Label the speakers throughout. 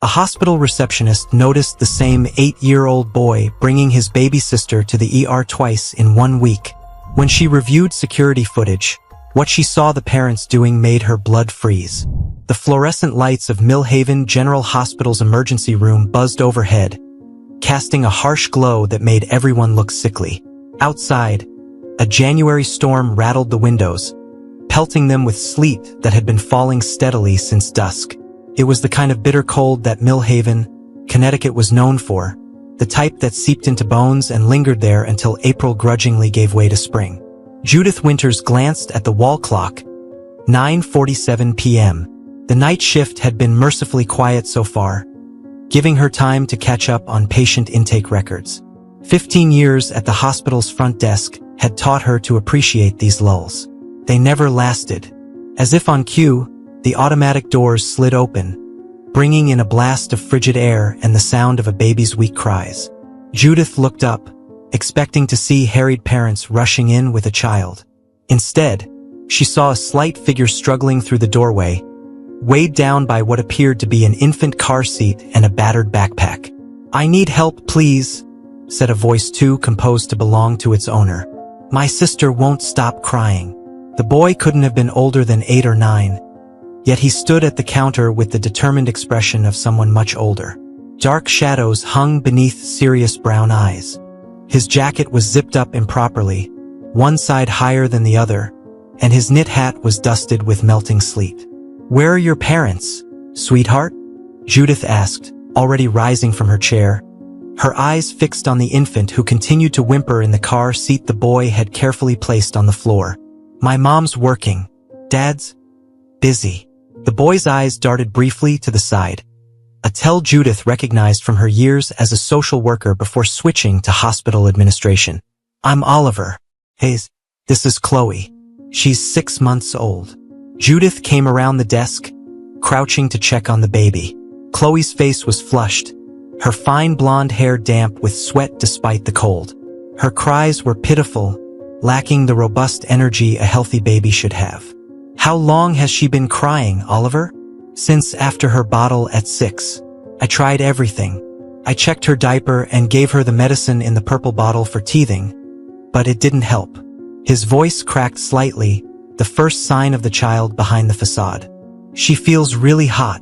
Speaker 1: A hospital receptionist noticed the same 8-year-old boy bringing his baby sister to the ER twice in 1 week. When she reviewed security footage, what she saw the parents doing made her blood freeze. The fluorescent lights of Millhaven General Hospital's emergency room buzzed overhead, casting a harsh glow that made everyone look sickly. Outside, a January storm rattled the windows, pelting them with sleet that had been falling steadily since dusk. It was the kind of bitter cold that Millhaven, Connecticut was known for, the type that seeped into bones and lingered there until April grudgingly gave way to spring. Judith Winters glanced at the wall clock. 9:47 p.m. The night shift had been mercifully quiet so far, giving her time to catch up on patient intake records. 15 years at the hospital's front desk had taught her to appreciate these lulls. They never lasted. As if on cue, the automatic doors slid open, bringing in a blast of frigid air and the sound of a baby's weak cries. Judith looked up, expecting to see harried parents rushing in with a child. Instead, she saw a slight figure struggling through the doorway, weighed down by what appeared to be an infant car seat and a battered backpack. "I need help, please," said a voice too composed to belong to its owner. "My sister won't stop crying." The boy couldn't have been older than 8 or 9, yet he stood at the counter with the determined expression of someone much older. Dark shadows hung beneath serious brown eyes. His jacket was zipped up improperly, one side higher than the other, and his knit hat was dusted with melting sleet. "Where are your parents, sweetheart?" Judith asked, already rising from her chair, her eyes fixed on the infant who continued to whimper in the car seat the boy had carefully placed on the floor. "My mom's working. Dad's busy." The boy's eyes darted briefly to the side, a tell Judith recognized from her years as a social worker before switching to hospital administration. "I'm Oliver. Hey, this is Chloe. She's 6 months old." Judith came around the desk, crouching to check on the baby. Chloe's face was flushed, her fine blonde hair damp with sweat despite the cold. Her cries were pitiful, lacking the robust energy a healthy baby should have. "How long has she been crying, Oliver?" "Since after her bottle at 6. I tried everything. I checked her diaper and gave her the medicine in the purple bottle for teething, but it didn't help." His voice cracked slightly, the first sign of the child behind the facade. "She feels really hot."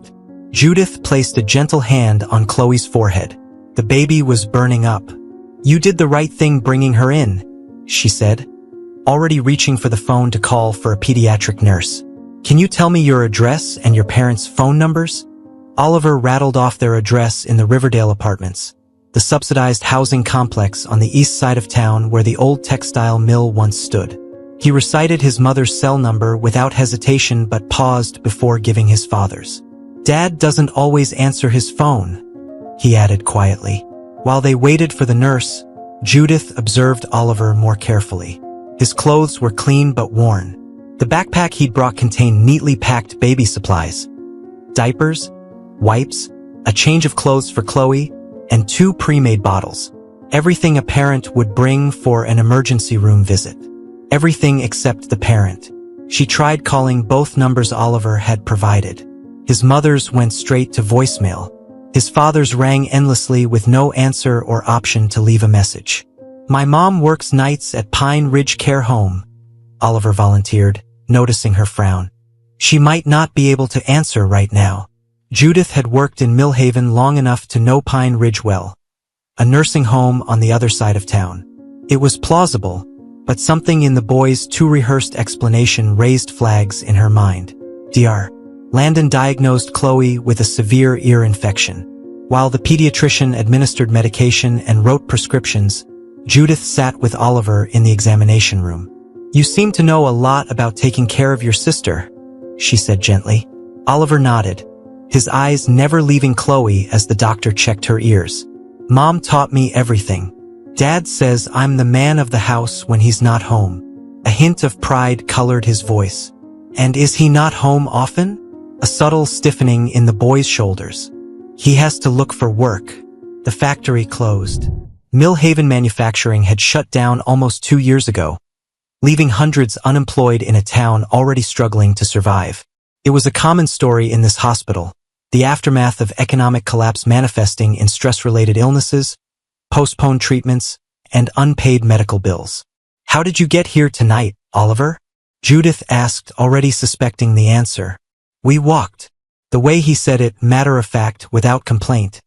Speaker 1: Judith placed a gentle hand on Chloe's forehead. The baby was burning up. "You did the right thing bringing her in," she said, already reaching for the phone to call for a pediatric nurse. "Can you tell me your address and your parents' phone numbers?" Oliver rattled off their address in the Riverdale Apartments, the subsidized housing complex on the east side of town where the old textile mill once stood. He recited his mother's cell number without hesitation but paused before giving his father's. "Dad doesn't always answer his phone," he added quietly. While they waited for the nurse, Judith observed Oliver more carefully. His clothes were clean but worn. The backpack he'd brought contained neatly packed baby supplies: diapers, wipes, a change of clothes for Chloe, and 2 pre-made bottles. Everything a parent would bring for an emergency room visit. Everything except the parent. She tried calling both numbers Oliver had provided. His mother's went straight to voicemail. His father's rang endlessly with no answer or option to leave a message. "My mom works nights at Pine Ridge Care Home," Oliver volunteered, noticing her frown. "She might not be able to answer right now." Judith had worked in Millhaven long enough to know Pine Ridge well, a nursing home on the other side of town. It was plausible, but something in the boy's too-rehearsed explanation raised flags in her mind. Dr. Landon diagnosed Chloe with a severe ear infection. While the pediatrician administered medication and wrote prescriptions, Judith sat with Oliver in the examination room. "You seem to know a lot about taking care of your sister," she said gently. Oliver nodded, his eyes never leaving Chloe as the doctor checked her ears. "Mom taught me everything. Dad says I'm the man of the house when he's not home." A hint of pride colored his voice. "And is he not home often?" A subtle stiffening in the boy's shoulders. "He has to look for work. The factory closed." Millhaven Manufacturing had shut down almost 2 years ago, leaving hundreds unemployed in a town already struggling to survive. It was a common story in this hospital. the aftermath of economic collapse manifesting in stress-related illnesses, postponed treatments, and unpaid medical bills. "How did you get here tonight, Oliver?" Judith asked, already suspecting the answer. "We walked." The way he said it, matter-of-fact, without complaint,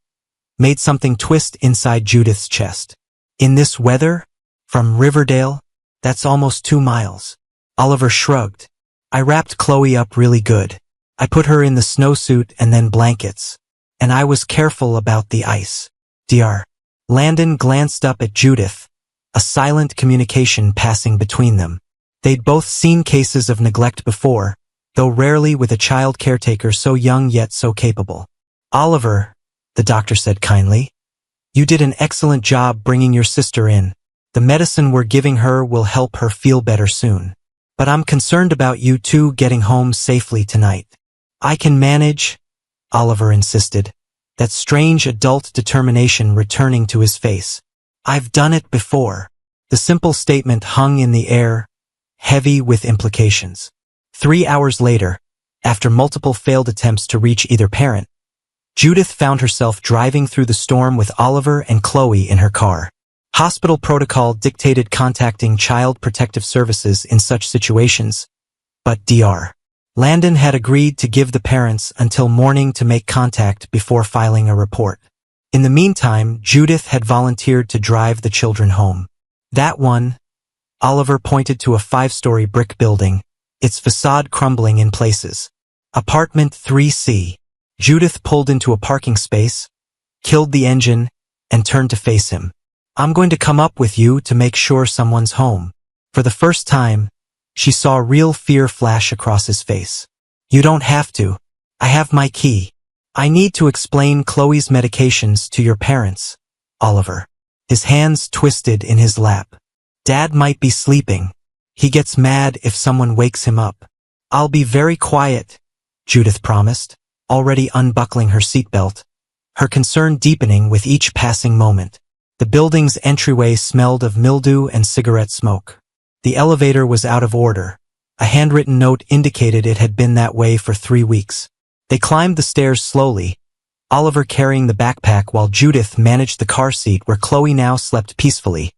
Speaker 1: made something twist inside Judith's chest. "In this weather? From Riverdale? That's almost 2 miles. Oliver shrugged. "I wrapped Chloe up really good. I put her in the snowsuit and then blankets. And I was careful about the ice. Dr. Landon glanced up at Judith, a silent communication passing between them. They'd both seen cases of neglect before, though rarely with a child caretaker so young yet so capable. "Oliver," the doctor said kindly, "you did an excellent job bringing your sister in. The medicine we're giving her will help her feel better soon. But I'm concerned about you two getting home safely tonight." "I can manage," Oliver insisted, that strange adult determination returning to his face. "I've done it before." The simple statement hung in the air, heavy with implications. 3 hours later, after multiple failed attempts to reach either parent, Judith found herself driving through the storm with Oliver and Chloe in her car. Hospital protocol dictated contacting Child Protective Services in such situations, but Dr. Landon had agreed to give the parents until morning to make contact before filing a report. In the meantime, Judith had volunteered to drive the children home. "That one," Oliver pointed to a 5-story brick building, its facade crumbling in places. "Apartment 3C. Judith pulled into a parking space, killed the engine, and turned to face him. "I'm going to come up with you to make sure someone's home." For the first time, she saw real fear flash across his face. "You don't have to. I have my key. I need to explain Chloe's medications to your parents, Oliver." His hands twisted in his lap. "Dad might be sleeping. He gets mad if someone wakes him up." "I'll be very quiet," Judith promised, already unbuckling her seatbelt, her concern deepening with each passing moment. The building's entryway smelled of mildew and cigarette smoke. The elevator was out of order. A handwritten note indicated it had been that way for 3 weeks. They climbed the stairs slowly, Oliver carrying the backpack while Judith managed the car seat where Chloe now slept peacefully,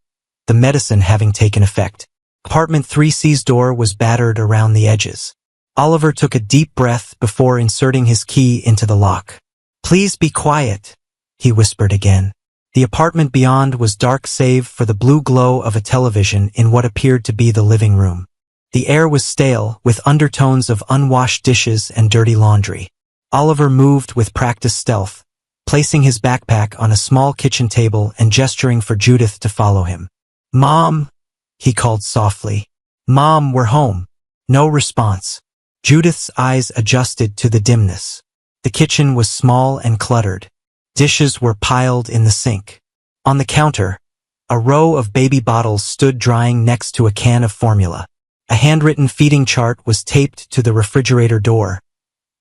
Speaker 1: the medicine having taken effect. Apartment 3C's door was battered around the edges. Oliver took a deep breath before inserting his key into the lock. "Please be quiet," he whispered again. The apartment beyond was dark save for the blue glow of a television in what appeared to be the living room. The air was stale, with undertones of unwashed dishes and dirty laundry. Oliver moved with practiced stealth, placing his backpack on a small kitchen table and gesturing for Judith to follow him. "Mom," he called softly. "Mom, we're home." No response. Judith's eyes adjusted to the dimness. The kitchen was small and cluttered. Dishes were piled in the sink. On the counter, a row of baby bottles stood drying next to a can of formula. A handwritten feeding chart was taped to the refrigerator door,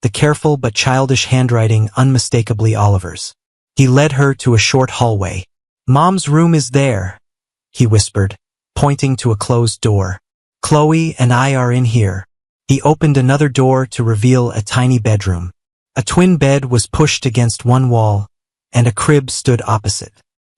Speaker 1: the careful but childish handwriting unmistakably Oliver's. He led her to a short hallway. "Mom's room is there," he whispered, pointing to a closed door. "Chloe and I are in here." He opened another door to reveal a tiny bedroom. A twin bed was pushed against one wall, and a crib stood opposite.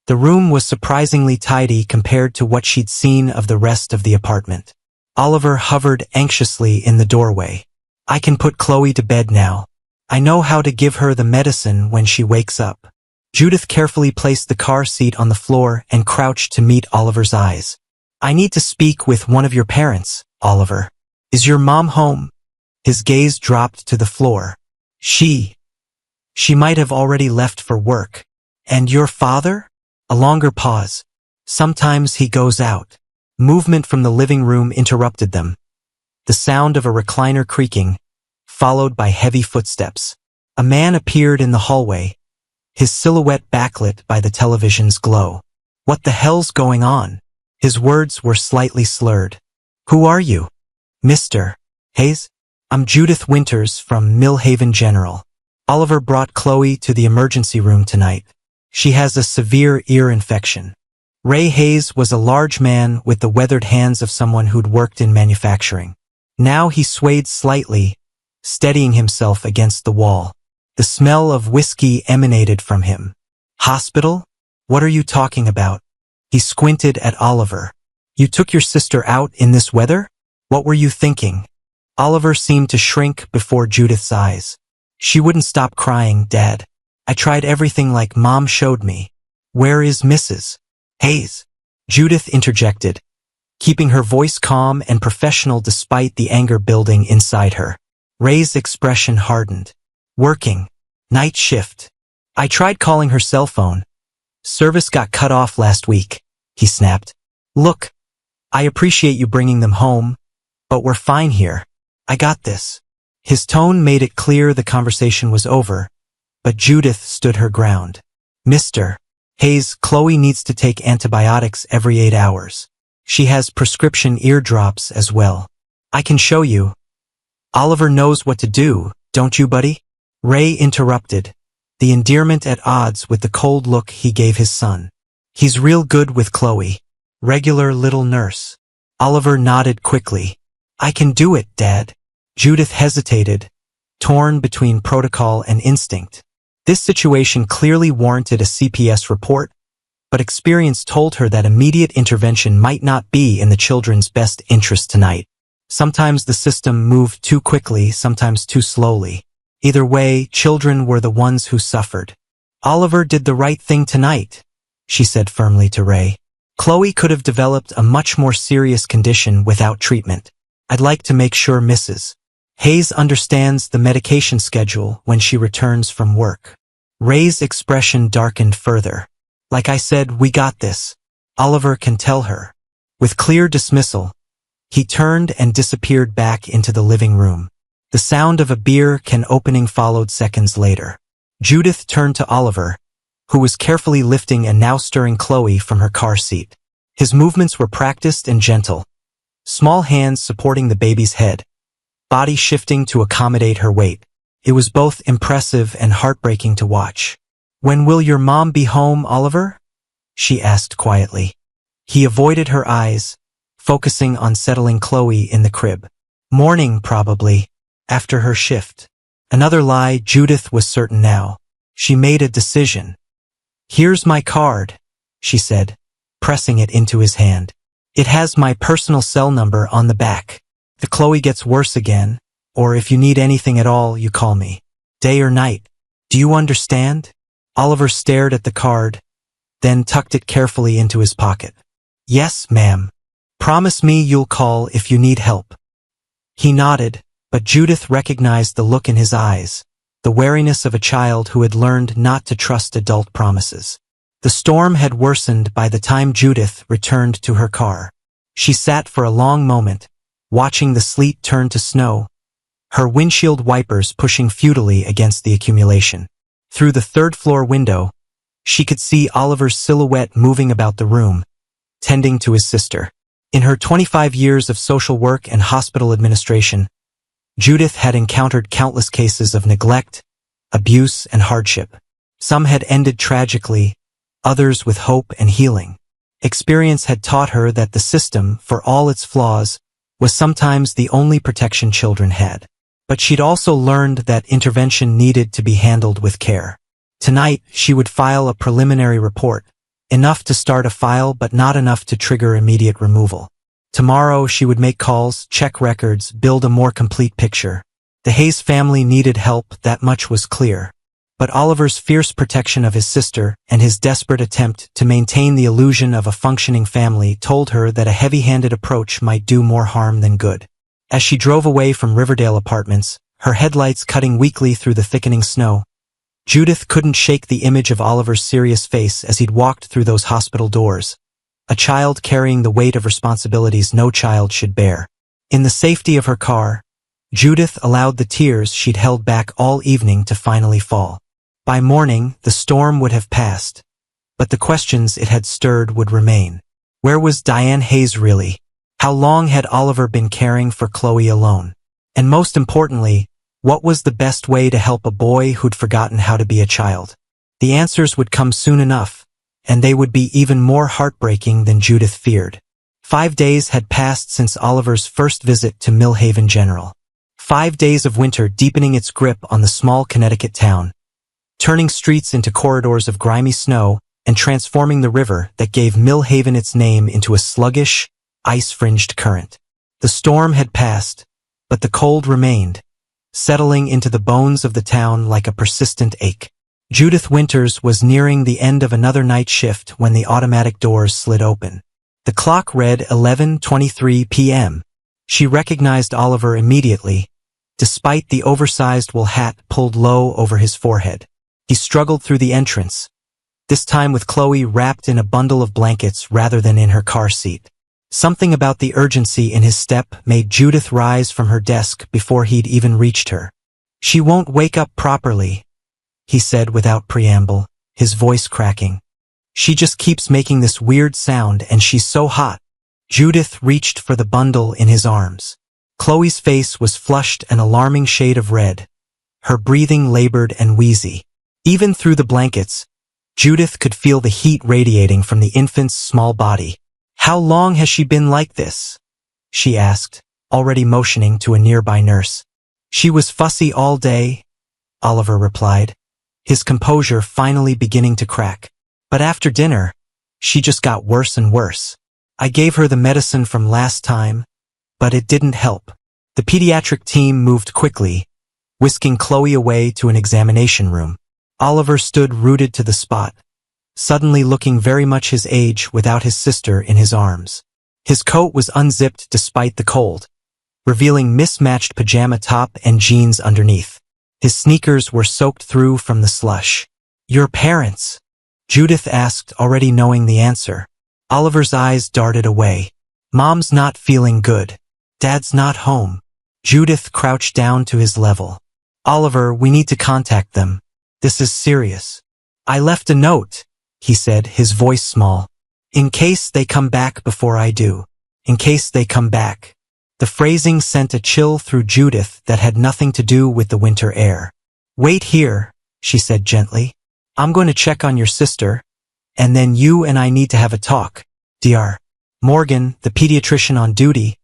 Speaker 1: The room was surprisingly tidy compared to what she'd seen of the rest of the apartment. Oliver hovered anxiously in the doorway. "I can put Chloe to bed now. I know how to give her the medicine when she wakes up." Judith carefully placed the car seat on the floor and crouched to meet Oliver's eyes. "I need to speak with one of your parents, Oliver. Is your mom home?" His gaze dropped to the floor. She might have already left for work. "And your father?" A longer pause. "Sometimes he goes out." Movement from the living room interrupted them. The sound of a recliner creaking, followed by heavy footsteps. A man appeared in the hallway, his silhouette backlit by the television's glow. "What the hell's going on?" His words were slightly slurred. "Who are you? Mr. Hayes?" "I'm Judith Winters from Millhaven General. Oliver brought Chloe to the emergency room tonight. She has a severe ear infection." Ray Hayes was a large man with the weathered hands of someone who'd worked in manufacturing. Now he swayed slightly, steadying himself against the wall. The smell of whiskey emanated from him. Hospital? What are you talking about? He squinted at Oliver. You took your sister out in this weather? What were you thinking? Oliver seemed to shrink before Judith's eyes. She wouldn't stop crying, Dad. I tried everything like Mom showed me. Where is Mrs. Hayes? Judith interjected, keeping her voice calm and professional despite the anger building inside her. Ray's expression hardened. Working. Night shift. I tried calling her cell phone. Service got cut off last week, he snapped. Look, I appreciate you bringing them home, but we're fine here. I got this. His tone made it clear the conversation was over, but Judith stood her ground. Mr. Hayes, Chloe needs to take antibiotics every 8 hours. She has prescription eardrops as well. I can show you. Oliver knows what to do, don't you, buddy? Ray interrupted, the endearment at odds with the cold look he gave his son. He's real good with Chloe. Regular little nurse. Oliver nodded quickly. I can do it, Dad. Judith hesitated, torn between protocol and instinct. This situation clearly warranted a CPS report, but experience told her that immediate intervention might not be in the children's best interest tonight. Sometimes the system moved too quickly, sometimes too slowly. Either way, children were the ones who suffered. Oliver did the right thing tonight, she said firmly to Ray. Chloe could have developed a much more serious condition without treatment. I'd like to make sure Mrs. Hayes understands the medication schedule when she returns from work. Ray's expression darkened further. Like I said, we got this. Oliver can tell her. With clear dismissal, he turned and disappeared back into the living room. The sound of a beer can opening followed seconds later. Judith turned to Oliver, who was carefully lifting and now stirring Chloe from her car seat. His movements were practiced and gentle, small hands supporting the baby's head, body shifting to accommodate her weight. It was both impressive and heartbreaking to watch. When will your mom be home, Oliver? She asked quietly. He avoided her eyes, focusing on settling Chloe in the crib. Morning, probably, after her shift. Another lie. Judith was certain now. She made a decision. Here's my card, she said, pressing it into his hand. It has my personal cell number on the back. If Chloe gets worse again, or if you need anything at all, you call me. Day or night. Do you understand? Oliver stared at the card, then tucked it carefully into his pocket. Yes, ma'am. Promise me you'll call if you need help. He nodded, but Judith recognized the look in his eyes, the wariness of a child who had learned not to trust adult promises. The storm had worsened by the time Judith returned to her car. She sat for a long moment, watching the sleet turn to snow, her windshield wipers pushing futilely against the accumulation. Through the third-floor window, she could see Oliver's silhouette moving about the room, tending to his sister. In her 25 years of social work and hospital administration, Judith had encountered countless cases of neglect, abuse, and hardship. Some had ended tragically, others with hope and healing. Experience had taught her that the system, for all its flaws, was sometimes the only protection children had. But she'd also learned that intervention needed to be handled with care. Tonight, she would file a preliminary report, enough to start a file but not enough to trigger immediate removal. Tomorrow, she would make calls, check records, build a more complete picture. The Hayes family needed help, that much was clear. But Oliver's fierce protection of his sister and his desperate attempt to maintain the illusion of a functioning family told her that a heavy-handed approach might do more harm than good. As she drove away from Riverdale Apartments, her headlights cutting weakly through the thickening snow, Judith couldn't shake the image of Oliver's serious face as he'd walked through those hospital doors. A child carrying the weight of responsibilities no child should bear. In the safety of her car, Judith allowed the tears she'd held back all evening to finally fall. By morning, the storm would have passed, but the questions it had stirred would remain. Where was Diane Hayes really? How long had Oliver been caring for Chloe alone? And most importantly, what was the best way to help a boy who'd forgotten how to be a child? The answers would come soon enough, and they would be even more heartbreaking than Judith feared. 5 days had passed since Oliver's first visit to Millhaven General. 5 days of winter deepening its grip on the small Connecticut town, turning streets into corridors of grimy snow and transforming the river that gave Mill Haven its name into a sluggish, ice-fringed current. The storm had passed, but the cold remained, settling into the bones of the town like a persistent ache. Judith Winters was nearing the end of another night shift when the automatic doors slid open. The clock read 11:23 p.m. She recognized Oliver immediately, despite the oversized wool hat pulled low over his forehead. He struggled through the entrance, this time with Chloe wrapped in a bundle of blankets rather than in her car seat. Something about the urgency in his step made Judith rise from her desk before he'd even reached her. "She won't wake up properly," he said without preamble, his voice cracking. "She just keeps making this weird sound and she's so hot." Judith reached for the bundle in his arms. Chloe's face was flushed an alarming shade of red, her breathing labored and wheezy. Even through the blankets, Judith could feel the heat radiating from the infant's small body. "How long has she been like this?" she asked, already motioning to a nearby nurse. "She was fussy all day," Oliver replied, his composure finally beginning to crack. "But after dinner, she just got worse and worse. I gave her the medicine from last time, but it didn't help." The pediatric team moved quickly, whisking Chloe away to an examination room. Oliver stood rooted to the spot, suddenly looking very much his age without his sister in his arms. His coat was unzipped despite the cold, revealing mismatched pajama top and jeans underneath. His sneakers were soaked through from the slush. "Your parents?" Judith asked, already knowing the answer. Oliver's eyes darted away. "Mom's not feeling good. Dad's not home." Judith crouched down to his level. "Oliver, we need to contact them. This is serious." "I left a note," he said, his voice small. "In case they come back before I do. In case they come back." The phrasing sent a chill through Judith that had nothing to do with the winter air. "Wait here," she said gently. "I'm going to check on your sister, and then you and I need to have a talk." Dr. Morgan, the pediatrician on duty,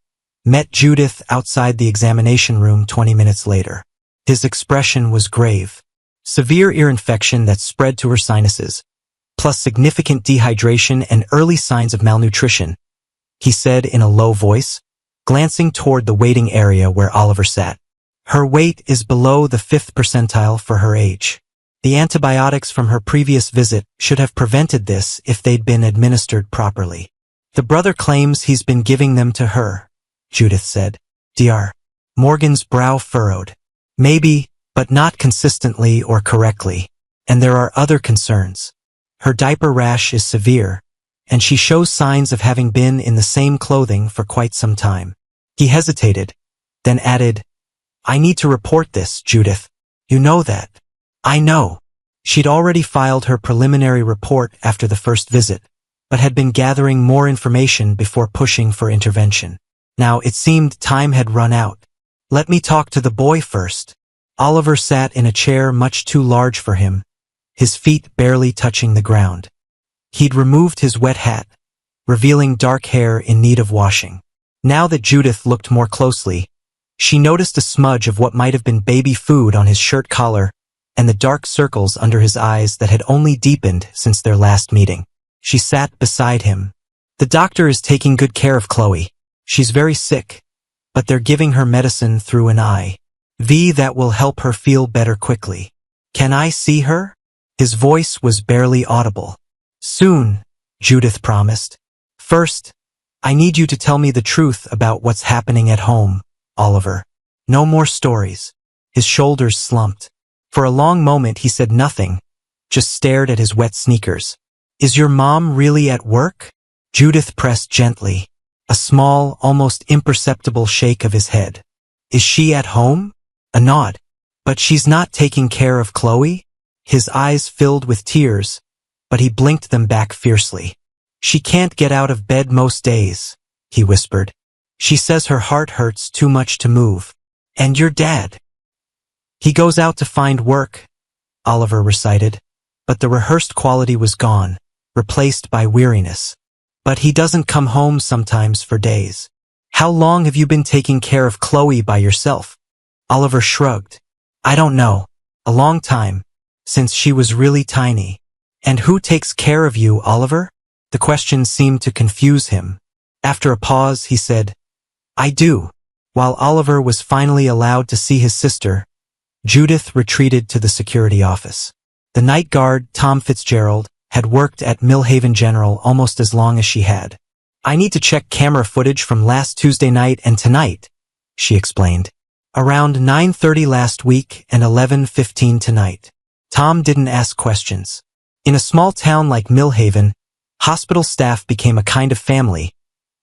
Speaker 1: met Judith outside the examination room 20 minutes later. His expression was grave. Severe ear infection that spread to her sinuses, plus significant dehydration and early signs of malnutrition, he said in a low voice, glancing toward the waiting area where Oliver sat. "Her weight is below the 5th percentile for her age. The antibiotics from her previous visit should have prevented this if they'd been administered properly. The brother claims he's been giving them to her," Judith said. Dr. Morgan's brow furrowed. "Maybe, but not consistently or correctly. And there are other concerns. Her diaper rash is severe, and she shows signs of having been in the same clothing for quite some time." He hesitated, then added, "I need to report this, Judith. You know that." "I know." She'd already filed her preliminary report after the first visit, but had been gathering more information before pushing for intervention. Now it seemed time had run out. "Let me talk to the boy first." Oliver sat in a chair much too large for him, his feet barely touching the ground. He'd removed his wet hat, revealing dark hair in need of washing. Now that Judith looked more closely, she noticed a smudge of what might have been baby food on his shirt collar and the dark circles under his eyes that had only deepened since their last meeting. She sat beside him. "The doctor is taking good care of Chloe. She's very sick, but they're giving her medicine through an IV that will help her feel better quickly. Can I see her?" His voice was barely audible. "Soon," Judith promised. "First, I need you to tell me the truth about what's happening at home, Oliver. No more stories." His shoulders slumped. For a long moment he said nothing, just stared at his wet sneakers. "Is your mom really at work?" Judith pressed gently, a small, almost imperceptible shake of his head. "Is she at home?" A nod. "But she's not taking care of Chloe?" His eyes filled with tears, but he blinked them back fiercely. "She can't get out of bed most days," he whispered. "She says her heart hurts too much to move. And your dad?" "He goes out to find work," Oliver recited, but the rehearsed quality was gone, replaced by weariness. "But he doesn't come home sometimes for days. How long have you been taking care of Chloe by yourself?" Oliver shrugged. I don't know. A long time. Since she was really tiny. And who takes care of you, Oliver? The question seemed to confuse him. After a pause, he said, I do. While Oliver was finally allowed to see his sister, Judith retreated to the security office. The night guard, Tom Fitzgerald, had worked at Millhaven General almost as long as she had. I need to check camera footage from last Tuesday night and tonight, she explained. Around 9:30 last week and 11:15 tonight. Tom didn't ask questions. In a small town like Millhaven, hospital staff became a kind of family,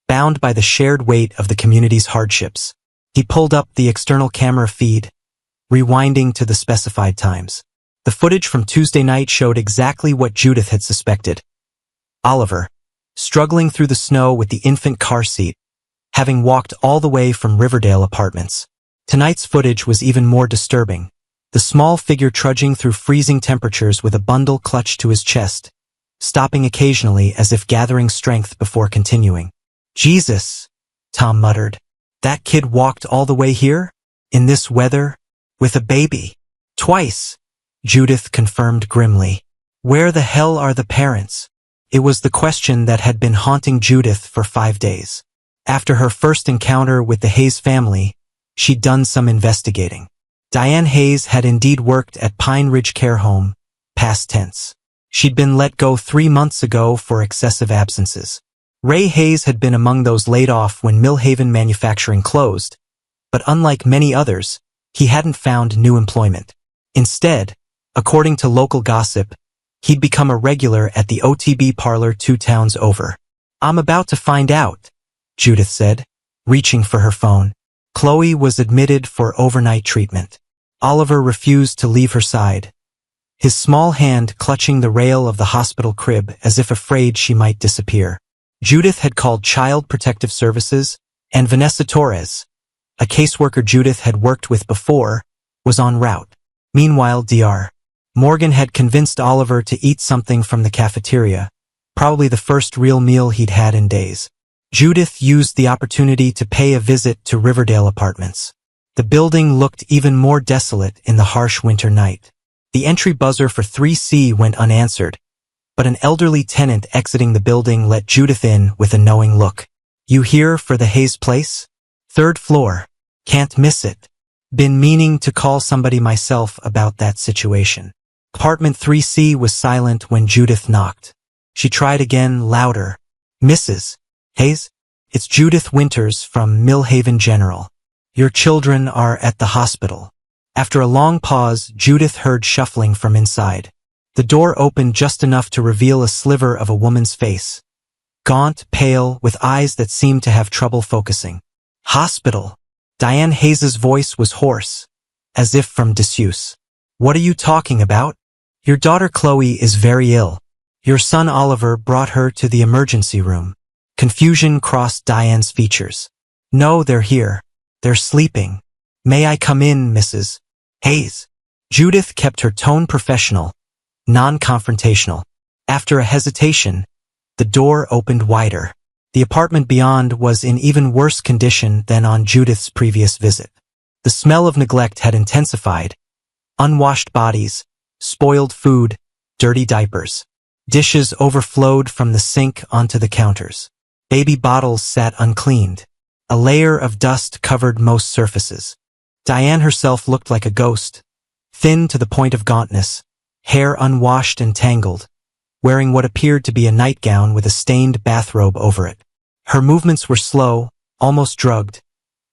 Speaker 1: bound by the shared weight of the community's hardships. He pulled up the external camera feed, rewinding to the specified times. The footage from Tuesday night showed exactly what Judith had suspected. Oliver, struggling through the snow with the infant car seat, having walked all the way from Riverdale Apartments. Tonight's footage was even more disturbing. The small figure trudging through freezing temperatures with a bundle clutched to his chest, stopping occasionally as if gathering strength before continuing. Jesus, Tom muttered. That kid walked all the way here? In this weather? With a baby? Twice, Judith confirmed grimly. Where the hell are the parents? It was the question that had been haunting Judith for 5 days. After her first encounter with the Hayes family, she'd done some investigating. Diane Hayes had indeed worked at Pine Ridge Care Home, past tense. She'd been let go 3 months ago for excessive absences. Ray Hayes had been among those laid off when Millhaven Manufacturing closed, but unlike many others, he hadn't found new employment. Instead, according to local gossip, he'd become a regular at the OTB parlor 2 towns over. I'm about to find out, Judith said, reaching for her phone. Chloe was admitted for overnight treatment. Oliver refused to leave her side, his small hand clutching the rail of the hospital crib as if afraid she might disappear. Judith had called Child Protective Services, and Vanessa Torres, a caseworker Judith had worked with before, was en route. Meanwhile, Dr. Morgan had convinced Oliver to eat something from the cafeteria, probably the first real meal he'd had in days. Judith used the opportunity to pay a visit to Riverdale Apartments. The building looked even more desolate in the harsh winter night. The entry buzzer for 3C went unanswered, but an elderly tenant exiting the building let Judith in with a knowing look. You here for the Hayes place? 3rd floor. Can't miss it. Been meaning to call somebody myself about that situation. Apartment 3C was silent when Judith knocked. She tried again, louder. Mrs. Hayes? It's Judith Winters from Millhaven General. Your children are at the hospital. After a long pause, Judith heard shuffling from inside. The door opened just enough to reveal a sliver of a woman's face. Gaunt, pale, with eyes that seemed to have trouble focusing. Hospital. Diane Hayes's voice was hoarse, as if from disuse. What are you talking about? Your daughter Chloe is very ill. Your son Oliver brought her to the emergency room. Confusion crossed Diane's features. No, they're here. They're sleeping. May I come in, Mrs. Hayes? Judith kept her tone professional, non-confrontational. After a hesitation, the door opened wider. The apartment beyond was in even worse condition than on Judith's previous visit. The smell of neglect had intensified. Unwashed bodies, spoiled food, dirty diapers. Dishes overflowed from the sink onto the counters. Baby bottles sat uncleaned. A layer of dust covered most surfaces. Diane herself looked like a ghost, thin to the point of gauntness, hair unwashed and tangled, wearing what appeared to be a nightgown with a stained bathrobe over it. Her movements were slow, almost drugged,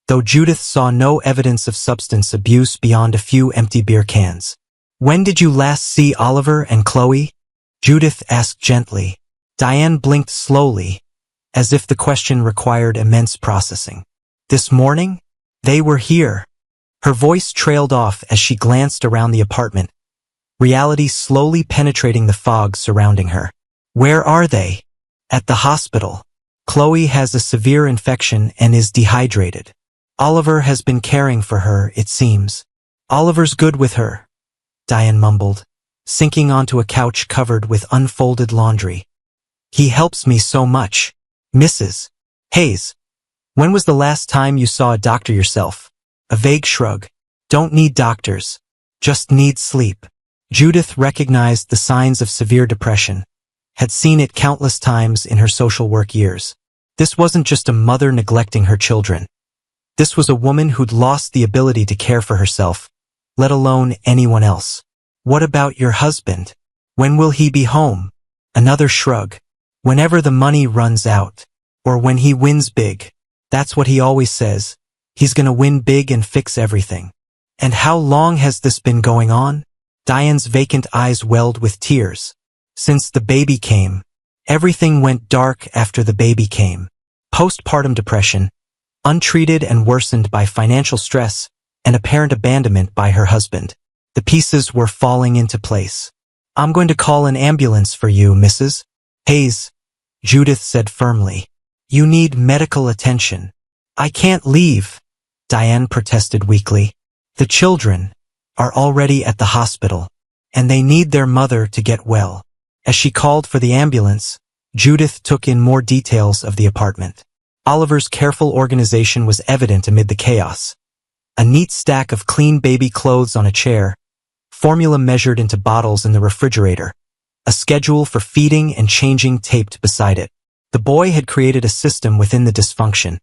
Speaker 1: though Judith saw no evidence of substance abuse beyond a few empty beer cans. When did you last see Oliver and Chloe? Judith asked gently. Diane blinked slowly, as if the question required immense processing. This morning? They were here. Her voice trailed off as she glanced around the apartment, reality slowly penetrating the fog surrounding her. Where are they? At the hospital. Chloe has a severe infection and is dehydrated. Oliver has been caring for her, it seems. Oliver's good with her, Diane mumbled, sinking onto a couch covered with unfolded laundry. He helps me so much. Mrs. Hayes, when was the last time you saw a doctor yourself? A vague shrug. Don't need doctors. Just need sleep. Judith recognized the signs of severe depression, had seen it countless times in her social work years. This wasn't just a mother neglecting her children. This was a woman who'd lost the ability to care for herself, let alone anyone else. What about your husband? When will he be home? Another shrug. Whenever the money runs out. Or when he wins big. That's what he always says. He's gonna win big and fix everything. And how long has this been going on? Diane's vacant eyes welled with tears. Since the baby came. Everything went dark after the baby came. Postpartum depression, untreated and worsened by financial stress and apparent abandonment by her husband. The pieces were falling into place. I'm going to call an ambulance for you, Mrs. Hayes, Judith said firmly. You need medical attention. I can't leave, Diane protested weakly. The children are already at the hospital, and they need their mother to get well. As she called for the ambulance, Judith took in more details of the apartment. Oliver's careful organization was evident amid the chaos. A neat stack of clean baby clothes on a chair, formula measured into bottles in the refrigerator, a schedule for feeding and changing taped beside it. The boy had created a system within the dysfunction,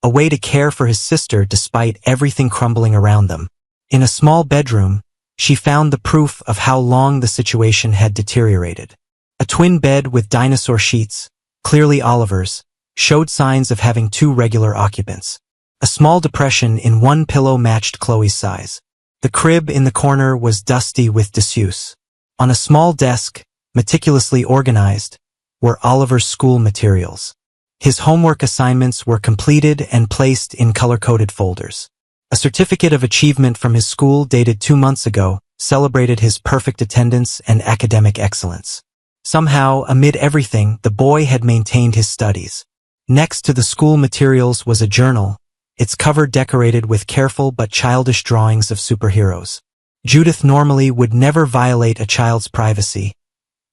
Speaker 1: a way to care for his sister despite everything crumbling around them. In a small bedroom, she found the proof of how long the situation had deteriorated. A twin bed with dinosaur sheets, clearly Oliver's, showed signs of having two regular occupants. A small depression in one pillow matched Chloe's size. The crib in the corner was dusty with disuse. On a small desk, meticulously organized, were Oliver's school materials. His homework assignments were completed and placed in color-coded folders. A certificate of achievement from his school dated 2 months ago celebrated his perfect attendance and academic excellence. Somehow, amid everything, the boy had maintained his studies. Next to the school materials was a journal, its cover decorated with careful but childish drawings of superheroes. Judith normally would never violate a child's privacy,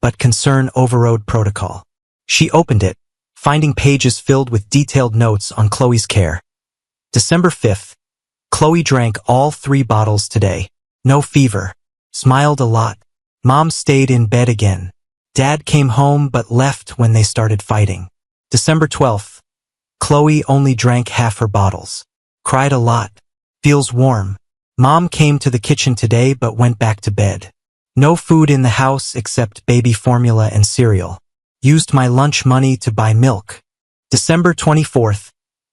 Speaker 1: but concern overrode protocol. She opened it, finding pages filled with detailed notes on Chloe's care. December 5th. Chloe drank all 3 bottles today. No fever. Smiled a lot. Mom stayed in bed again. Dad came home but left when they started fighting. December 12th. Chloe only drank half her bottles. Cried a lot. Feels warm. Mom came to the kitchen today but went back to bed. No food in the house except baby formula and cereal. Used my lunch money to buy milk. December 24th.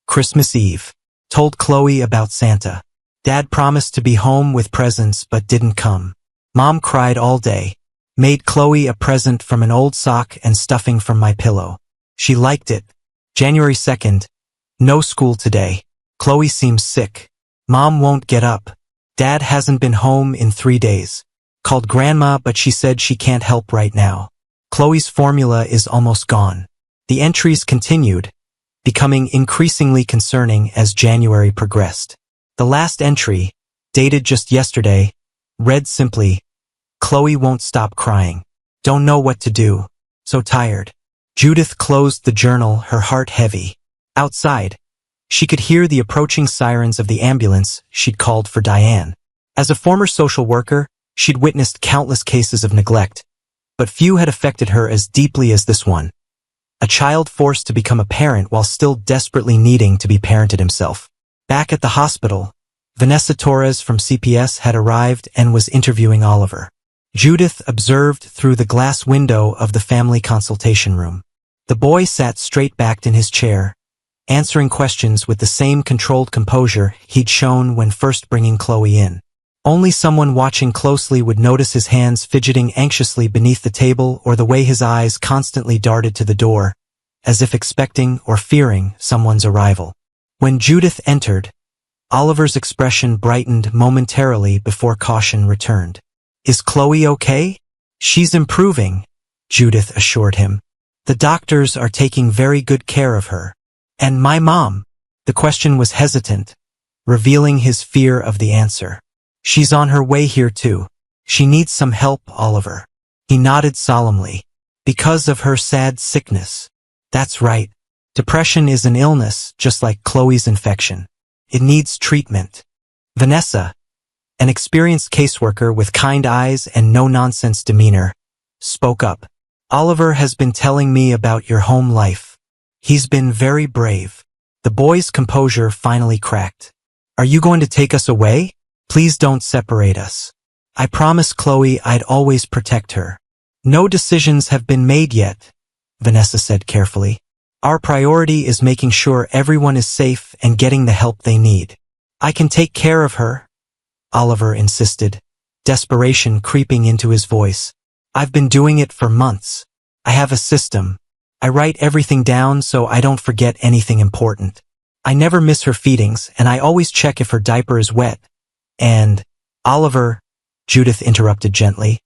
Speaker 1: Christmas Eve. Told Chloe about Santa. Dad promised to be home with presents but didn't come. Mom cried all day. Made Chloe a present from an old sock and stuffing from my pillow. She liked it. January 2nd. No school today. Chloe seems sick. Mom won't get up. Dad hasn't been home in 3 days. Called Grandma but she said she can't help right now. Chloe's formula is almost gone. The entries continued, becoming increasingly concerning as January progressed. The last entry, dated just yesterday, read simply, Chloe won't stop crying. Don't know what to do. So tired. Judith closed the journal, her heart heavy. Outside, she could hear the approaching sirens of the ambulance she'd called for Diane. As a former social worker, she'd witnessed countless cases of neglect, but few had affected her as deeply as this one. A child forced to become a parent while still desperately needing to be parented himself. Back at the hospital, Vanessa Torres from CPS had arrived and was interviewing Oliver. Judith observed through the glass window of the family consultation room. The boy sat straight-backed in his chair, answering questions with the same controlled composure he'd shown when first bringing Chloe in. Only someone watching closely would notice his hands fidgeting anxiously beneath the table or the way his eyes constantly darted to the door, as if expecting or fearing someone's arrival. When Judith entered, Oliver's expression brightened momentarily before caution returned. Is Chloe okay? She's improving, Judith assured him. The doctors are taking very good care of her. And my mom? The question was hesitant, revealing his fear of the answer. She's on her way here too. She needs some help, Oliver. He nodded solemnly. Because of her sad sickness. That's right. Depression is an illness, just like Chloe's infection. It needs treatment. Vanessa, An experienced caseworker with kind eyes and no-nonsense demeanor spoke up. Oliver has been telling me about your home life. He's been very brave. The boy's composure finally cracked. Are you going to take us away? Please don't separate us. I promised Chloe I'd always protect her. No decisions have been made yet, Vanessa said carefully. Our priority is making sure everyone is safe and getting the help they need. I can take care of her, Oliver insisted, desperation creeping into his voice. I've been doing it for months. I have a system. I write everything down so I don't forget anything important. I never miss her feedings, and I always check if her diaper is wet. And, Oliver, Judith interrupted gently.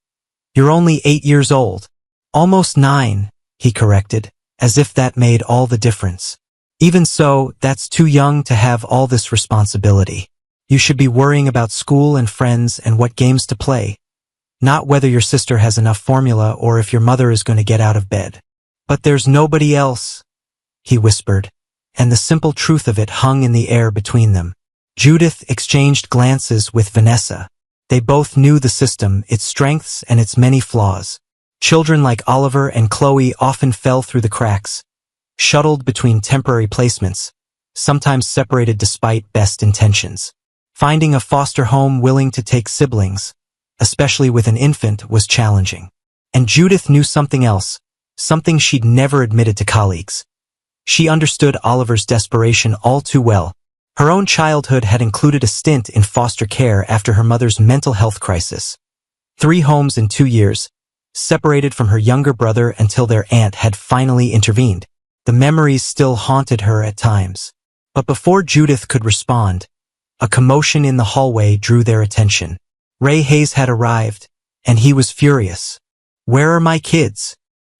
Speaker 1: You're only 8 years old. Almost 9, he corrected, as if that made all the difference. Even so, that's too young to have all this responsibility. You should be worrying about school and friends and what games to play, not whether your sister has enough formula or if your mother is going to get out of bed. But there's nobody else, he whispered, and the simple truth of it hung in the air between them. Judith exchanged glances with Vanessa. They both knew the system, its strengths and its many flaws. Children like Oliver and Chloe often fell through the cracks, shuttled between temporary placements, sometimes separated despite best intentions. Finding a foster home willing to take siblings, especially with an infant, was challenging. And Judith knew something else, something she'd never admitted to colleagues. She understood Oliver's desperation all too well. Her own childhood had included a stint in foster care after her mother's mental health crisis. 3 homes in 2 years, separated from her younger brother until their aunt had finally intervened. The memories still haunted her at times. But before Judith could respond, a commotion in the hallway drew their attention. Ray Hayes had arrived, and he was furious. Where are my kids?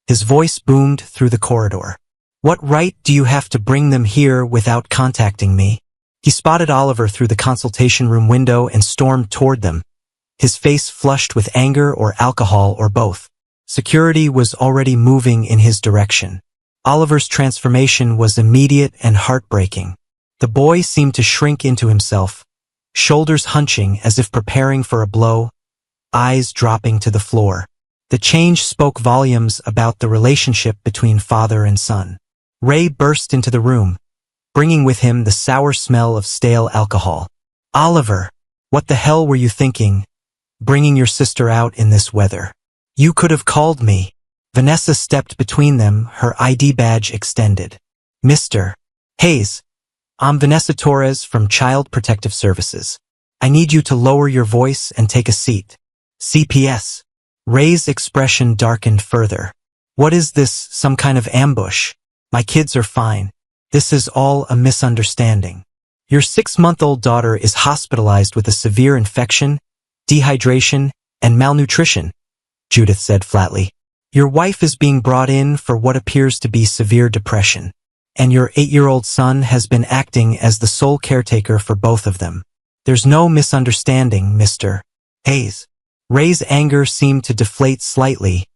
Speaker 1: His voice boomed through the corridor. What right do you have to bring them here without contacting me? He spotted Oliver through the consultation room window and stormed toward them, his face flushed with anger or alcohol or both. Security was already moving in his direction. Oliver's transformation was immediate and heartbreaking. The boy seemed to shrink into himself, shoulders hunching as if preparing for a blow, eyes dropping to the floor. The change spoke volumes about the relationship between father and son. Ray burst into the room, bringing with him the sour smell of stale alcohol. Oliver, what the hell were you thinking, bringing your sister out in this weather? You could have called me. Vanessa stepped between them, her ID badge extended. Mr. Hayes, I'm Vanessa Torres from Child Protective Services. I need you to lower your voice and take a seat. CPS. Ray's expression darkened further. What is this, some kind of ambush? My kids are fine. This is all a misunderstanding. Your 6-month-old daughter is hospitalized with a severe infection, dehydration, and malnutrition, Judith said flatly. Your wife is being brought in for what appears to be severe depression, and your 8-year-old son has been acting as the sole caretaker for both of them. There's no misunderstanding, Mr. Hayes. Ray's anger seemed to deflate slightly,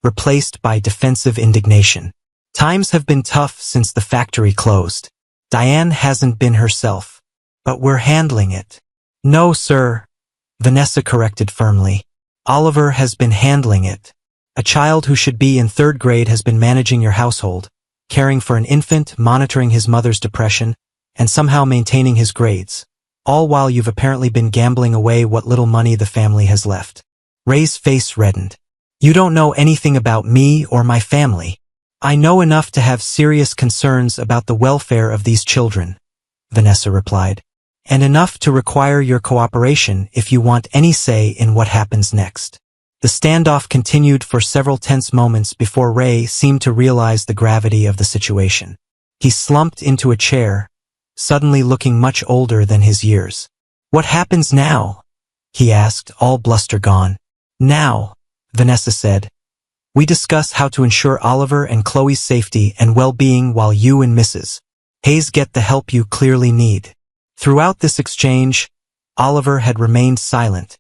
Speaker 1: replaced by defensive indignation. Times have been tough since the factory closed. Diane hasn't been herself, but we're handling it. No, sir, Vanessa corrected firmly. Oliver has been handling it. A child who should be in 3rd grade has been managing your household, caring for an infant, monitoring his mother's depression, and somehow maintaining his grades, all while you've apparently been gambling away what little money the family has left. Ray's face reddened. You don't know anything about me or my family. I know enough to have serious concerns about the welfare of these children, Vanessa replied, and enough to require your cooperation if you want any say in what happens next. The standoff continued for several tense moments before Ray seemed to realize the gravity of the situation. He slumped into a chair, suddenly looking much older than his years. What happens now? He asked, all bluster gone. Now, Vanessa said, we discuss how to ensure Oliver and Chloe's safety and well-being while you and Mrs. Hayes get the help you clearly need. Throughout this exchange, Oliver had remained silent,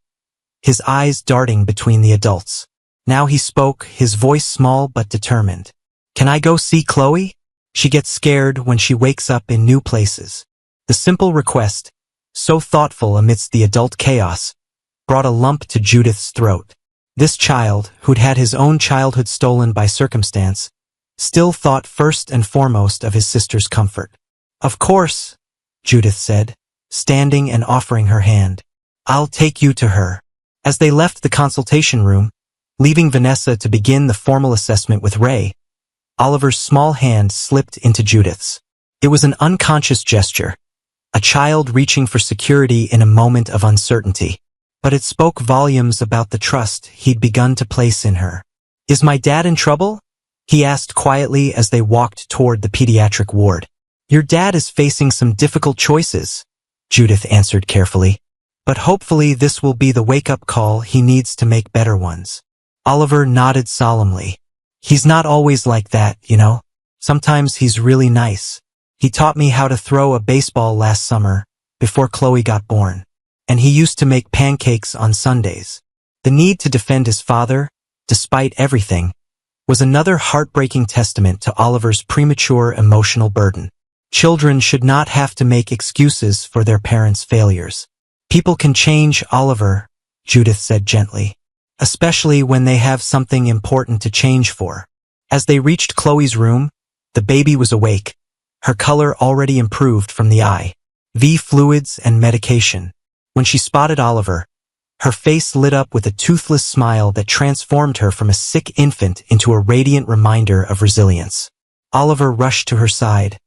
Speaker 1: his eyes darting between the adults. Now he spoke, his voice small but determined. Can I go see Chloe? She gets scared when she wakes up in new places. The simple request, so thoughtful amidst the adult chaos, brought a lump to Judith's throat. This child, who'd had his own childhood stolen by circumstance, still thought first and foremost of his sister's comfort. "Of course," Judith said, standing and offering her hand. "I'll take you to her." As they left the consultation room, leaving Vanessa to begin the formal assessment with Ray, Oliver's small hand slipped into Judith's. It was an unconscious gesture, a child reaching for security in a moment of uncertainty. But it spoke volumes about the trust he'd begun to place in her. "Is my dad in trouble?" he asked quietly as they walked toward the pediatric ward. "Your dad is facing some difficult choices," Judith answered carefully. "But hopefully this will be the wake-up call he needs to make better ones." Oliver nodded solemnly. "He's not always like that, you know. Sometimes he's really nice. He taught me how to throw a baseball last summer, before Chloe got born. And he used to make pancakes on Sundays." The need to defend his father, despite everything, was another heartbreaking testament to Oliver's premature emotional burden. Children should not have to make excuses for their parents' failures. "People can change, Oliver," Judith said gently, "especially when they have something important to change for." As they reached Chloe's room, the baby was awake, her color already improved from the IV fluids and medication. When she spotted Oliver, her face lit up with a toothless smile that transformed her from a sick infant into a radiant reminder of resilience. Oliver rushed to her side,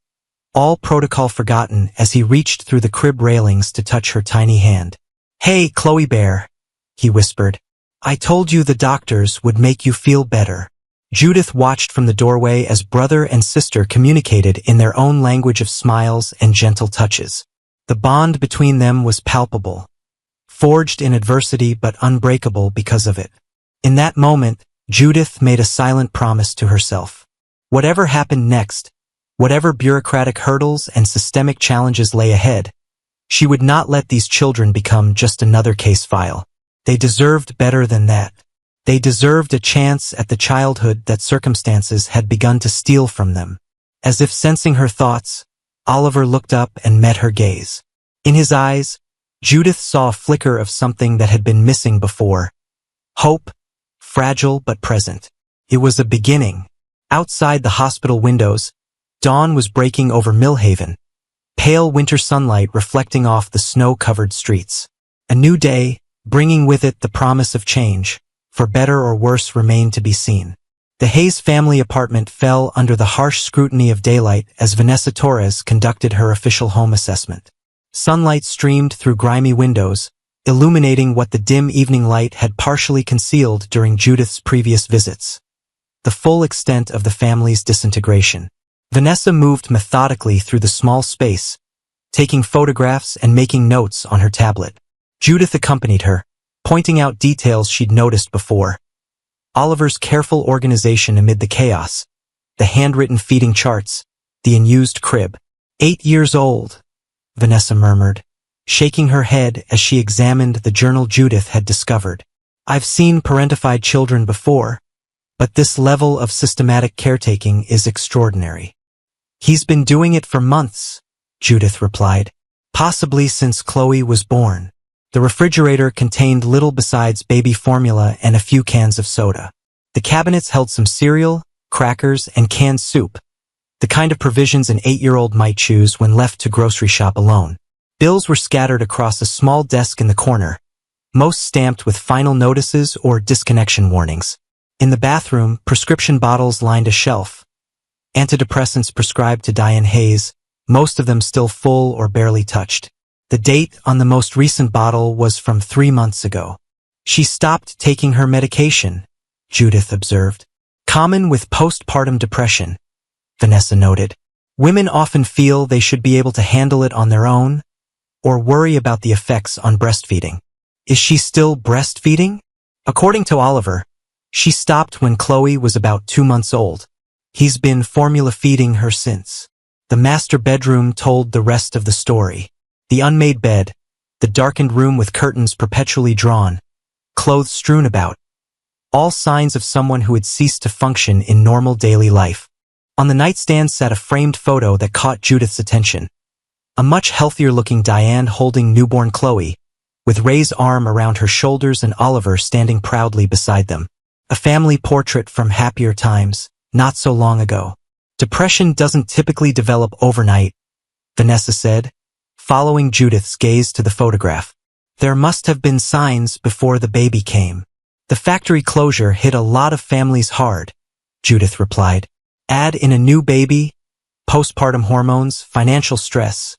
Speaker 1: all protocol forgotten as he reached through the crib railings to touch her tiny hand. "Hey, Chloe Bear," he whispered. "I told you the doctors would make you feel better." Judith watched from the doorway as brother and sister communicated in their own language of smiles and gentle touches. The bond between them was palpable, forged in adversity but unbreakable because of it. In that moment, Judith made a silent promise to herself. Whatever happened next, whatever bureaucratic hurdles and systemic challenges lay ahead, she would not let these children become just another case file. They deserved better than that. They deserved a chance at the childhood that circumstances had begun to steal from them. As if sensing her thoughts, Oliver looked up and met her gaze. In his eyes, Judith saw a flicker of something that had been missing before. Hope, fragile but present. It was a beginning. Outside the hospital windows, dawn was breaking over Millhaven, pale winter sunlight reflecting off the snow-covered streets. A new day, bringing with it the promise of change, for better or worse remained to be seen. The Hayes family apartment fell under the harsh scrutiny of daylight as Vanessa Torres conducted her official home assessment. Sunlight streamed through grimy windows, illuminating what the dim evening light had partially concealed during Judith's previous visits. The full extent of the family's disintegration. Vanessa moved methodically through the small space, taking photographs and making notes on her tablet. Judith accompanied her, pointing out details she'd noticed before. Oliver's careful organization amid the chaos, the handwritten feeding charts, the unused crib. 8 years old, Vanessa murmured, shaking her head as she examined the journal Judith had discovered. "I've seen parentified children before, but this level of systematic caretaking is extraordinary." "He's been doing it for months," Judith replied, "possibly since Chloe was born." The refrigerator contained little besides baby formula and a few cans of soda. The cabinets held some cereal, crackers, and canned soup, the kind of provisions an 8-year-old might choose when left to grocery shop alone. Bills were scattered across a small desk in the corner, most stamped with final notices or disconnection warnings. In the bathroom, prescription bottles lined a shelf. Antidepressants prescribed to Diane Hayes, most of them still full or barely touched. The date on the most recent bottle was from 3 months ago. "She stopped taking her medication," Judith observed. "Common with postpartum depression," Vanessa noted. "Women often feel they should be able to handle it on their own, or worry about the effects on breastfeeding." "Is she still breastfeeding?" According to Oliver, she stopped when Chloe was about 2 months old. He's been formula feeding her since. The master bedroom told the rest of the story. The unmade bed, the darkened room with curtains perpetually drawn, clothes strewn about, all signs of someone who had ceased to function in normal daily life. On the nightstand sat a framed photo that caught Judith's attention. A much healthier-looking Diane holding newborn Chloe, with Ray's arm around her shoulders and Oliver standing proudly beside them. A family portrait from happier times, not so long ago. Depression doesn't typically develop overnight, Vanessa said, following Judith's gaze to the photograph. There must have been signs before the baby came. The factory closure hit a lot of families hard, Judith replied. Add in a new baby, postpartum hormones, financial stress.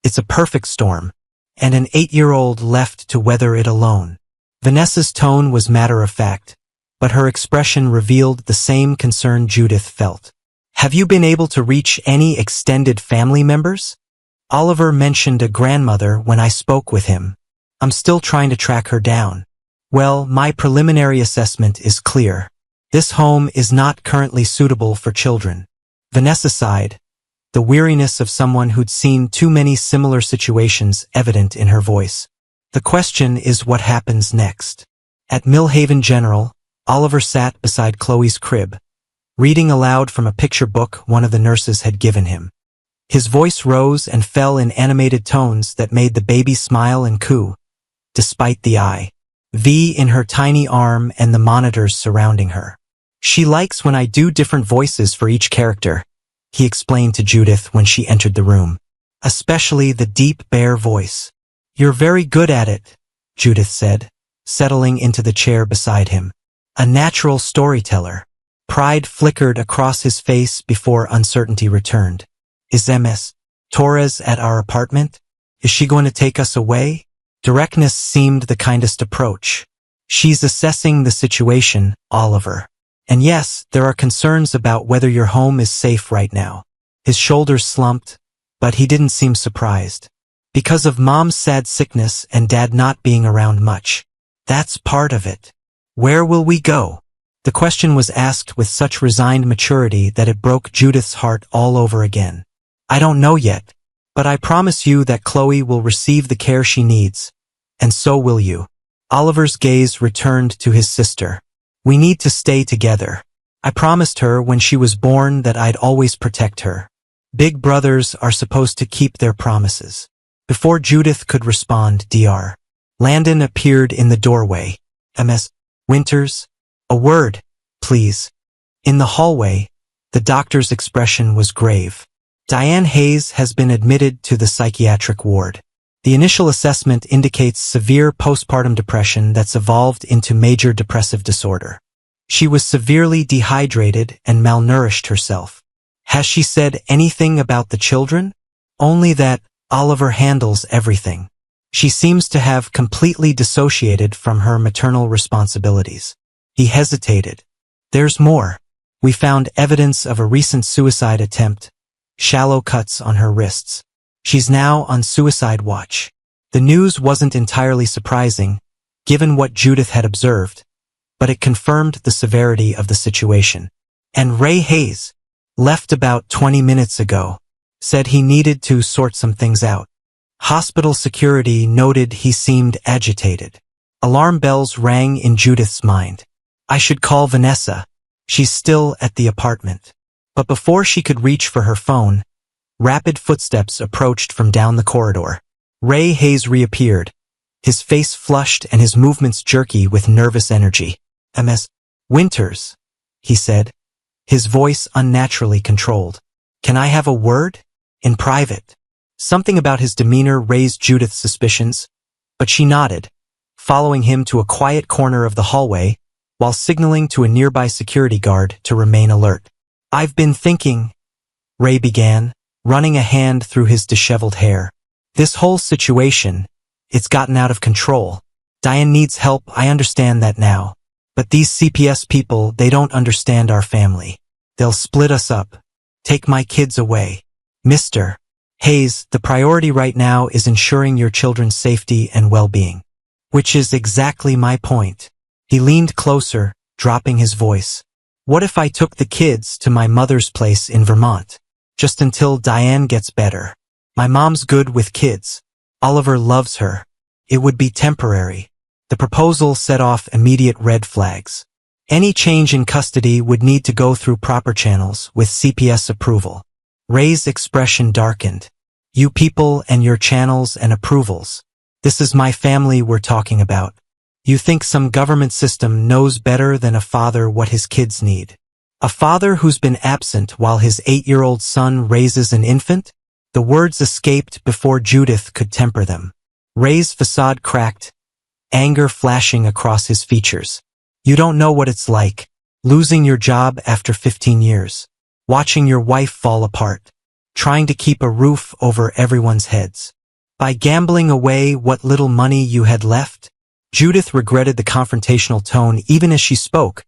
Speaker 1: It's a perfect storm, and an 8-year-old left to weather it alone. Vanessa's tone was matter-of-fact, but her expression revealed the same concern Judith felt. Have you been able to reach any extended family members? Oliver mentioned a grandmother when I spoke with him. I'm still trying to track her down. Well, my preliminary assessment is clear. This home is not currently suitable for children. Vanessa sighed, the weariness of someone who'd seen too many similar situations evident in her voice. The question is what happens next. At Millhaven General, Oliver sat beside Chloe's crib, reading aloud from a picture book one of the nurses had given him. His voice rose and fell in animated tones that made the baby smile and coo, despite the IV in her tiny arm and the monitors surrounding her. She likes when I do different voices for each character, he explained to Judith when she entered the room. Especially the deep, bare voice. You're very good at it, Judith said, settling into the chair beside him. A natural storyteller. Pride flickered across his face before uncertainty returned. Is Ms. Torres at our apartment? Is she going to take us away? Directness seemed the kindest approach. She's assessing the situation, Oliver. And yes, there are concerns about whether your home is safe right now. His shoulders slumped, but he didn't seem surprised. Because of Mom's sad sickness and Dad not being around much. That's part of it. Where will we go? The question was asked with such resigned maturity that it broke Judith's heart all over again. I don't know yet, but I promise you that Chloe will receive the care she needs, and so will you. Oliver's gaze returned to his sister. We need to stay together. I promised her when she was born that I'd always protect her. Big brothers are supposed to keep their promises. Before Judith could respond, Dr. Landon appeared in the doorway. Ms. Winters, a word, please. In the hallway, the doctor's expression was grave. Diane Hayes has been admitted to the psychiatric ward. The initial assessment indicates severe postpartum depression that's evolved into major depressive disorder. She was severely dehydrated and malnourished herself. Has she said anything about the children? Only that Oliver handles everything. She seems to have completely dissociated from her maternal responsibilities. He hesitated. There's more. We found evidence of a recent suicide attempt, shallow cuts on her wrists. She's now on suicide watch. The news wasn't entirely surprising, given what Judith had observed, but it confirmed the severity of the situation. And Ray Hayes, left about 20 minutes ago, said he needed to sort some things out. Hospital security noted he seemed agitated. Alarm bells rang in Judith's mind. I should call Vanessa. She's still at the apartment. But before she could reach for her phone, rapid footsteps approached from down the corridor. Ray Hayes reappeared, his face flushed and his movements jerky with nervous energy. Ms. Winters, he said, his voice unnaturally controlled. Can I have a word? In private. Something about his demeanor raised Judith's suspicions, but she nodded, following him to a quiet corner of the hallway, while signaling to a nearby security guard to remain alert. I've been thinking, Ray began, running a hand through his disheveled hair. This whole situation, it's gotten out of control. Diane needs help, I understand that now. But these CPS people, they don't understand our family. They'll split us up. Take my kids away. Mr. Hayes, the priority right now is ensuring your children's safety and well-being. Which is exactly my point. He leaned closer, dropping his voice. What if I took the kids to my mother's place in Vermont? Just until Diane gets better. My mom's good with kids. Oliver loves her. It would be temporary. The proposal set off immediate red flags. Any change in custody would need to go through proper channels with CPS approval. Ray's expression darkened. You people and your channels and approvals. This is my family we're talking about. You think some government system knows better than a father what his kids need? A father who's been absent while his 8-year-old son raises an infant? The words escaped before Judith could temper them. Ray's facade cracked, anger flashing across his features. You don't know what it's like, losing your job after 15 years, watching your wife fall apart, trying to keep a roof over everyone's heads. By gambling away what little money you had left? Judith regretted the confrontational tone even as she spoke,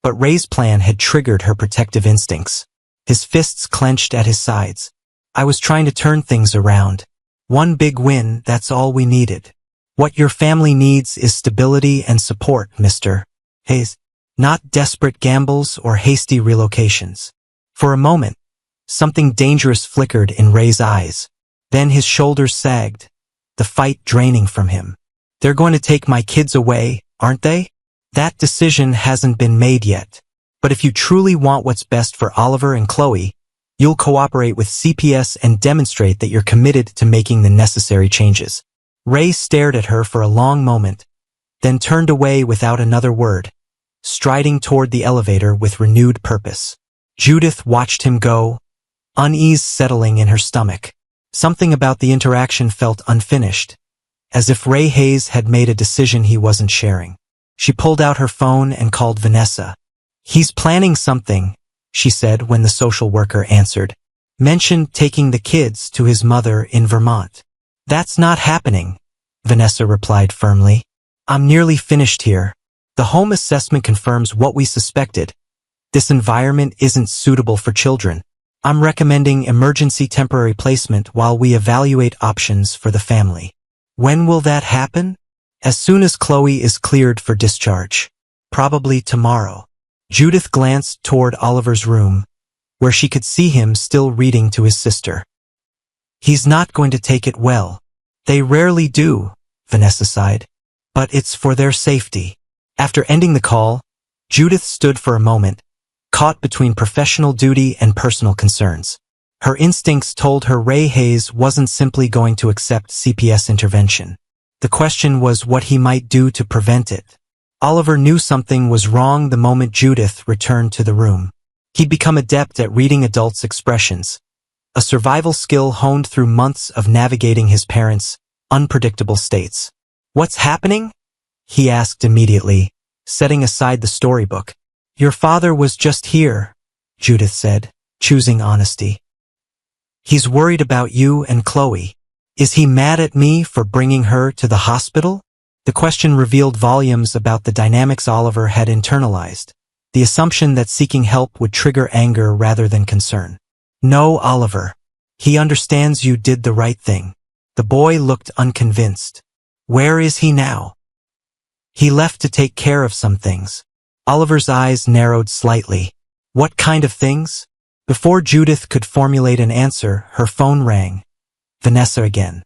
Speaker 1: but Ray's plan had triggered her protective instincts. His fists clenched at his sides. I was trying to turn things around. One big win, that's all we needed. What your family needs is stability and support, Mr. Hayes, not desperate gambles or hasty relocations. For a moment, something dangerous flickered in Ray's eyes. Then his shoulders sagged, the fight draining from him. They're going to take my kids away, aren't they? That decision hasn't been made yet. But if you truly want what's best for Oliver and Chloe, you'll cooperate with CPS and demonstrate that you're committed to making the necessary changes. Ray stared at her for a long moment, then turned away without another word, striding toward the elevator with renewed purpose. Judith watched him go, unease settling in her stomach. Something about the interaction felt unfinished, as if Ray Hayes had made a decision he wasn't sharing. She pulled out her phone and called Vanessa. He's planning something, she said when the social worker answered. Mentioned taking the kids to his mother in Vermont. That's not happening, Vanessa replied firmly. I'm nearly finished here. The home assessment confirms what we suspected. This environment isn't suitable for children. I'm recommending emergency temporary placement while we evaluate options for the family. When will that happen? As soon as Chloe is cleared for discharge. Probably tomorrow. Judith glanced toward Oliver's room, where she could see him still reading to his sister. He's not going to take it well. They rarely do, Vanessa sighed. But it's for their safety. After ending the call, Judith stood for a moment, caught between professional duty and personal concerns. Her instincts told her Ray Hayes wasn't simply going to accept CPS intervention. The question was what he might do to prevent it. Oliver knew something was wrong the moment Judith returned to the room. He'd become adept at reading adults' expressions, a survival skill honed through months of navigating his parents' unpredictable states. What's happening? He asked immediately, setting aside the storybook. Your father was just here, Judith said, choosing honesty. He's worried about you and Chloe. Is he mad at me for bringing her to the hospital? The question revealed volumes about the dynamics Oliver had internalized, the assumption that seeking help would trigger anger rather than concern. No, Oliver. He understands you did the right thing. The boy looked unconvinced. Where is he now? He left to take care of some things. Oliver's eyes narrowed slightly. What kind of things? Before Judith could formulate an answer, her phone rang. Vanessa again.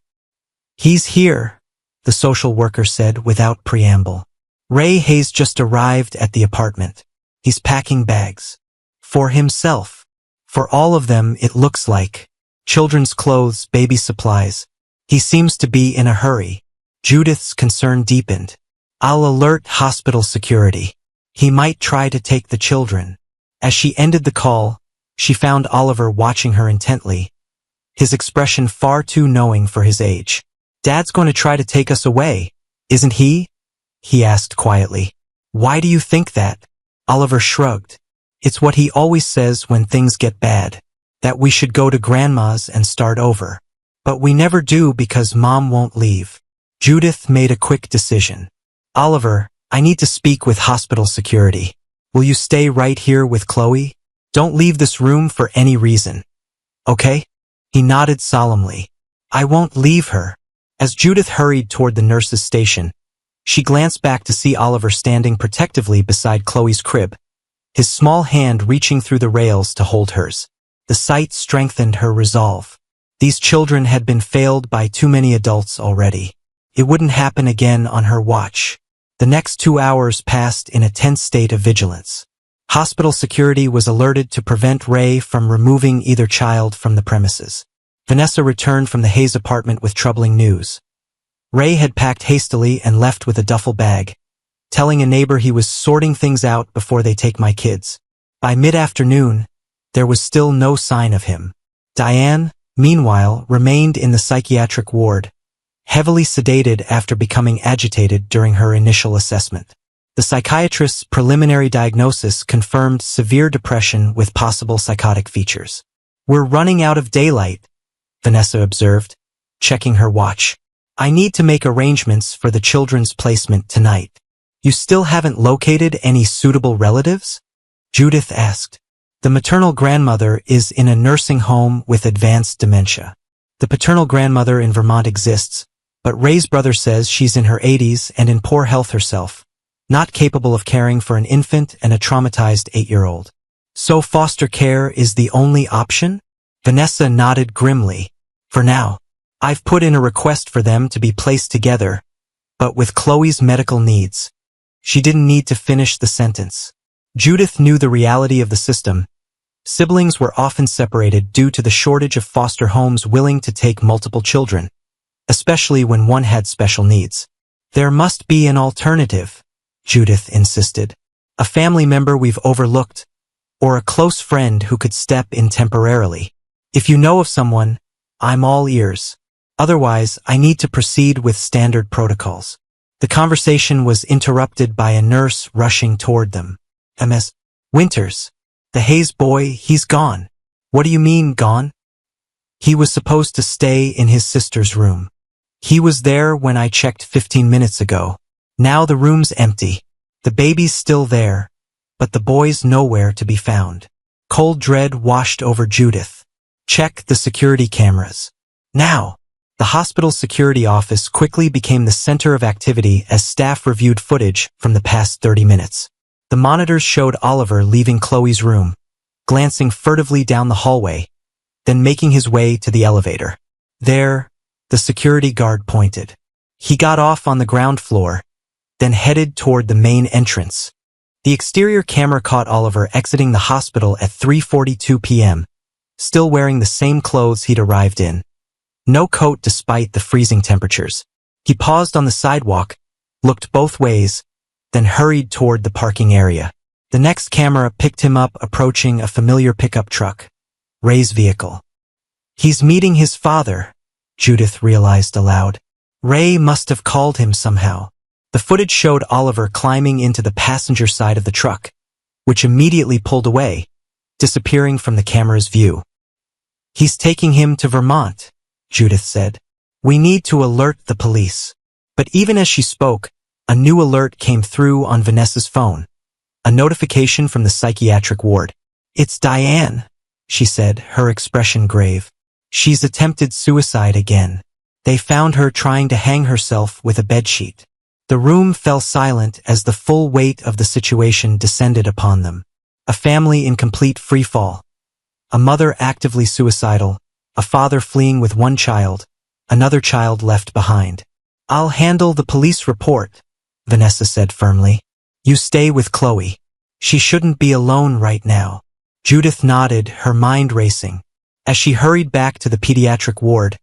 Speaker 1: He's here, the social worker said without preamble. Ray Hayes just arrived at the apartment. He's packing bags. For himself. For all of them, it looks like. Children's clothes, baby supplies. He seems to be in a hurry. Judith's concern deepened. I'll alert hospital security. He might try to take the children. As she ended the call, she found Oliver watching her intently, his expression far too knowing for his age. Dad's going to try to take us away, isn't he? He asked quietly. Why do you think that? Oliver shrugged. It's what he always says when things get bad, that we should go to Grandma's and start over. But we never do because Mom won't leave. Judith made a quick decision. Oliver, I need to speak with hospital security. Will you stay right here with Chloe? Don't leave this room for any reason. Okay? He nodded solemnly. I won't leave her. As Judith hurried toward the nurse's station, she glanced back to see Oliver standing protectively beside Chloe's crib, his small hand reaching through the rails to hold hers. The sight strengthened her resolve. These children had been failed by too many adults already. It wouldn't happen again on her watch. The next 2 hours passed in a tense state of vigilance. Hospital security was alerted to prevent Ray from removing either child from the premises. Vanessa returned from the Hayes apartment with troubling news. Ray had packed hastily and left with a duffel bag, telling a neighbor he was sorting things out before they take my kids. By mid-afternoon, there was still no sign of him. Diane, meanwhile, remained in the psychiatric ward, heavily sedated after becoming agitated during her initial assessment. The psychiatrist's preliminary diagnosis confirmed severe depression with possible psychotic features. "We're running out of daylight," Vanessa observed, checking her watch. "I need to make arrangements for the children's placement tonight." "You still haven't located any suitable relatives?" Judith asked. "The maternal grandmother is in a nursing home with advanced dementia. The paternal grandmother in Vermont exists, but Ray's brother says she's in her 80s and in poor health herself, not capable of caring for an infant and a traumatized 8-year-old. So foster care is the only option?" Vanessa nodded grimly. "For now. I've put in a request for them to be placed together, but with Chloe's medical needs." She didn't need to finish the sentence. Judith knew the reality of the system. Siblings were often separated due to the shortage of foster homes willing to take multiple children, especially when one had special needs. "There must be an alternative," Judith insisted. "A family member we've overlooked, or a close friend who could step in temporarily. If you know of someone, I'm all ears. Otherwise, I need to proceed with standard protocols." The conversation was interrupted by a nurse rushing toward them. "Ms. Winters, the Hayes boy, he's gone." "What do you mean, gone?" "He was supposed to stay in his sister's room. He was there when I checked 15 minutes ago. Now the room's empty. The baby's still there, but the boy's nowhere to be found." Cold dread washed over Judith. "Check the security cameras. Now!" The hospital's security office quickly became the center of activity as staff reviewed footage from the past 30 minutes. The monitors showed Oliver leaving Chloe's room, glancing furtively down the hallway, then making his way to the elevator. "There," the security guard pointed. He got off on the ground floor, then headed toward the main entrance. The exterior camera caught Oliver exiting the hospital at 3:42 p.m., still wearing the same clothes he'd arrived in. No coat despite the freezing temperatures. He paused on the sidewalk, looked both ways, then hurried toward the parking area. The next camera picked him up approaching a familiar pickup truck, Ray's vehicle. "He's meeting his father," Judith realized aloud. Ray must have called him somehow. The footage showed Oliver climbing into the passenger side of the truck, which immediately pulled away, disappearing from the camera's view. "He's taking him to Vermont," Judith said. "We need to alert the police." But even as she spoke, a new alert came through on Vanessa's phone, a notification from the psychiatric ward. "It's Diane," she said, her expression grave. "She's attempted suicide again. They found her trying to hang herself with a bedsheet." The room fell silent as the full weight of the situation descended upon them. A family in complete freefall. A mother actively suicidal, a father fleeing with one child, another child left behind. "I'll handle the police report," Vanessa said firmly. "You stay with Chloe. She shouldn't be alone right now." Judith nodded, her mind racing. As she hurried back to the pediatric ward,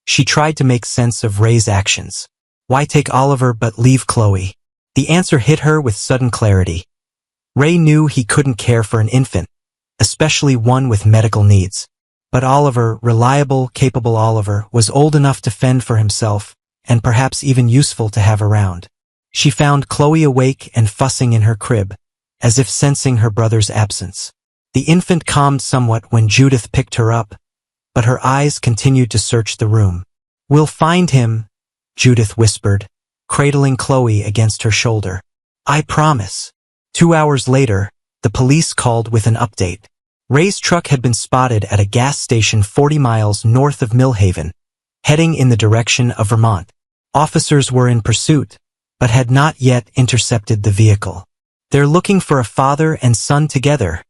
Speaker 1: she tried to make sense of Ray's actions. Why take Oliver but leave Chloe? The answer hit her with sudden clarity. Ray knew he couldn't care for an infant, especially one with medical needs. But Oliver, reliable, capable Oliver, was old enough to fend for himself, and perhaps even useful to have around. She found Chloe awake and fussing in her crib, as if sensing her brother's absence. The infant calmed somewhat when Judith picked her up, but her eyes continued to search the room. "We'll find him," Judith whispered, cradling Chloe against her shoulder. "I promise." 2 hours later, the police called with an update. Ray's truck had been spotted at a gas station 40 miles north of Millhaven, heading in the direction of Vermont. Officers were in pursuit, but had not yet intercepted the vehicle. "They're looking for a father and son together,"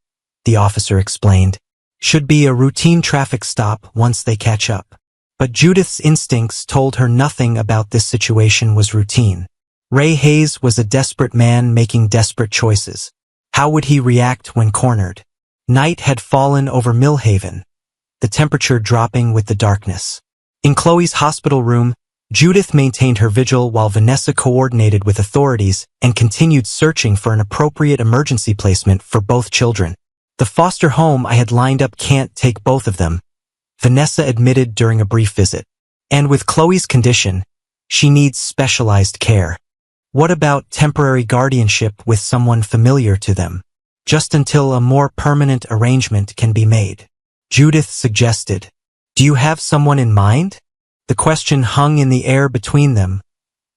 Speaker 1: the officer explained. "Should be a routine traffic stop once they catch up." But Judith's instincts told her nothing about this situation was routine. Ray Hayes was a desperate man making desperate choices. How would he react when cornered? Night had fallen over Millhaven, the temperature dropping with the darkness. In Chloe's hospital room, Judith maintained her vigil while Vanessa coordinated with authorities and continued searching for an appropriate emergency placement for both children. The foster home I had lined up can't take both of them, Vanessa admitted during a brief visit. And with Chloe's condition, she needs specialized care. What about temporary guardianship with someone familiar to them? Just until a more permanent arrangement can be made, Judith suggested. Do you have someone in mind? The question hung in the air between them,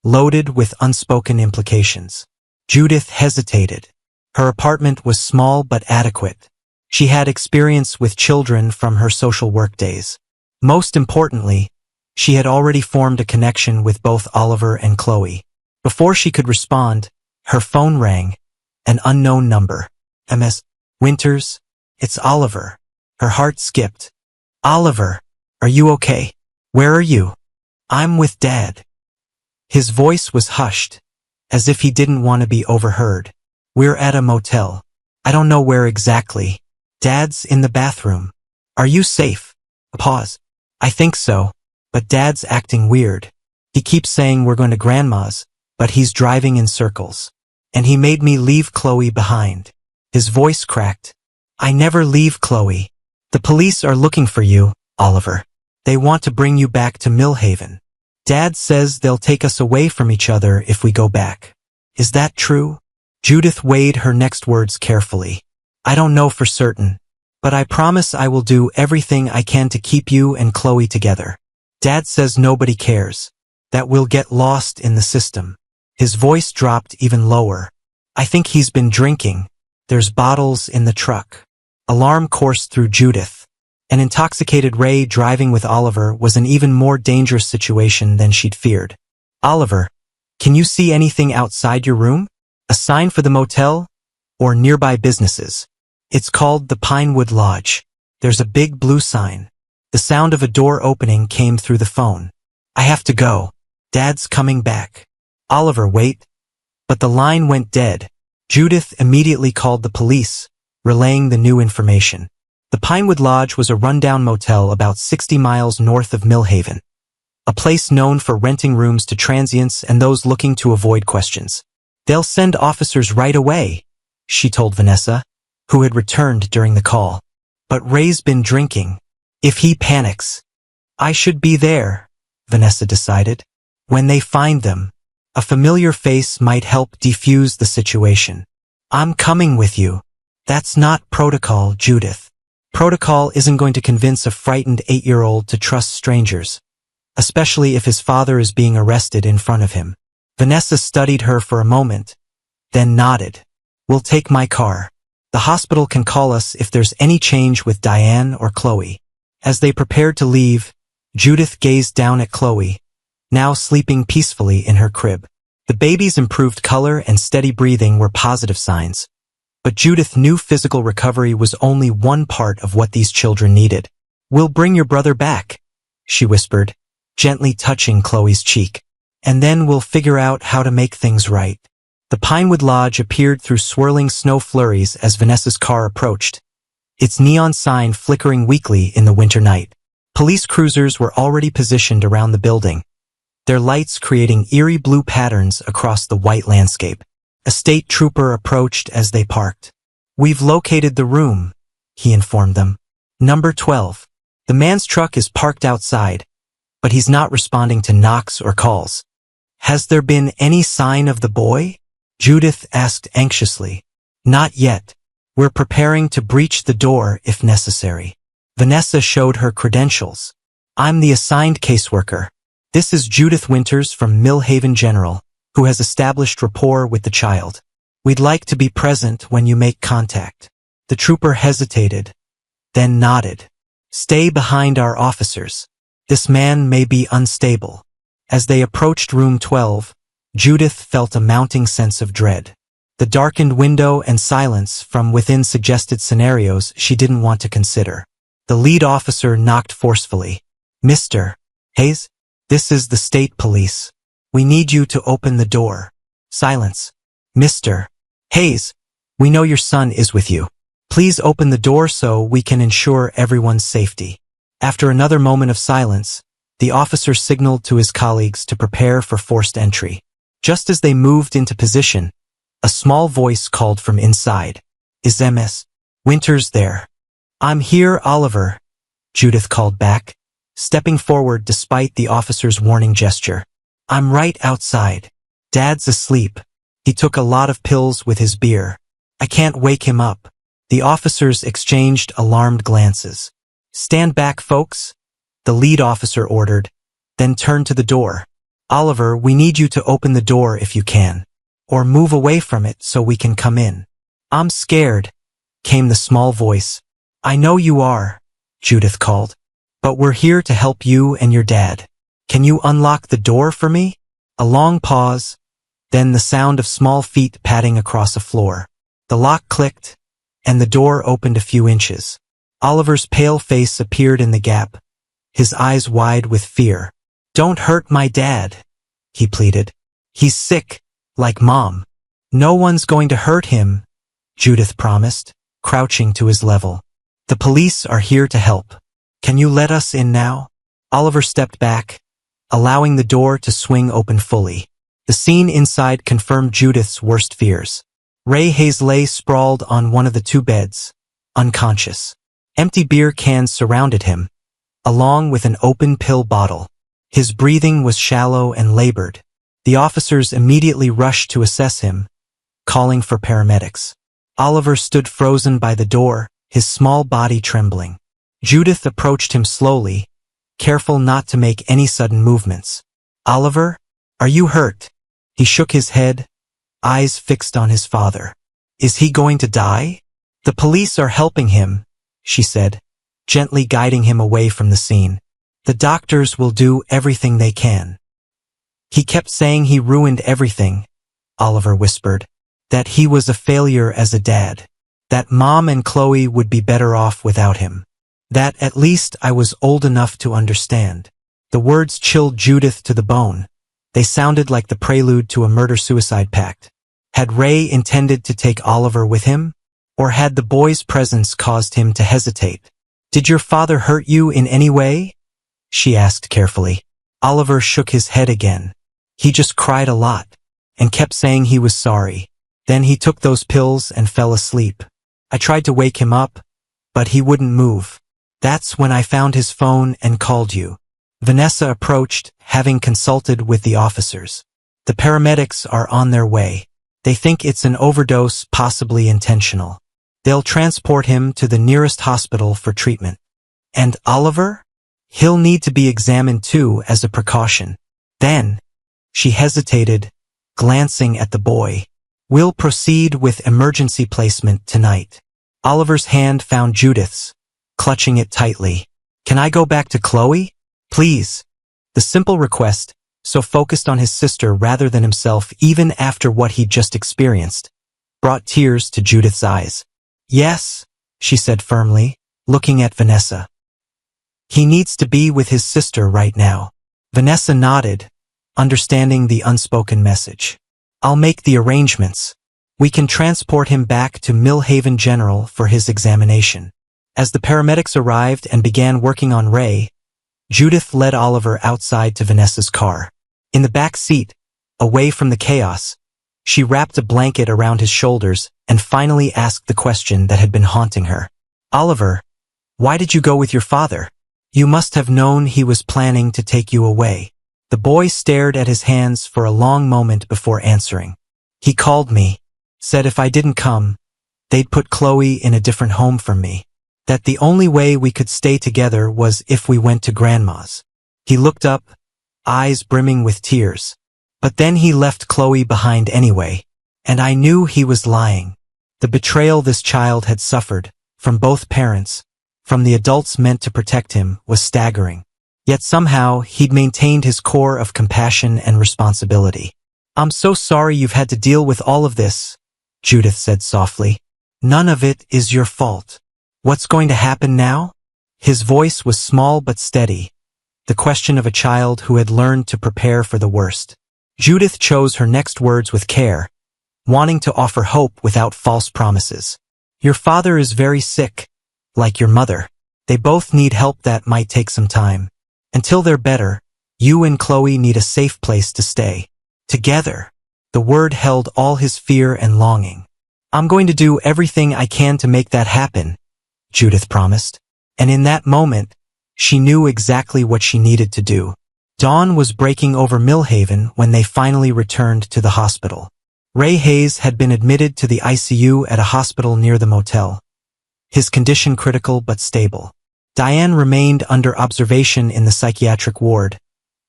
Speaker 1: loaded with unspoken implications. Judith hesitated. Her apartment was small but adequate. She had experience with children from her social work days. Most importantly, she had already formed a connection with both Oliver and Chloe. Before she could respond, her phone rang. An unknown number. Ms. Winters, it's Oliver. Her heart skipped. Oliver, are you okay? Where are you? I'm with Dad. His voice was hushed, as if he didn't want to be overheard. We're at a motel. I don't know where exactly. Dad's in the bathroom. Are you safe? A pause. I think so, but Dad's acting weird. He keeps saying we're going to Grandma's, but he's driving in circles. And he made me leave Chloe behind. His voice cracked. I never leave Chloe. The police are looking for you, Oliver. They want to bring you back to Millhaven. Dad says they'll take us away from each other if we go back. Is that true? Judith weighed her next words carefully. I don't know for certain, but I promise I will do everything I can to keep you and Chloe together. Dad says nobody cares, that we'll get lost in the system. His voice dropped even lower. I think he's been drinking. There's bottles in the truck. Alarm coursed through Judith. An intoxicated Ray driving with Oliver was an even more dangerous situation than she'd feared. Oliver, can you see anything outside your room? A sign for the motel? Or nearby businesses? It's called the Pinewood Lodge. There's a big blue sign. The sound of a door opening came through the phone. I have to go. Dad's coming back. Oliver, wait. But the line went dead. Judith immediately called the police, relaying the new information. The Pinewood Lodge was a rundown motel about 60 miles north of Millhaven, a place known for renting rooms to transients and those looking to avoid questions. They'll send officers right away, she told Vanessa, who had returned during the call. But Ray's been drinking. If he panics, I should be there, Vanessa decided. When they find them, a familiar face might help defuse the situation. I'm coming with you. That's not protocol, Judith. Protocol isn't going to convince a frightened 8-year-old to trust strangers, especially if his father is being arrested in front of him. Vanessa studied her for a moment, then nodded. We'll take my car. The hospital can call us if there's any change with Diane or Chloe. As they prepared to leave, Judith gazed down at Chloe, now sleeping peacefully in her crib. The baby's improved color and steady breathing were positive signs. But Judith knew physical recovery was only one part of what these children needed. We'll bring your brother back, she whispered, gently touching Chloe's cheek. And then we'll figure out how to make things right. The Pinewood Lodge appeared through swirling snow flurries as Vanessa's car approached, its neon sign flickering weakly in the winter night. Police cruisers were already positioned around the building, their lights creating eerie blue patterns across the white landscape. A state trooper approached as they parked. We've located the room, he informed them. Number 12. The man's truck is parked outside, but he's not responding to knocks or calls. Has there been any sign of the boy? Judith asked anxiously. Not yet. We're preparing to breach the door if necessary. Vanessa showed her credentials. I'm the assigned caseworker. This is Judith Winters from Millhaven General, who has established rapport with the child. We'd like to be present when you make contact. The trooper hesitated, then nodded. Stay behind our officers. This man may be unstable. As they approached room 12, Judith felt a mounting sense of dread. The darkened window and silence from within suggested scenarios she didn't want to consider. The lead officer knocked forcefully. Mr. Hayes, this is the state police. We need you to open the door. Silence. Mr. Hayes, we know your son is with you. Please open the door so we can ensure everyone's safety. After another moment of silence, The officer signaled to his colleagues to prepare for forced entry. Just as they moved into position, a small voice called from inside. "Is Ms. Winters there?" "I'm here, Oliver," Judith called back, stepping forward despite the officer's warning gesture. "I'm right outside. Dad's asleep. He took a lot of pills with his beer. I can't wake him up." The officers exchanged alarmed glances. "Stand back, folks," the lead officer ordered, then turned to the door. "Oliver, we need you to open the door if you can. Or move away from it so we can come in." "I'm scared," came the small voice. "I know you are," Judith called. "But we're here to help you and your dad. Can you unlock the door for me?" A long pause, then the sound of small feet padding across a floor. The lock clicked, and the door opened a few inches. Oliver's pale face appeared in the gap, his eyes wide with fear. "Don't hurt my dad," he pleaded. "He's sick, like Mom." "No one's going to hurt him," Judith promised, crouching to his level. "The police are here to help. Can you let us in now?" Oliver stepped back, allowing the door to swing open fully. The scene inside confirmed Judith's worst fears. Ray Hayes lay sprawled on one of the two beds, unconscious. Empty beer cans surrounded him, along with an open pill bottle. His breathing was shallow and labored. The officers immediately rushed to assess him, calling for paramedics. Oliver stood frozen by the door, his small body trembling. Judith approached him slowly, careful not to make any sudden movements. "Oliver, are you hurt?" He shook his head, eyes fixed on his father. "Is he going to die?" "The police are helping him," she said, gently guiding him away from the scene. "The doctors will do everything they can." "He kept saying he ruined everything," Oliver whispered. "That he was a failure as a dad. That Mom and Chloe would be better off without him. That at least I was old enough to understand." The words chilled Judith to the bone. They sounded like the prelude to a murder-suicide pact. Had Ray intended to take Oliver with him? Or had the boy's presence caused him to hesitate? "Did your father hurt you in any way?" she asked carefully. Oliver shook his head again. "He just cried a lot, and kept saying he was sorry. Then he took those pills and fell asleep. I tried to wake him up, but he wouldn't move. That's when I found his phone and called you." Vanessa approached, having consulted with the officers. "The paramedics are on their way. They think it's an overdose, possibly intentional. They'll transport him to the nearest hospital for treatment." "And Oliver? He'll need to be examined too as a precaution." Then, she hesitated, glancing at the boy. "We'll proceed with emergency placement tonight." Oliver's hand found Judith's, clutching it tightly. "Can I go back to Chloe? Please." The simple request, so focused on his sister rather than himself even after what he'd just experienced, brought tears to Judith's eyes. "Yes," she said firmly, looking at Vanessa. "He needs to be with his sister right now." Vanessa nodded, understanding the unspoken message. "I'll make the arrangements. We can transport him back to Millhaven General for his examination." As the paramedics arrived and began working on Ray, Judith led Oliver outside to Vanessa's car. In the back seat, away from the chaos, she wrapped a blanket around his shoulders and finally asked the question that had been haunting her. "Oliver, why did you go with your father? You must have known he was planning to take you away." The boy stared at his hands for a long moment before answering. "He called me, said if I didn't come, they'd put Chloe in a different home from me. That the only way we could stay together was if we went to Grandma's." He looked up, eyes brimming with tears. "But then he left Chloe behind anyway, and I knew he was lying." The betrayal this child had suffered, from both parents, from the adults meant to protect him, was staggering. Yet somehow he'd maintained his core of compassion and responsibility. "I'm so sorry you've had to deal with all of this," Judith said softly. "None of it is your fault. What's going to happen now?" His voice was small but steady, the question of a child who had learned to prepare for the worst. Judith chose her next words with care, wanting to offer hope without false promises. "Your father is very sick, like your mother. They both need help. That might take some time. Until they're better, you and Chloe need a safe place to stay. Together. The word held all his fear and longing. I'm going to do everything I can to make that happen, Judith promised. And in that moment, she knew exactly what she needed to do. Dawn was breaking over Millhaven when they finally returned to the hospital. Ray Hayes had been admitted to the ICU at a hospital near the motel. His condition critical but stable. Diane remained under observation in the psychiatric ward,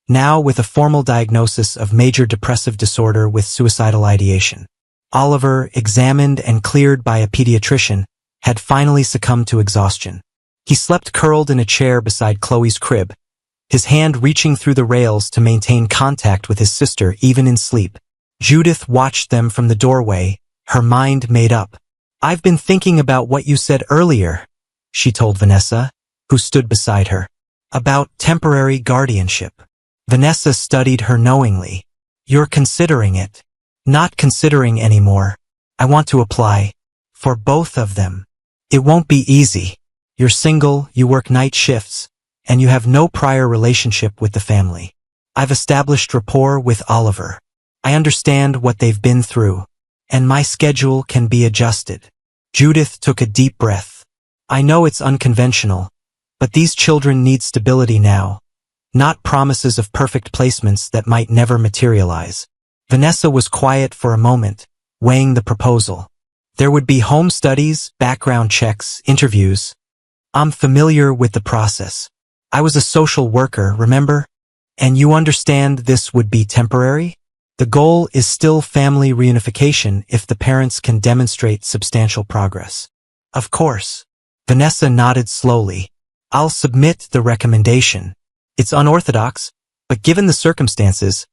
Speaker 1: now with a formal diagnosis of major depressive disorder with suicidal ideation. Oliver, examined and cleared by a pediatrician, had finally succumbed to exhaustion. He slept curled in a chair beside Chloe's crib, his hand reaching through the rails to maintain contact with his sister even in sleep. Judith watched them from the doorway, her mind made up. I've been thinking about what you said earlier, she told Vanessa, who stood beside her. About temporary guardianship. Vanessa studied her knowingly. You're considering it. Not considering anymore. I want to apply. For both of them. It won't be easy. You're single, you work night shifts, and you have no prior relationship with the family. I've established rapport with Oliver. I understand what they've been through, and my schedule can be adjusted. Judith took a deep breath. I know it's unconventional, but these children need stability now, not promises of perfect placements that might never materialize. Vanessa was quiet for a moment, weighing the proposal. There would be home studies, background checks, interviews. I'm familiar with the process. I was a social worker, remember? And you understand this would be temporary? The goal is still family reunification if the parents can demonstrate substantial progress. Of course. Vanessa nodded slowly. I'll submit the recommendation. It's unorthodox, but given the circumstances,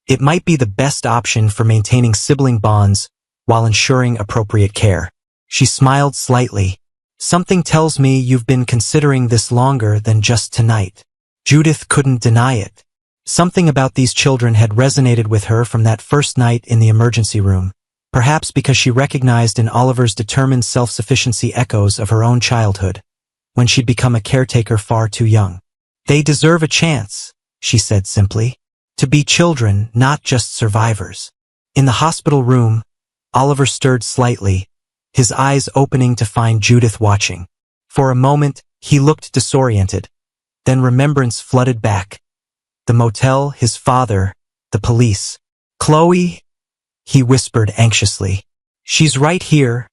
Speaker 1: it might be the best option for maintaining sibling bonds while ensuring appropriate care. She smiled slightly. Something tells me you've been considering this longer than just tonight. Judith couldn't deny it. Something about these children had resonated with her from that first night in the emergency room, perhaps because she recognized in Oliver's determined self-sufficiency echoes of her own childhood, when she'd become a caretaker far too young. They deserve a chance, she said simply, to be children, not just survivors. In the hospital room, Oliver stirred slightly, his eyes opening to find Judith watching. For a moment, he looked disoriented, then remembrance flooded back. The motel, his father, the police. Chloe? He whispered anxiously. She's right here,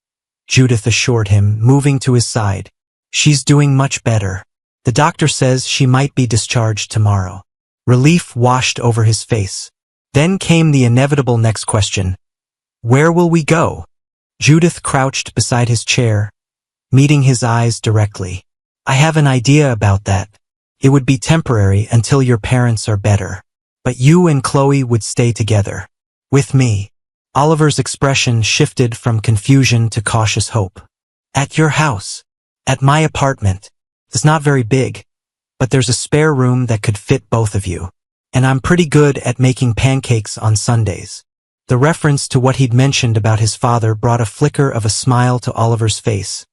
Speaker 1: Judith assured him, moving to his side. She's doing much better. The doctor says she might be discharged tomorrow. Relief washed over his face. Then came the inevitable next question. Where will we go? Judith crouched beside his chair, meeting his eyes directly. I have an idea about that. It would be temporary until your parents are better. But you and Chloe would stay together. With me. Oliver's expression shifted from confusion to cautious hope. At your house. At my apartment. It's not very big, but there's a spare room that could fit both of you. And I'm pretty good at making pancakes on Sundays. The reference to what he'd mentioned about his father brought a flicker of a smile to Oliver's face.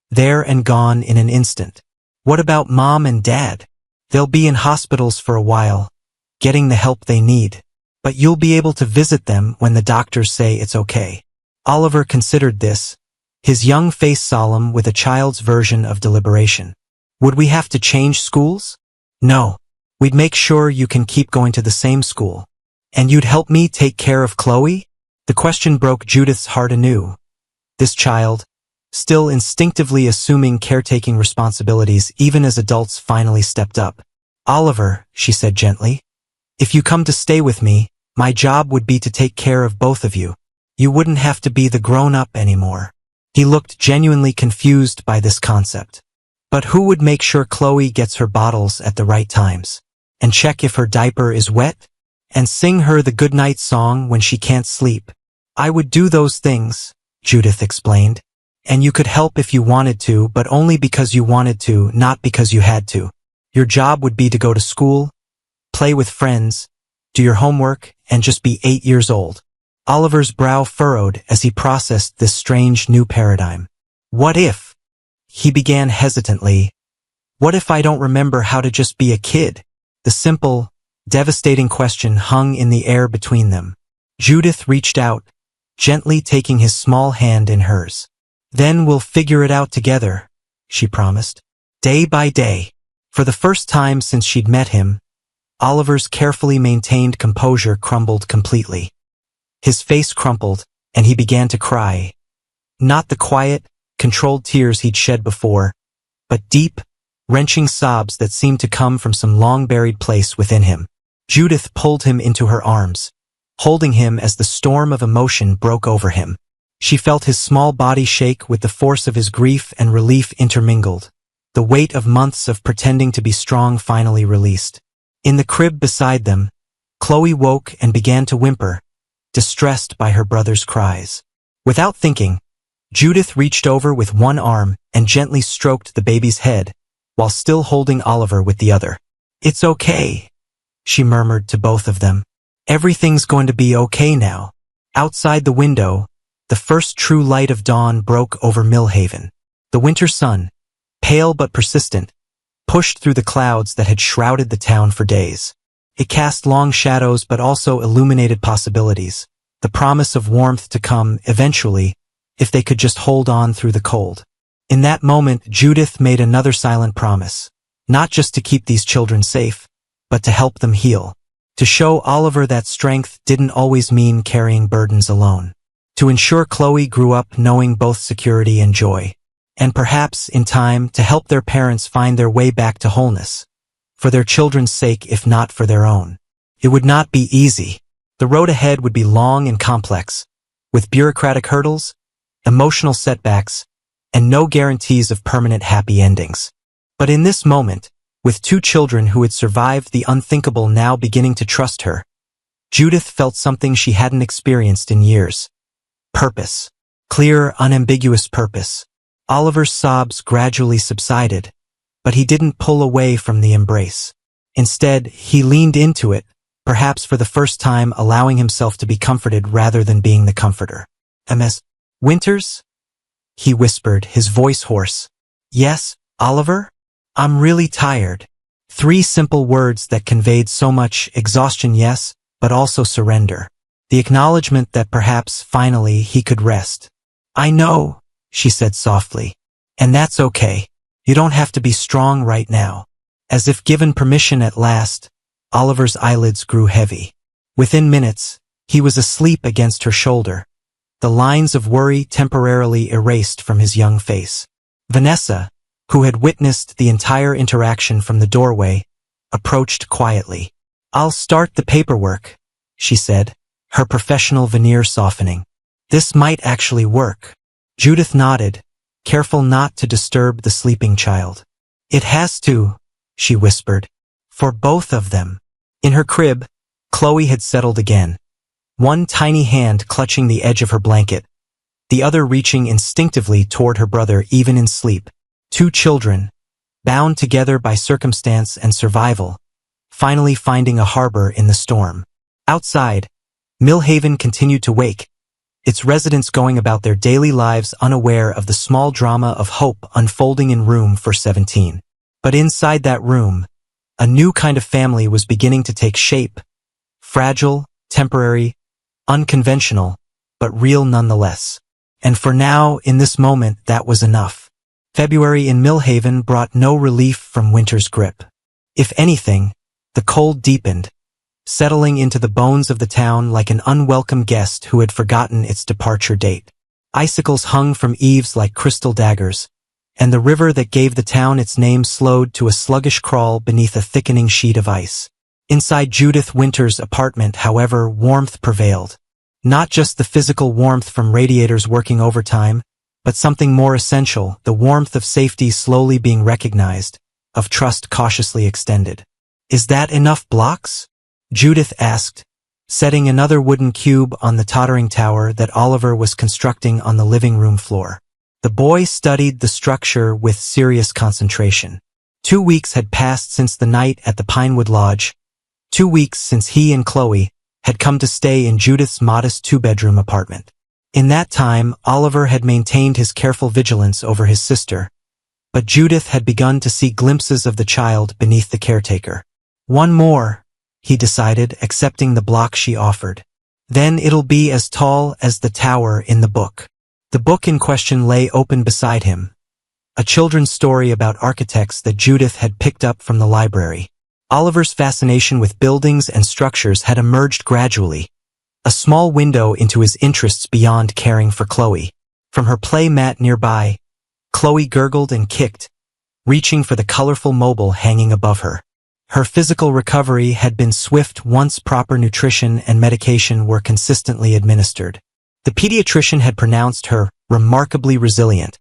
Speaker 1: There and gone in an instant. What about Mom and Dad? They'll be in hospitals for a while, getting the help they need. But you'll be able to visit them when the doctors say it's okay. Oliver considered this, his young face solemn with a child's version of deliberation. Would we have to change schools? No. We'd make sure you can keep going to the same school. And you'd help me take care of Chloe? The question broke Judith's heart anew. This child, still instinctively assuming caretaking responsibilities even as adults finally stepped up. Oliver, she said gently, if you come to stay with me, my job would be to take care of both of you. You wouldn't have to be the grown-up anymore. He looked genuinely confused by this concept. But who would make sure Chloe gets her bottles at the right times? And check if her diaper is wet? And sing her the goodnight song when she can't sleep? I would do those things, Judith explained. And you could help if you wanted to, but only because you wanted to, not because you had to. Your job would be to go to school, play with friends, do your homework, and just be 8 years old. Oliver's brow furrowed as he processed this strange new paradigm. What if? He began hesitantly. What if I don't remember how to just be a kid? The simple, devastating question hung in the air between them. Judith reached out, gently taking his small hand in hers. "Then we'll figure it out together," she promised. Day by day. For the first time since she'd met him, Oliver's carefully maintained composure crumbled completely. His face crumpled, and he began to cry. Not the quiet, controlled tears he'd shed before, but deep, wrenching sobs that seemed to come from some long-buried place within him. Judith pulled him into her arms, holding him as the storm of emotion broke over him. She felt his small body shake with the force of his grief and relief intermingled, the weight of months of pretending to be strong finally released. In the crib beside them, Chloe woke and began to whimper, distressed by her brother's cries. Without thinking, Judith reached over with one arm and gently stroked the baby's head, while still holding Oliver with the other. "It's okay," she murmured to both of them. "Everything's going to be okay now." Outside the window, the first true light of dawn broke over Millhaven. The winter sun, pale but persistent, pushed through the clouds that had shrouded the town for days. It cast long shadows but also illuminated possibilities, the promise of warmth to come eventually, if they could just hold on through the cold. In that moment, Judith made another silent promise, not just to keep these children safe, but to help them heal. To show Oliver that strength didn't always mean carrying burdens alone. To ensure Chloe grew up knowing both security and joy. And perhaps, in time, to help their parents find their way back to wholeness. For their children's sake, if not for their own. It would not be easy. The road ahead would be long and complex, with bureaucratic hurdles, emotional setbacks, and no guarantees of permanent happy endings. But in this moment, with two children who had survived the unthinkable now beginning to trust her, Judith felt something she hadn't experienced in years. Purpose. Clear, unambiguous purpose. Oliver's sobs gradually subsided, but he didn't pull away from the embrace. Instead, he leaned into it, perhaps for the first time allowing himself to be comforted rather than being the comforter. "Ms. Winters?" he whispered, his voice hoarse. "Yes, Oliver? I'm really tired." 3 simple words that conveyed so much exhaustion, yes, but also surrender. The acknowledgement that perhaps, finally, he could rest. "I know," she said softly. "And that's okay. You don't have to be strong right now." As if given permission at last, Oliver's eyelids grew heavy. Within minutes, he was asleep against her shoulder, the lines of worry temporarily erased from his young face. Vanessa, who had witnessed the entire interaction from the doorway, approached quietly. "I'll start the paperwork," she said, her professional veneer softening. "This might actually work." Judith nodded, careful not to disturb the sleeping child. "It has to," she whispered, "for both of them." In her crib, Chloe had settled again, one tiny hand clutching the edge of her blanket, the other reaching instinctively toward her brother even in sleep. 2 children, bound together by circumstance and survival, finally finding a harbor in the storm. Outside, Millhaven continued to wake, its residents going about their daily lives unaware of the small drama of hope unfolding in room 417. But inside that room, a new kind of family was beginning to take shape, fragile, temporary, unconventional, but real nonetheless. And for now, in this moment, that was enough. February in Millhaven brought no relief from winter's grip. If anything, the cold deepened, settling into the bones of the town like an unwelcome guest who had forgotten its departure date. Icicles hung from eaves like crystal daggers, and the river that gave the town its name slowed to a sluggish crawl beneath a thickening sheet of ice. Inside Judith Winter's apartment, however, warmth prevailed. Not just the physical warmth from radiators working overtime, but something more essential, the warmth of safety slowly being recognized, of trust cautiously extended. "Is that enough blocks?" Judith asked, setting another wooden cube on the tottering tower that Oliver was constructing on the living room floor. The boy studied the structure with serious concentration. 2 weeks had passed since the night at the Pinewood Lodge, 2 weeks since he and Chloe had come to stay in Judith's modest 2-bedroom apartment. In that time, Oliver had maintained his careful vigilance over his sister, but Judith had begun to see glimpses of the child beneath the caretaker. One more, he decided, accepting the block she offered. Then it'll be as tall as the tower in the book. The book in question lay open beside him, a children's story about architects that Judith had picked up from the library. Oliver's fascination with buildings and structures had emerged gradually, a small window into his interests beyond caring for Chloe. From her play mat nearby, Chloe gurgled and kicked, reaching for the colorful mobile hanging above her. Her physical recovery had been swift once proper nutrition and medication were consistently administered. The pediatrician had pronounced her remarkably resilient,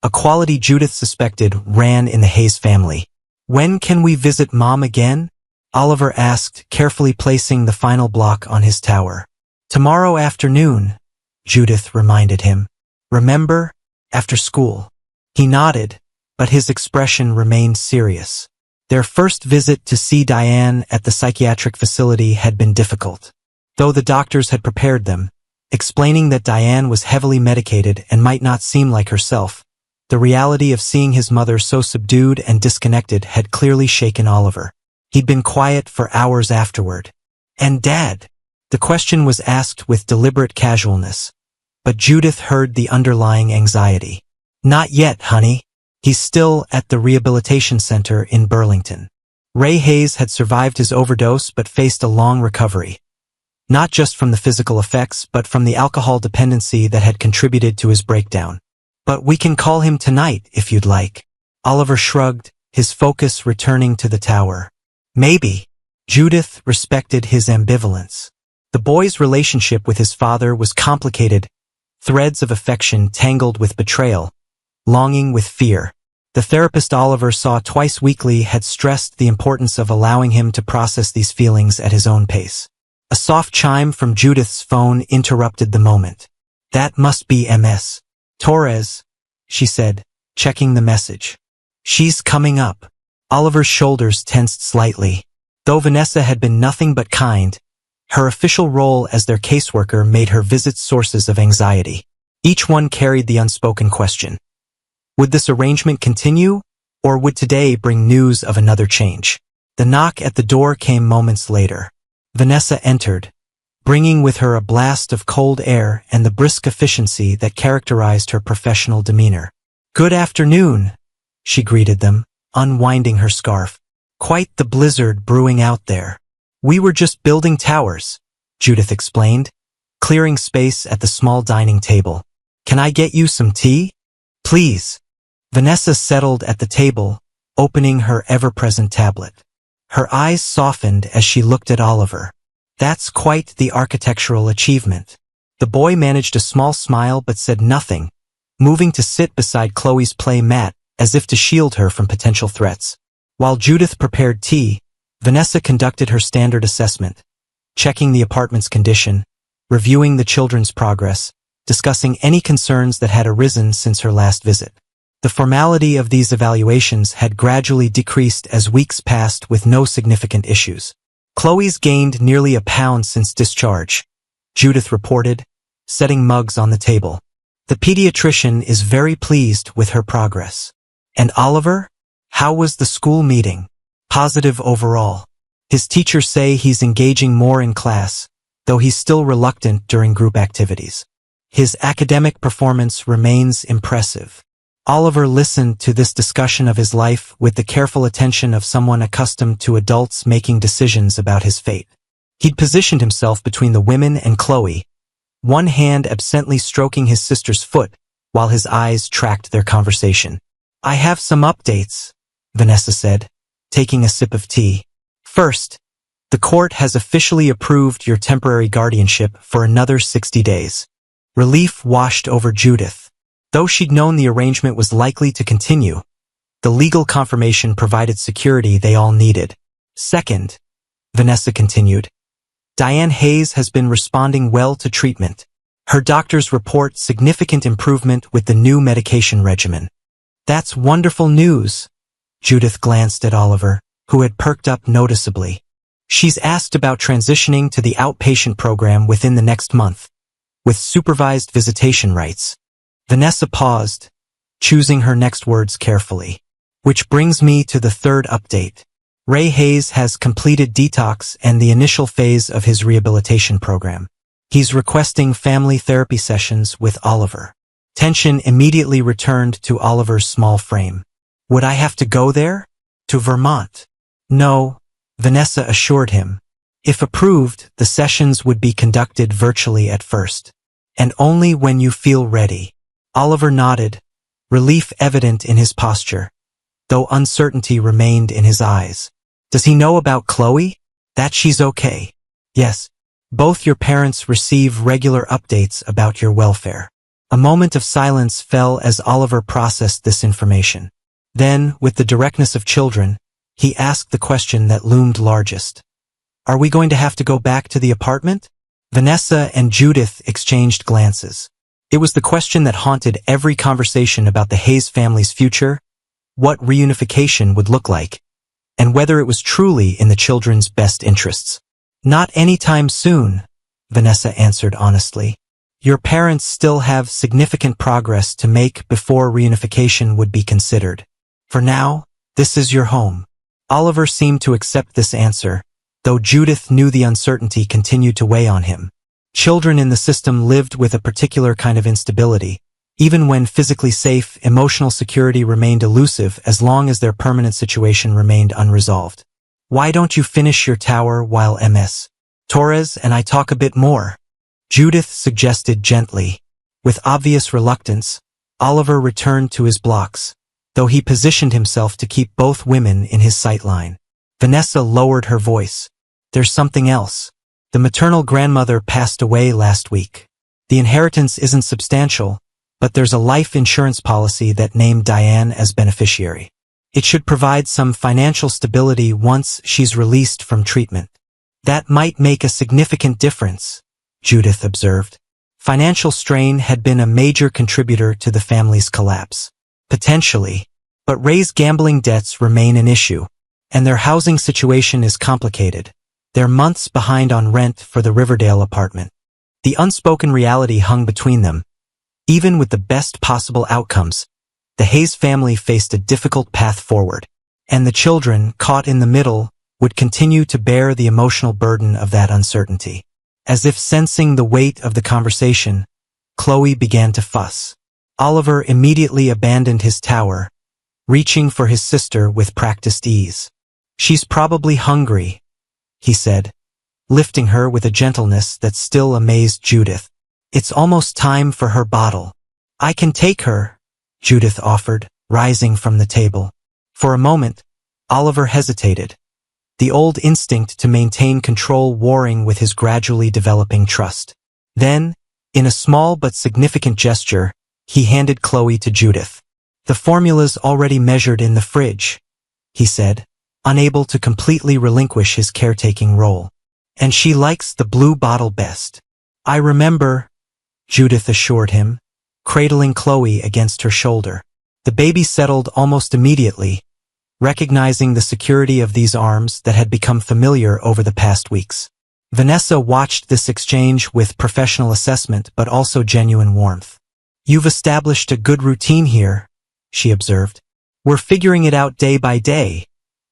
Speaker 1: a quality Judith suspected ran in the Hayes family. When can we visit Mom again? Oliver asked, carefully placing the final block on his tower. Tomorrow afternoon, Judith reminded him. Remember? After school. He nodded, but his expression remained serious. Their first visit to see Diane at the psychiatric facility had been difficult, though the doctors had prepared them, explaining that Diane was heavily medicated and might not seem like herself. The reality of seeing his mother so subdued and disconnected had clearly shaken Oliver. He'd been quiet for hours afterward. And Dad? The question was asked with deliberate casualness, but Judith heard the underlying anxiety. Not yet, honey. He's still at the rehabilitation center in Burlington. Ray Hayes had survived his overdose but faced a long recovery. Not just from the physical effects, but from the alcohol dependency that had contributed to his breakdown. But we can call him tonight if you'd like. Oliver shrugged, his focus returning to the tower. Maybe. Judith respected his ambivalence. The boy's relationship with his father was complicated, threads of affection tangled with betrayal, longing with fear. The therapist Oliver saw twice weekly had stressed the importance of allowing him to process these feelings at his own pace. A soft chime from Judith's phone interrupted the moment. That must be Ms. Torres, she said, checking the message. She's coming up. Oliver's shoulders tensed slightly. Though Vanessa had been nothing but kind, her official role as their caseworker made her visits sources of anxiety. Each one carried the unspoken question. Would this arrangement continue, or would today bring news of another change? The knock at the door came moments later. Vanessa entered, bringing with her a blast of cold air and the brisk efficiency that characterized her professional demeanor. Good afternoon, she greeted them, unwinding her scarf. Quite the blizzard brewing out there. We were just building towers, Judith explained, clearing space at the small dining table. Can I get you some tea? Please. Vanessa settled at the table, opening her ever-present tablet. Her eyes softened as she looked at Oliver. That's quite the architectural achievement. The boy managed a small smile but said nothing, moving to sit beside Chloe's play mat as if to shield her from potential threats. While Judith prepared tea, Vanessa conducted her standard assessment, checking the apartment's condition, reviewing the children's progress, discussing any concerns that had arisen since her last visit. The formality of these evaluations had gradually decreased as weeks passed with no significant issues. Chloe's gained nearly a pound since discharge, Judith reported, setting mugs on the table. The pediatrician is very pleased with her progress. And Oliver? How was the school meeting? Positive overall. His teachers say he's engaging more in class, though he's still reluctant during group activities. His academic performance remains impressive. Oliver listened to this discussion of his life with the careful attention of someone accustomed to adults making decisions about his fate. He'd positioned himself between the women and Chloe, one hand absently stroking his sister's foot, while his eyes tracked their conversation. I have some updates, Vanessa said, taking a sip of tea. First, the court has officially approved your temporary guardianship for another 60 days. Relief washed over Judith. Though she'd known the arrangement was likely to continue, the legal confirmation provided security they all needed. Second, Vanessa continued, Diane Hayes has been responding well to treatment. Her doctors report significant improvement with the new medication regimen. That's wonderful news. Judith glanced at Oliver, who had perked up noticeably. She's asked about transitioning to the outpatient program within the next month, with supervised visitation rights. Vanessa paused, choosing her next words carefully. Which brings me to the third update. Ray Hayes has completed detox and the initial phase of his rehabilitation program. He's requesting family therapy sessions with Oliver. Tension immediately returned to Oliver's small frame. Would I have to go there? To Vermont? No, Vanessa assured him. If approved, the sessions would be conducted virtually at first. And only when you feel ready. Oliver nodded, relief evident in his posture, though uncertainty remained in his eyes. Does he know about Chloe? That she's okay? Yes. Both your parents receive regular updates about your welfare. A moment of silence fell as Oliver processed this information. Then, with the directness of children, he asked the question that loomed largest. Are we going to have to go back to the apartment? Vanessa and Judith exchanged glances. It was the question that haunted every conversation about the Hayes family's future, what reunification would look like, and whether it was truly in the children's best interests. Not anytime soon, Vanessa answered honestly. Your parents still have significant progress to make before reunification would be considered. For now, this is your home. Oliver seemed to accept this answer, though Judith knew the uncertainty continued to weigh on him. Children in the system lived with a particular kind of instability. Even when physically safe, emotional security remained elusive as long as their permanent situation remained unresolved. Why don't you finish your tower while Ms. Torres and I talk a bit more? Judith suggested gently. With obvious reluctance, Oliver returned to his blocks, though he positioned himself to keep both women in his sightline. Vanessa lowered her voice. There's something else. The maternal grandmother passed away last week. The inheritance isn't substantial, but there's a life insurance policy that named Diane as beneficiary. It should provide some financial stability once she's released from treatment. That might make a significant difference, Judith observed. Financial strain had been a major contributor to the family's collapse. Potentially, but Ray's gambling debts remain an issue, and their housing situation is complicated. They're months behind on rent for the Riverdale apartment. The unspoken reality hung between them. Even with the best possible outcomes, the Hayes family faced a difficult path forward, and the children, caught in the middle, would continue to bear the emotional burden of that uncertainty. As if sensing the weight of the conversation, Chloe began to fuss. Oliver immediately abandoned his tower, reaching for his sister with practiced ease. She's probably hungry, he said, lifting her with a gentleness that still amazed Judith. It's almost time for her bottle. I can take her, Judith offered, rising from the table. For a moment, Oliver hesitated, the old instinct to maintain control warring with his gradually developing trust. Then, in a small but significant gesture, he handed Chloe to Judith. The formula's already measured in the fridge, he said, unable to completely relinquish his caretaking role. And she likes the blue bottle best. I remember, Judith assured him, cradling Chloe against her shoulder. The baby settled almost immediately, recognizing the security of these arms that had become familiar over the past weeks. Vanessa watched this exchange with professional assessment but also genuine warmth. You've established a good routine here, she observed. We're figuring it out day by day,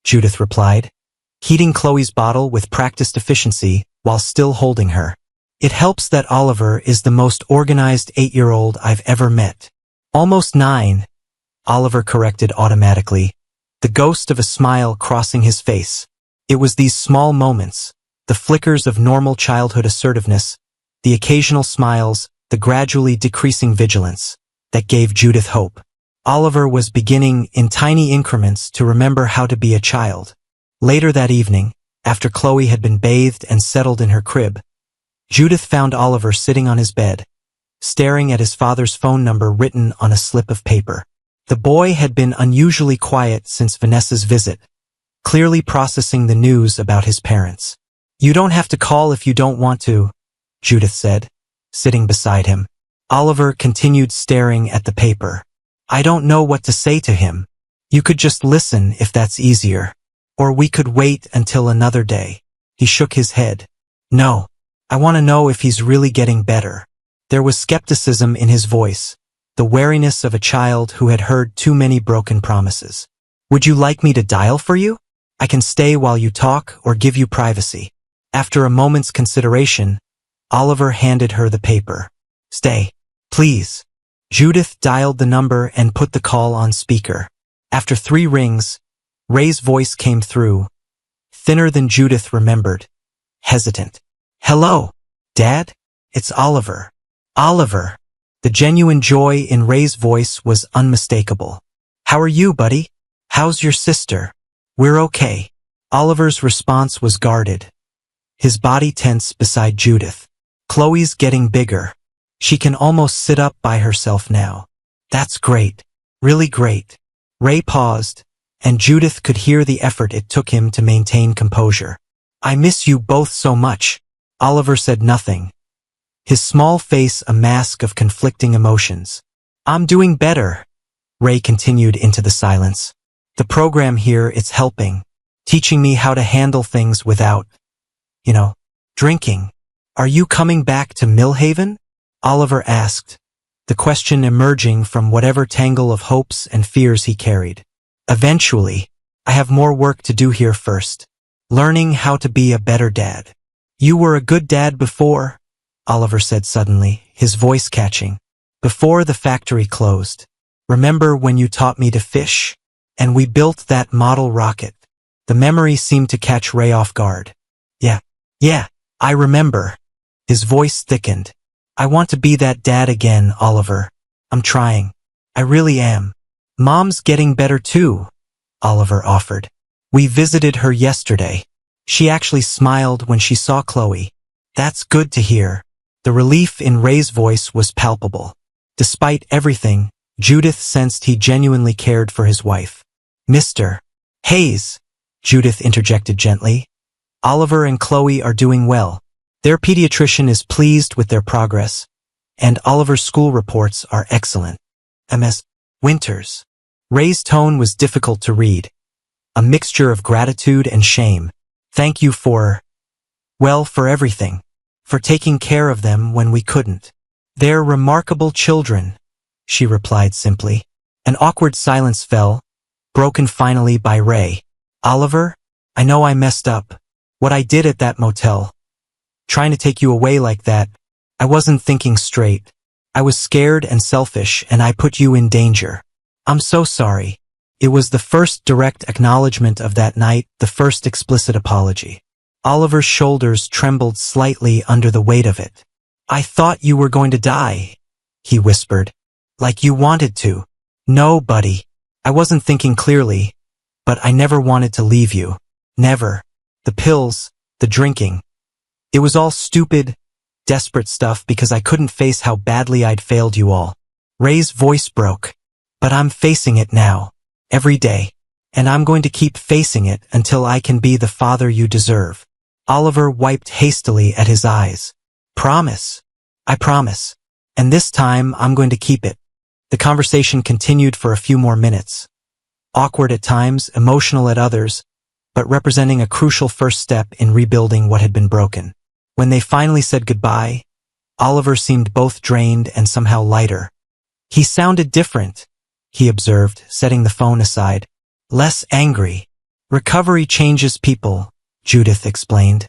Speaker 1: Judith replied, heating Chloe's bottle with practiced efficiency while still holding her. It helps that Oliver is the most organized 8-year-old I've ever met. Almost 9, Oliver corrected automatically, the ghost of a smile crossing his face. It was these small moments, the flickers of normal childhood assertiveness, the occasional smiles, the gradually decreasing vigilance, that gave Judith hope. Oliver was beginning, in tiny increments, to remember how to be a child. Later that evening, after Chloe had been bathed and settled in her crib, Judith found Oliver sitting on his bed, staring at his father's phone number written on a slip of paper. The boy had been unusually quiet since Vanessa's visit, clearly processing the news about his parents. You don't have to call if you don't want to, Judith said, sitting beside him. Oliver continued staring at the paper. I don't know what to say to him. You could just listen if that's easier. Or we could wait until another day. He shook his head. No. I want to know if he's really getting better. There was skepticism in his voice, the wariness of a child who had heard too many broken promises. Would you like me to dial for you? I can stay while you talk or give you privacy. After a moment's consideration, Oliver handed her the paper. Stay, please. Judith dialed the number and put the call on speaker. After 3 rings, Ray's voice came through, thinner than Judith remembered, hesitant. Hello, Dad? It's Oliver. Oliver. The genuine joy in Ray's voice was unmistakable. How are you, buddy? How's your sister? We're okay. Oliver's response was guarded, his body tense beside Judith. Chloe's getting bigger. She can almost sit up by herself now. That's great. Really great. Ray paused, and Judith could hear the effort it took him to maintain composure. I miss you both so much. Oliver said nothing, his small face a mask of conflicting emotions. I'm doing better, Ray continued into the silence. The program here, it's helping, teaching me how to handle things without, drinking. Are you coming back to Millhaven? Oliver asked, the question emerging from whatever tangle of hopes and fears he carried. Eventually, I have more work to do here first. Learning how to be a better dad. You were a good dad before, Oliver said suddenly, his voice catching. Before the factory closed. Remember when you taught me to fish? And we built that model rocket. The memory seemed to catch Ray off guard. Yeah, I remember. His voice thickened. I want to be that dad again, Oliver. I'm trying. I really am. Mom's getting better too, Oliver offered. We visited her yesterday. She actually smiled when she saw Chloe. That's good to hear. The relief in Ray's voice was palpable. Despite everything, Judith sensed he genuinely cared for his wife. Mr. Hayes, Judith interjected gently. Oliver and Chloe are doing well. Their pediatrician is pleased with their progress, and Oliver's school reports are excellent. Ms. Winters. Ray's tone was difficult to read, a mixture of gratitude and shame. Thank you for everything. For taking care of them when we couldn't. They're remarkable children, she replied simply. An awkward silence fell, broken finally by Ray. Oliver, I know I messed up. What I did at that motel. Trying to take you away like that. I wasn't thinking straight. I was scared and selfish, and I put you in danger. I'm so sorry. It was the first direct acknowledgement of that night, the first explicit apology. Oliver's shoulders trembled slightly under the weight of it. I thought you were going to die, he whispered. Like you wanted to. No, buddy. I wasn't thinking clearly, but I never wanted to leave you. Never. The pills, the drinking. It was all stupid, desperate stuff because I couldn't face how badly I'd failed you all. Ray's voice broke. But I'm facing it now. Every day. And I'm going to keep facing it until I can be the father you deserve. Oliver wiped hastily at his eyes. Promise. I promise. And this time I'm going to keep it. The conversation continued for a few more minutes. Awkward at times, emotional at others, but representing a crucial first step in rebuilding what had been broken. When they finally said goodbye, Oliver seemed both drained and somehow lighter. He sounded different, he observed, setting the phone aside. Less angry. Recovery changes people, Judith explained.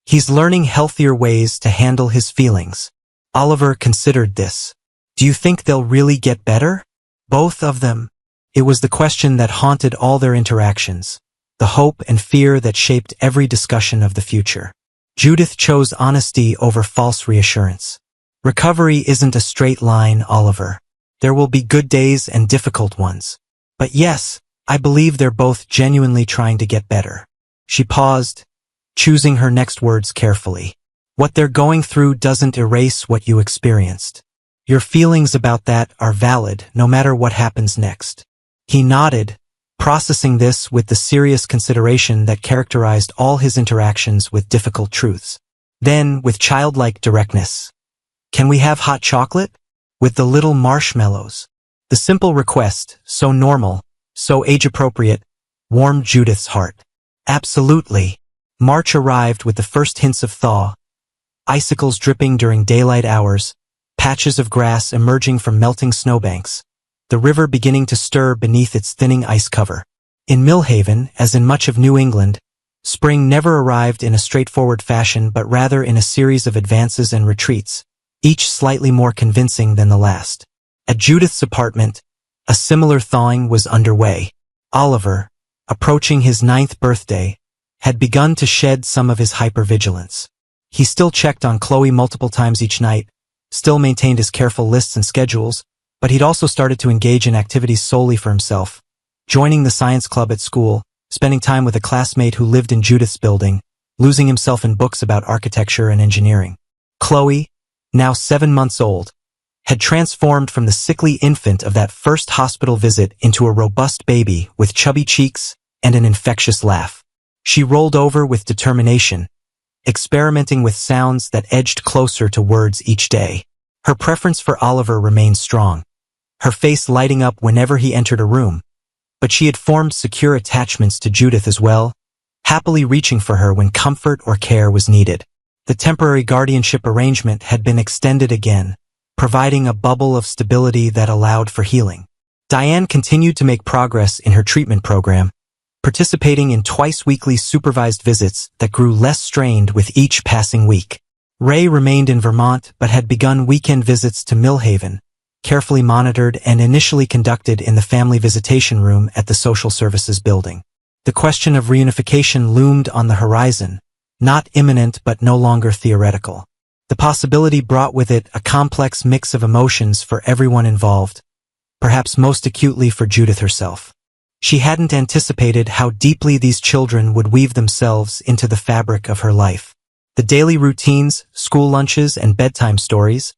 Speaker 1: He's learning healthier ways to handle his feelings. Oliver considered this. Do you think they'll really get better? Both of them? It was the question that haunted all their interactions, the hope and fear that shaped every discussion of the future. Judith chose honesty over false reassurance. Recovery isn't a straight line, Oliver. There will be good days and difficult ones. But yes, I believe they're both genuinely trying to get better. She paused, choosing her next words carefully. What they're going through doesn't erase what you experienced. Your feelings about that are valid no matter what happens next. He nodded, processing this with the serious consideration that characterized all his interactions with difficult truths. Then, with childlike directness, can we have hot chocolate? With the little marshmallows. The simple request, so normal, so age-appropriate, warmed Judith's heart. Absolutely. March arrived with the first hints of thaw, icicles dripping during daylight hours, patches of grass emerging from melting snowbanks, the river beginning to stir beneath its thinning ice cover. In Millhaven, as in much of New England, spring never arrived in a straightforward fashion but rather in a series of advances and retreats, each slightly more convincing than the last. At Judith's apartment, a similar thawing was underway. Oliver, approaching his 9th birthday, had begun to shed some of his hypervigilance. He still checked on Chloe multiple times each night, still maintained his careful lists and schedules, but he'd also started to engage in activities solely for himself, joining the science club at school, spending time with a classmate who lived in Judith's building, losing himself in books about architecture and engineering. Chloe, now 7 months old, had transformed from the sickly infant of that first hospital visit into a robust baby with chubby cheeks and an infectious laugh. She rolled over with determination, experimenting with sounds that edged closer to words each day. Her preference for Oliver remained strong, her face lighting up whenever he entered a room, but she had formed secure attachments to Judith as well, happily reaching for her when comfort or care was needed. The temporary guardianship arrangement had been extended again, providing a bubble of stability that allowed for healing. Diane continued to make progress in her treatment program, participating in twice-weekly supervised visits that grew less strained with each passing week. Ray remained in Vermont but had begun weekend visits to Millhaven, carefully monitored and initially conducted in the family visitation room at the social services building. The question of reunification loomed on the horizon, not imminent but no longer theoretical. The possibility brought with it a complex mix of emotions for everyone involved, perhaps most acutely for Judith herself. She hadn't anticipated how deeply these children would weave themselves into the fabric of her life. The daily routines, school lunches and bedtime stories,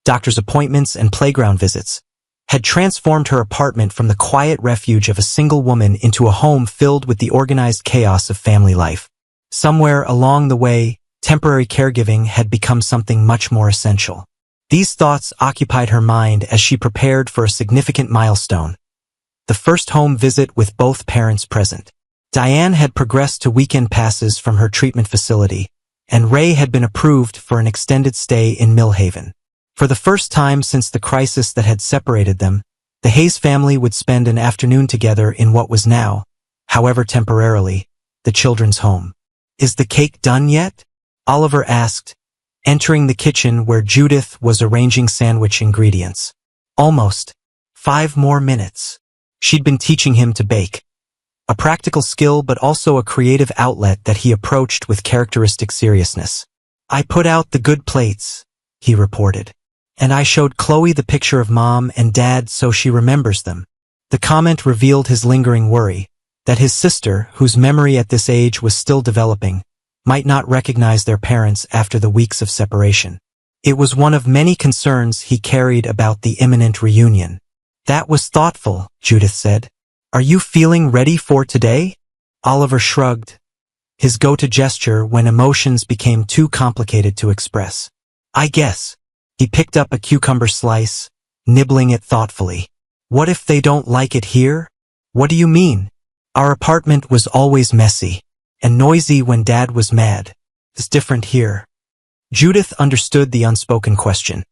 Speaker 1: doctor's appointments and playground visits, had transformed her apartment from the quiet refuge of a single woman into a home filled with the organized chaos of family life. Somewhere along the way, temporary caregiving had become something much more essential. These thoughts occupied her mind as she prepared for a significant milestone: the first home visit with both parents present. Diane had progressed to weekend passes from her treatment facility, and Ray had been approved for an extended stay in Millhaven. For the first time since the crisis that had separated them, the Hayes family would spend an afternoon together in what was now, however temporarily, the children's home. "Is the cake done yet?" Oliver asked, entering the kitchen where Judith was arranging sandwich ingredients. "Almost. 5 more minutes." She'd been teaching him to bake, a practical skill but also a creative outlet that he approached with characteristic seriousness. "I put out the good plates," he reported, "and I showed Chloe the picture of Mom and Dad so she remembers them." The comment revealed his lingering worry that his sister, whose memory at this age was still developing, might not recognize their parents after the weeks of separation. It was one of many concerns he carried about the imminent reunion. "That was thoughtful," Judith said. "Are you feeling ready for today?" Oliver shrugged, his go-to gesture when emotions became too complicated to express. "I guess." He picked up a cucumber slice, nibbling it thoughtfully. "What if they don't like it here?" "What do you mean?" "Our apartment was always messy and noisy when Dad was mad. It's different here." Judith understood the unspoken question.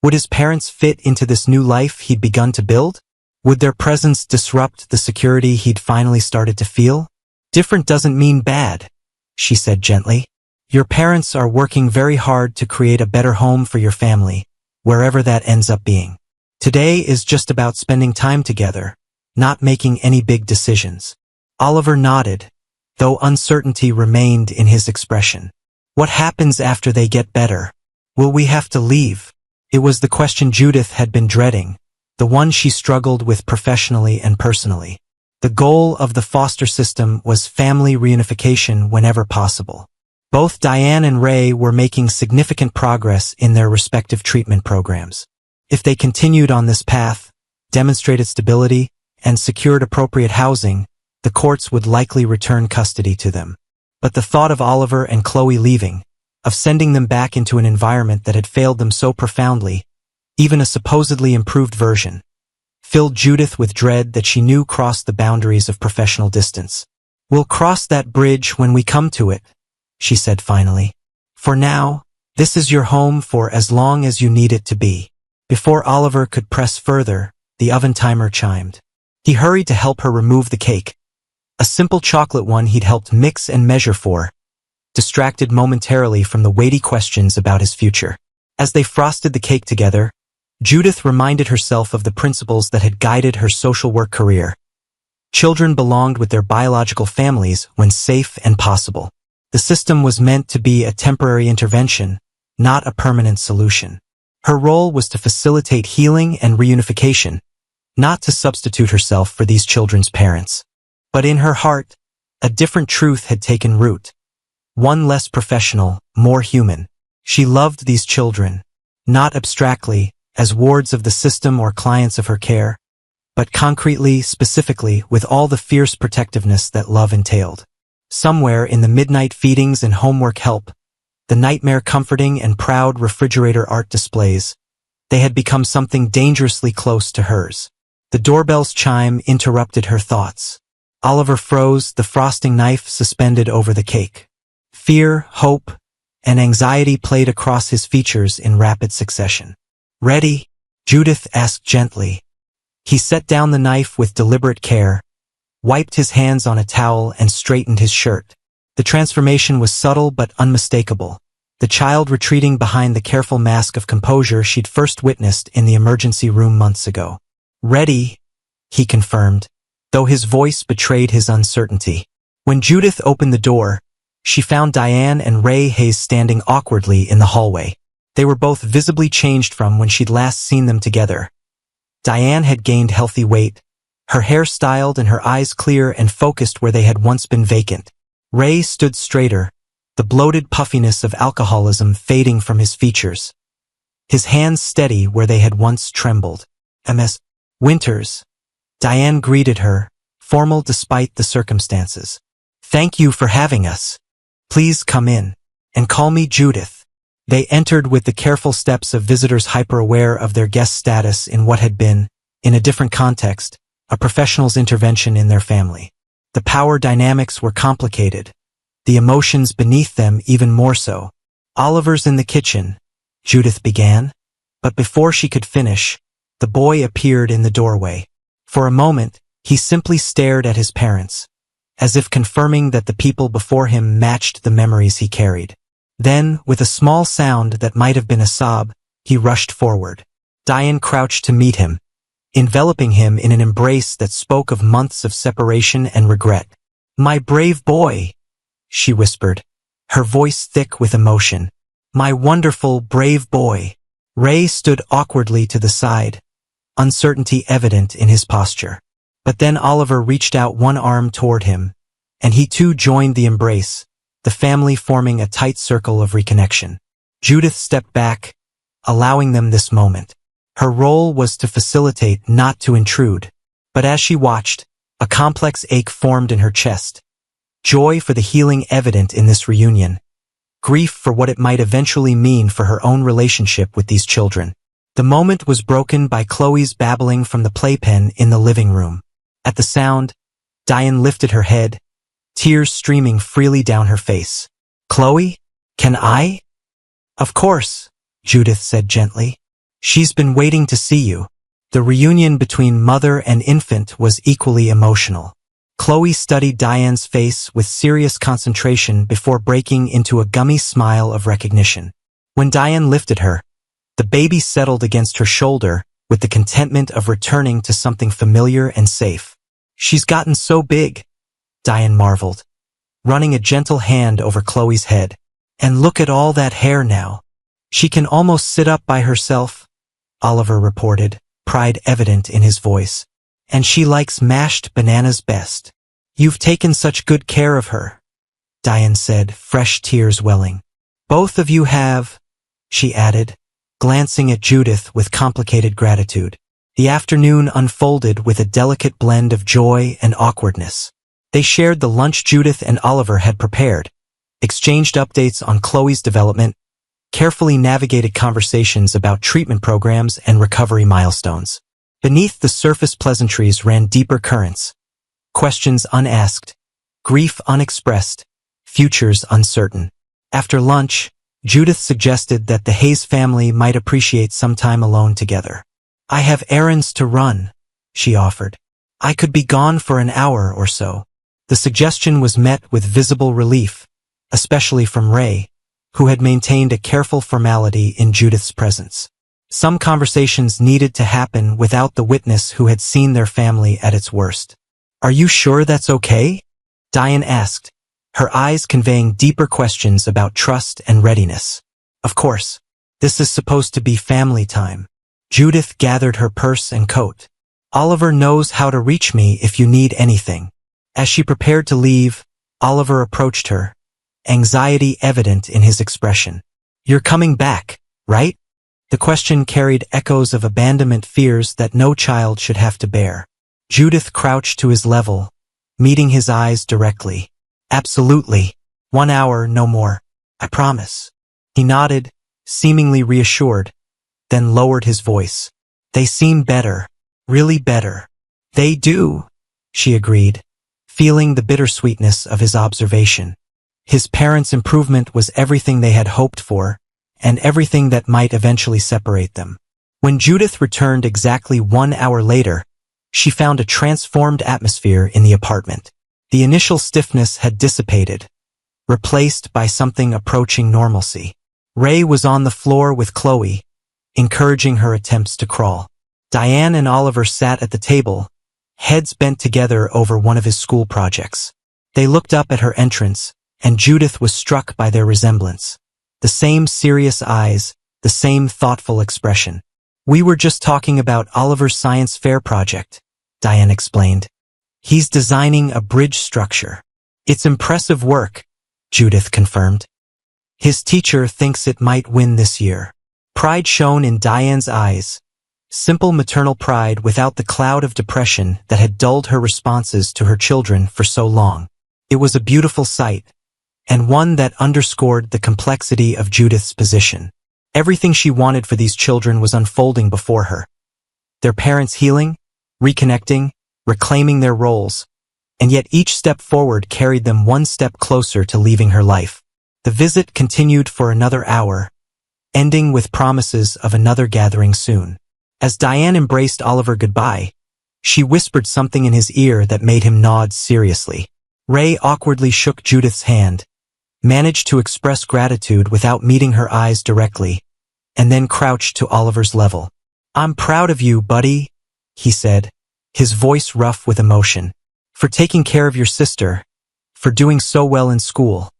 Speaker 1: Would his parents fit into this new life he'd begun to build? Would their presence disrupt the security he'd finally started to feel? "Different doesn't mean bad," she said gently. "Your parents are working very hard to create a better home for your family, wherever that ends up being. Today is just about spending time together, not making any big decisions." Oliver nodded, though uncertainty remained in his expression. "What happens after they get better? Will we have to leave?" It was the question Judith had been dreading, the one she struggled with professionally and personally. The goal of the foster system was family reunification whenever possible. Both Diane and Ray were making significant progress in their respective treatment programs. If they continued on this path, demonstrated stability, and secured appropriate housing, the courts would likely return custody to them. But the thought of Oliver and Chloe leaving, of sending them back into an environment that had failed them so profoundly, even a supposedly improved version, filled Judith with dread that she knew crossed the boundaries of professional distance. "We'll cross that bridge when we come to it," she said finally. "For now, this is your home for as long as you need it to be." Before Oliver could press further, the oven timer chimed. He hurried to help her remove the cake, a simple chocolate one he'd helped mix and measure for, distracted momentarily from the weighty questions about his future. As they frosted the cake together, Judith reminded herself of the principles that had guided her social work career. Children belonged with their biological families when safe and possible. The system was meant to be a temporary intervention, not a permanent solution. Her role was to facilitate healing and reunification, not to substitute herself for these children's parents. But in her heart, a different truth had taken root. One less professional, more human. She loved these children, not abstractly, as wards of the system or clients of her care, but concretely, specifically, with all the fierce protectiveness that love entailed. Somewhere in the midnight feedings and homework help, the nightmare comforting and proud refrigerator art displays, they had become something dangerously close to hers. The doorbell's chime interrupted her thoughts. Oliver froze, the frosting knife suspended over the cake. Fear, hope, and anxiety played across his features in rapid succession. "Ready?" Judith asked gently. He set down the knife with deliberate care, wiped his hands on a towel and straightened his shirt. The transformation was subtle but unmistakable, the child retreating behind the careful mask of composure she'd first witnessed in the emergency room months ago. "Ready," he confirmed, though his voice betrayed his uncertainty. When Judith opened the door, she found Diane and Ray Hayes standing awkwardly in the hallway. They were both visibly changed from when she'd last seen them together. Diane had gained healthy weight, her hair styled and her eyes clear and focused where they had once been vacant. Ray stood straighter, the bloated puffiness of alcoholism fading from his features. His hands steady where they had once trembled. "Ms. Winters," Diane greeted her, formal despite the circumstances. "Thank you for having us. Please come in, and call me Judith." They entered with the careful steps of visitors hyper-aware of their guest status in what had been, in a different context, a professional's intervention in their family. The power dynamics were complicated, the emotions beneath them even more so. "Oliver's in the kitchen," Judith began, but before she could finish, the boy appeared in the doorway. For a moment, he simply stared at his parents, as if confirming that the people before him matched the memories he carried. Then, with a small sound that might have been a sob, he rushed forward. Diane crouched to meet him, enveloping him in an embrace that spoke of months of separation and regret. "My brave boy," she whispered, her voice thick with emotion. "My wonderful, brave boy." Ray stood awkwardly to the side, uncertainty evident in his posture. But then Oliver reached out one arm toward him, and he too joined the embrace, the family forming a tight circle of reconnection. Judith stepped back, allowing them this moment. Her role was to facilitate, not to intrude. But as she watched, a complex ache formed in her chest. Joy for the healing evident in this reunion. Grief for what it might eventually mean for her own relationship with these children. The moment was broken by Chloe's babbling from the playpen in the living room. At the sound, Diane lifted her head, tears streaming freely down her face. "Chloe, can I?" "Of course," Judith said gently. "She's been waiting to see you." The reunion between mother and infant was equally emotional. Chloe studied Diane's face with serious concentration before breaking into a gummy smile of recognition. When Diane lifted her, the baby settled against her shoulder with the contentment of returning to something familiar and safe. "She's gotten so big," Diane marveled, running a gentle hand over Chloe's head. "And look at all that hair now. She can almost sit up by herself," Oliver reported, pride evident in his voice. "And she likes mashed bananas best." "You've taken such good care of her," Diane said, fresh tears welling. "Both of you have," she added, glancing at Judith with complicated gratitude. The afternoon unfolded with a delicate blend of joy and awkwardness. They shared the lunch Judith and Oliver had prepared, exchanged updates on Chloe's development, carefully navigated conversations about treatment programs and recovery milestones. Beneath the surface pleasantries ran deeper currents, questions unasked, grief unexpressed, futures uncertain. After lunch, Judith suggested that the Hayes family might appreciate some time alone together. "I have errands to run," she offered. "I could be gone for an hour or so." The suggestion was met with visible relief, especially from Ray, who had maintained a careful formality in Judith's presence. Some conversations needed to happen without the witness who had seen their family at its worst. "Are you sure that's okay?" Diane asked, her eyes conveying deeper questions about trust and readiness. "Of course. This is supposed to be family time." Judith gathered her purse and coat. "Oliver knows how to reach me if you need anything." As she prepared to leave, Oliver approached her, anxiety evident in his expression. "You're coming back, right?" The question carried echoes of abandonment, fears that no child should have to bear. Judith crouched to his level, meeting his eyes directly. "Absolutely. 1 hour, no more. I promise." He nodded, seemingly reassured, then lowered his voice. "They seem better. Really better." "They do," she agreed, feeling the bittersweetness of his observation. His parents' improvement was everything they had hoped for, and everything that might eventually separate them. When Judith returned exactly 1 hour later, she found a transformed atmosphere in the apartment. The initial stiffness had dissipated, replaced by something approaching normalcy. Ray was on the floor with Chloe, encouraging her attempts to crawl. Diane and Oliver sat at the table, heads bent together over one of his school projects. They looked up at her entrance, and Judith was struck by their resemblance. The same serious eyes, the same thoughtful expression. "We were just talking about Oliver's science fair project," Diane explained. "He's designing a bridge structure." "It's impressive work," Judith confirmed. "His teacher thinks it might win this year." Pride shone in Diane's eyes, simple maternal pride without the cloud of depression that had dulled her responses to her children for so long. It was a beautiful sight, and one that underscored the complexity of Judith's position. Everything she wanted for these children was unfolding before her. Their parents healing, reconnecting, reclaiming their roles, and yet each step forward carried them one step closer to leaving her life. The visit continued for another hour, ending with promises of another gathering soon. As Diane embraced Oliver goodbye, she whispered something in his ear that made him nod seriously. Ray awkwardly shook Judith's hand, managed to express gratitude without meeting her eyes directly, and then crouched to Oliver's level. "I'm proud of you, buddy," he said, his voice rough with emotion. "For taking care of your sister, for doing so well in school,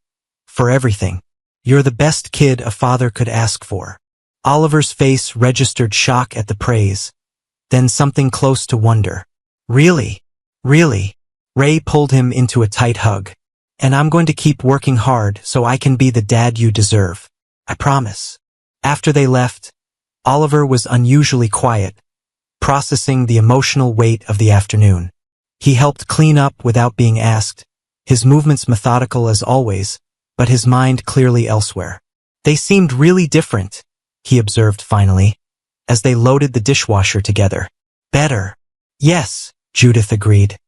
Speaker 1: for everything. You're the best kid a father could ask for." Oliver's face registered shock at the praise, then something close to wonder. "Really? Really?" Ray pulled him into a tight hug. "And I'm going to keep working hard so I can be the dad you deserve. I promise." After they left, Oliver was unusually quiet, processing the emotional weight of the afternoon. He helped clean up without being asked, his movements methodical as always, but his mind clearly elsewhere. "They seemed really different," he observed finally, as they loaded the dishwasher together. "Better." "Yes," Judith agreed.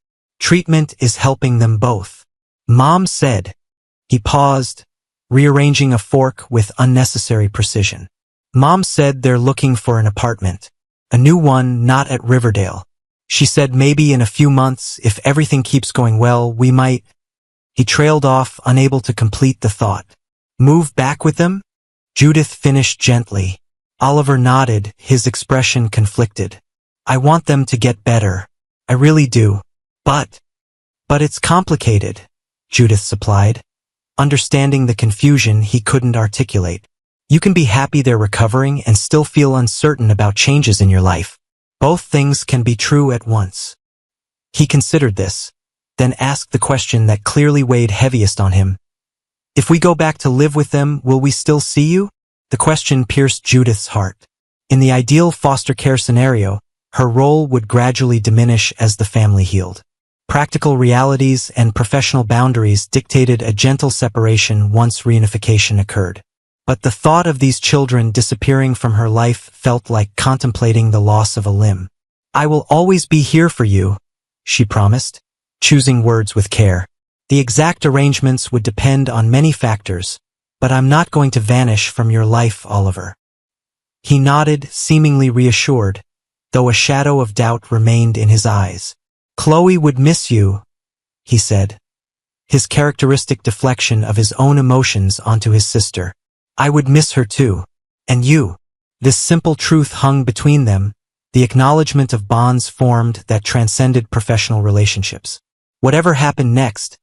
Speaker 1: "Treatment is helping them both. Mom said." He paused, rearranging a fork with unnecessary precision. "Mom said they're looking for an apartment. A new one, not at Riverdale. She said maybe in a few months, if everything keeps going well, we might—" He trailed off, unable to complete the thought. "Move back with them?" Judith finished gently. Oliver nodded, his expression conflicted. "I want them to get better. I really do. But it's complicated," Judith supplied, understanding the confusion he couldn't articulate. "You can be happy they're recovering and still feel uncertain about changes in your life. Both things can be true at once." He considered this, then asked the question that clearly weighed heaviest on him. "If we go back to live with them, will we still see you?" The question pierced Judith's heart. In the ideal foster care scenario, her role would gradually diminish as the family healed. Practical realities and professional boundaries dictated a gentle separation once reunification occurred. But the thought of these children disappearing from her life felt like contemplating the loss of a limb. "I will always be here for you," she promised, choosing words with care. "The exact arrangements would depend on many factors, but I'm not going to vanish from your life, Oliver." He nodded, seemingly reassured, though a shadow of doubt remained in his eyes. "Chloe would miss you," he said, his characteristic deflection of his own emotions onto his sister. "I would miss her too. And you." This simple truth hung between them, the acknowledgement of bonds formed that transcended professional relationships. Whatever happened next,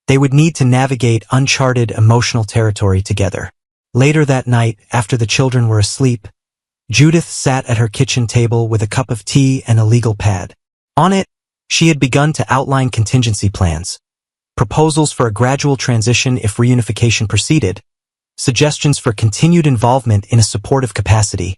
Speaker 1: they would need to navigate uncharted emotional territory together. Later that night, after the children were asleep, Judith sat at her kitchen table with a cup of tea and a legal pad. On it, she had begun to outline contingency plans, proposals for a gradual transition if reunification proceeded, suggestions for continued involvement in a supportive capacity,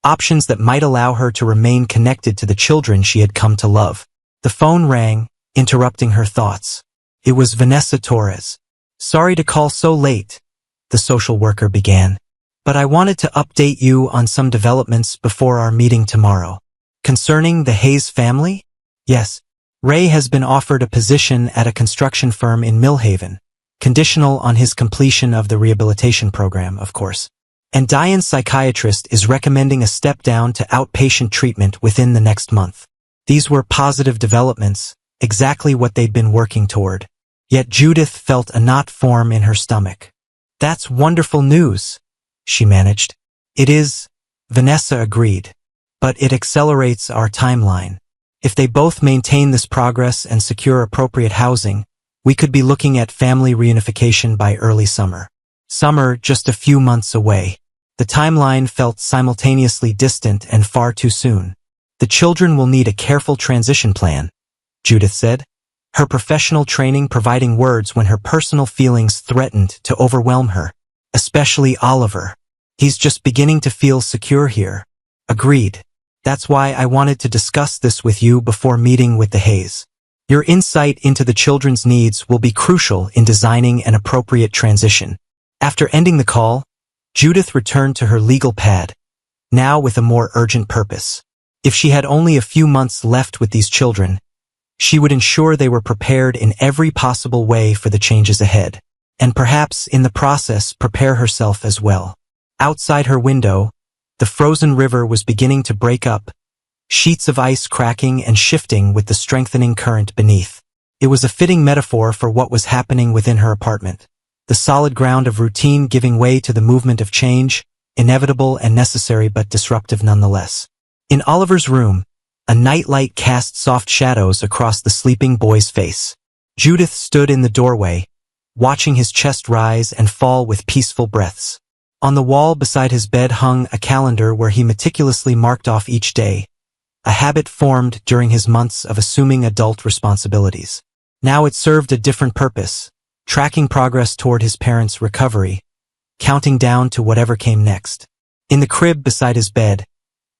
Speaker 1: options that might allow her to remain connected to the children she had come to love. The phone rang, interrupting her thoughts. It was Vanessa Torres. "Sorry to call so late," the social worker began, "but I wanted to update you on some developments before our meeting tomorrow." "Concerning the Hayes family?" "Yes. Ray has been offered a position at a construction firm in Millhaven, conditional on his completion of the rehabilitation program, of course. And Diane's psychiatrist is recommending a step down to outpatient treatment within the next month." These were positive developments, exactly what they'd been working toward. Yet Judith felt a knot form in her stomach. "That's wonderful news," she managed. "It is," Vanessa agreed. "But it accelerates our timeline. If they both maintain this progress and secure appropriate housing, we could be looking at family reunification by early summer. Summer just a few months away." The timeline felt simultaneously distant and far too soon. "The children will need a careful transition plan," Judith said, her professional training providing words when her personal feelings threatened to overwhelm her. "Especially Oliver. He's just beginning to feel secure here." "Agreed. That's why I wanted to discuss this with you before meeting with the Hayes. Your insight into the children's needs will be crucial in designing an appropriate transition." After ending the call, Judith returned to her legal pad, now with a more urgent purpose. If she had only a few months left with these children, she would ensure they were prepared in every possible way for the changes ahead, and perhaps in the process prepare herself as well. Outside her window, the frozen river was beginning to break up, sheets of ice cracking and shifting with the strengthening current beneath. It was a fitting metaphor for what was happening within her apartment. The solid ground of routine giving way to the movement of change, inevitable and necessary but disruptive nonetheless. In Oliver's room, a nightlight cast soft shadows across the sleeping boy's face. Judith stood in the doorway, watching his chest rise and fall with peaceful breaths. On the wall beside his bed hung a calendar where he meticulously marked off each day, a habit formed during his months of assuming adult responsibilities. Now it served a different purpose, tracking progress toward his parents' recovery, counting down to whatever came next. In the crib beside his bed,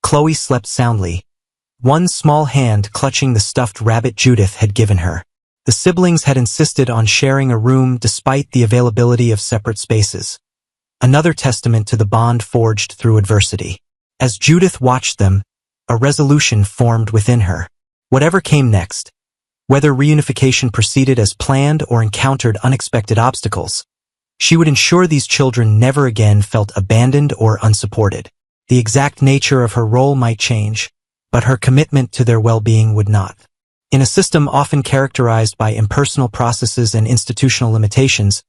Speaker 1: Chloe slept soundly, one small hand clutching the stuffed rabbit Judith had given her. The siblings had insisted on sharing a room despite the availability of separate spaces. Another testament to the bond forged through adversity. As Judith watched them, a resolution formed within her. Whatever came next, whether reunification proceeded as planned or encountered unexpected obstacles, she would ensure these children never again felt abandoned or unsupported. The exact nature of her role might change, but her commitment to their well-being would not. In a system often characterized by impersonal processes and institutional limitations,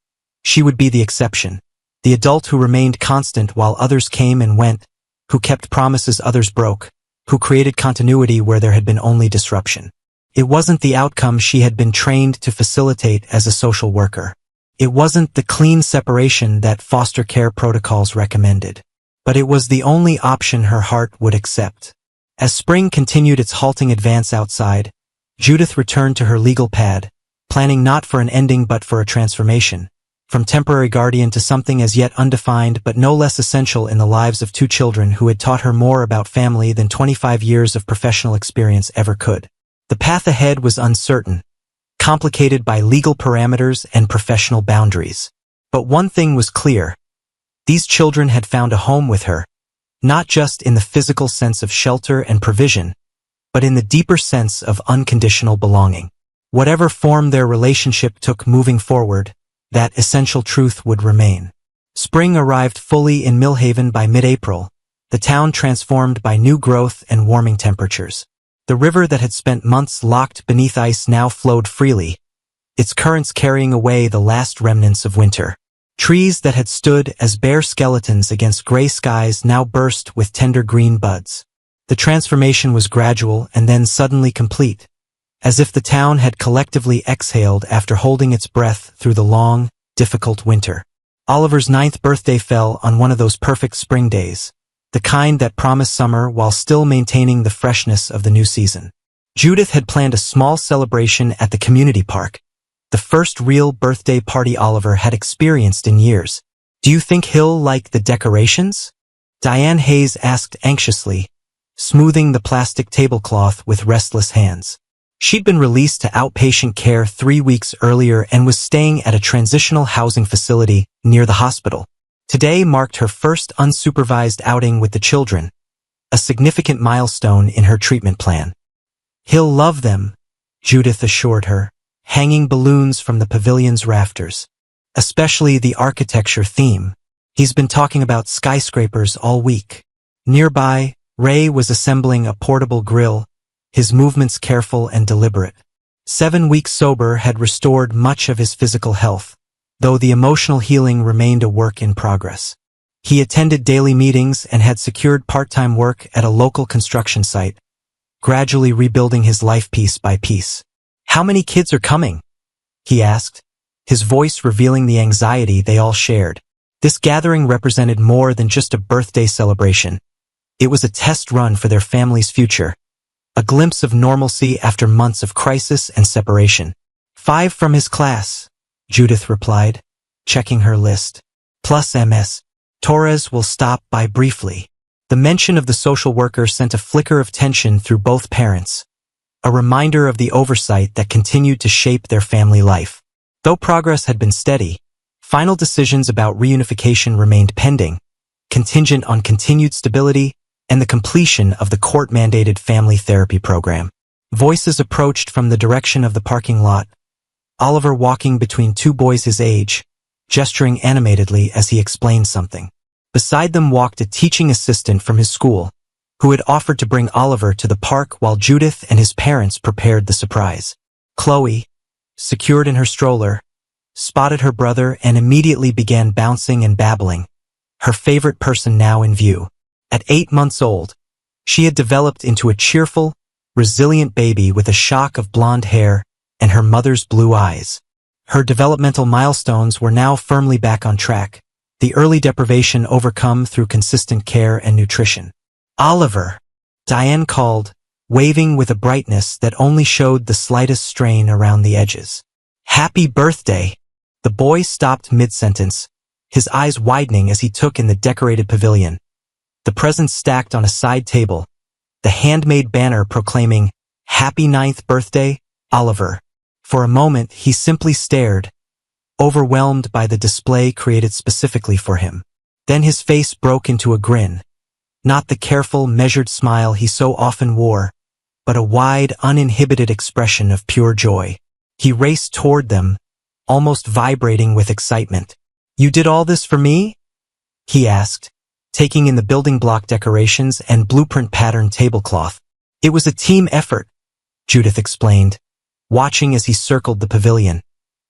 Speaker 1: she would be the exception. The adult who remained constant while others came and went, who kept promises others broke, who created continuity where there had been only disruption. It wasn't the outcome she had been trained to facilitate as a social worker. It wasn't the clean separation that foster care protocols recommended. But it was the only option her heart would accept. As spring continued its halting advance outside, Judith returned to her legal pad, planning not for an ending but for a transformation. From temporary guardian to something as yet undefined but no less essential in the lives of two children who had taught her more about family than 25 years of professional experience ever could. The path ahead was uncertain, complicated by legal parameters and professional boundaries. But one thing was clear. These children had found a home with her, not just in the physical sense of shelter and provision, but in the deeper sense of unconditional belonging. Whatever form their relationship took moving forward, that essential truth would remain. Spring arrived fully in Millhaven by mid-April, the town transformed by new growth and warming temperatures. The river that had spent months locked beneath ice now flowed freely, its currents carrying away the last remnants of winter. Trees that had stood as bare skeletons against gray skies now burst with tender green buds. The transformation was gradual and then suddenly complete, as if the town had collectively exhaled after holding its breath through the long, difficult winter. Oliver's 9th birthday fell on one of those perfect spring days, the kind that promised summer while still maintaining the freshness of the new season. Judith had planned a small celebration at the community park, the first real birthday party Oliver had experienced in years. "Do you think he'll like the decorations?" Diane Hayes asked anxiously, smoothing the plastic tablecloth with restless hands. She'd been released to outpatient care 3 weeks earlier and was staying at a transitional housing facility near the hospital. Today marked her first unsupervised outing with the children, a significant milestone in her treatment plan. "He'll love them," Judith assured her, hanging balloons from the pavilion's rafters. "Especially the architecture theme. He's been talking about skyscrapers all week." Nearby, Ray was assembling a portable grill, his movements careful and deliberate. 7 weeks sober had restored much of his physical health, though the emotional healing remained a work in progress. He attended daily meetings and had secured part-time work at a local construction site, gradually rebuilding his life piece by piece. "How many kids are coming?" he asked, his voice revealing the anxiety they all shared. This gathering represented more than just a birthday celebration. It was a test run for their family's future, a glimpse of normalcy after months of crisis and separation. 5 from his class, Judith replied, checking her list. Plus Ms. Torres will stop by briefly. The mention of the social worker sent a flicker of tension through both parents, a reminder of the oversight that continued to shape their family life. Though progress had been steady, final decisions about reunification remained pending, contingent on continued stability and the completion of the court-mandated family therapy program. Voices approached from the direction of the parking lot, Oliver walking between 2 boys his age, gesturing animatedly as he explained something. Beside them walked a teaching assistant from his school, who had offered to bring Oliver to the park while Judith and his parents prepared the surprise. Chloe, secured in her stroller, spotted her brother and immediately began bouncing and babbling, her favorite person now in view. At 8 months old, she had developed into a cheerful, resilient baby with a shock of blonde hair and her mother's blue eyes. Her developmental milestones were now firmly back on track, the early deprivation overcome through consistent care and nutrition. "Oliver," Diane called, waving with a brightness that only showed the slightest strain around the edges. "Happy birthday." The boy stopped mid-sentence, his eyes widening as he took in the decorated pavilion, the presents stacked on a side table, the handmade banner proclaiming, "Happy 9th birthday, Oliver." For a moment, he simply stared, overwhelmed by the display created specifically for him. Then his face broke into a grin, not the careful, measured smile he so often wore, but a wide, uninhibited expression of pure joy. He raced toward them, almost vibrating with excitement. "You did all this for me?" he asked, taking in the building block decorations and blueprint-patterned tablecloth. "It was a team effort," Judith explained, watching as he circled the pavilion,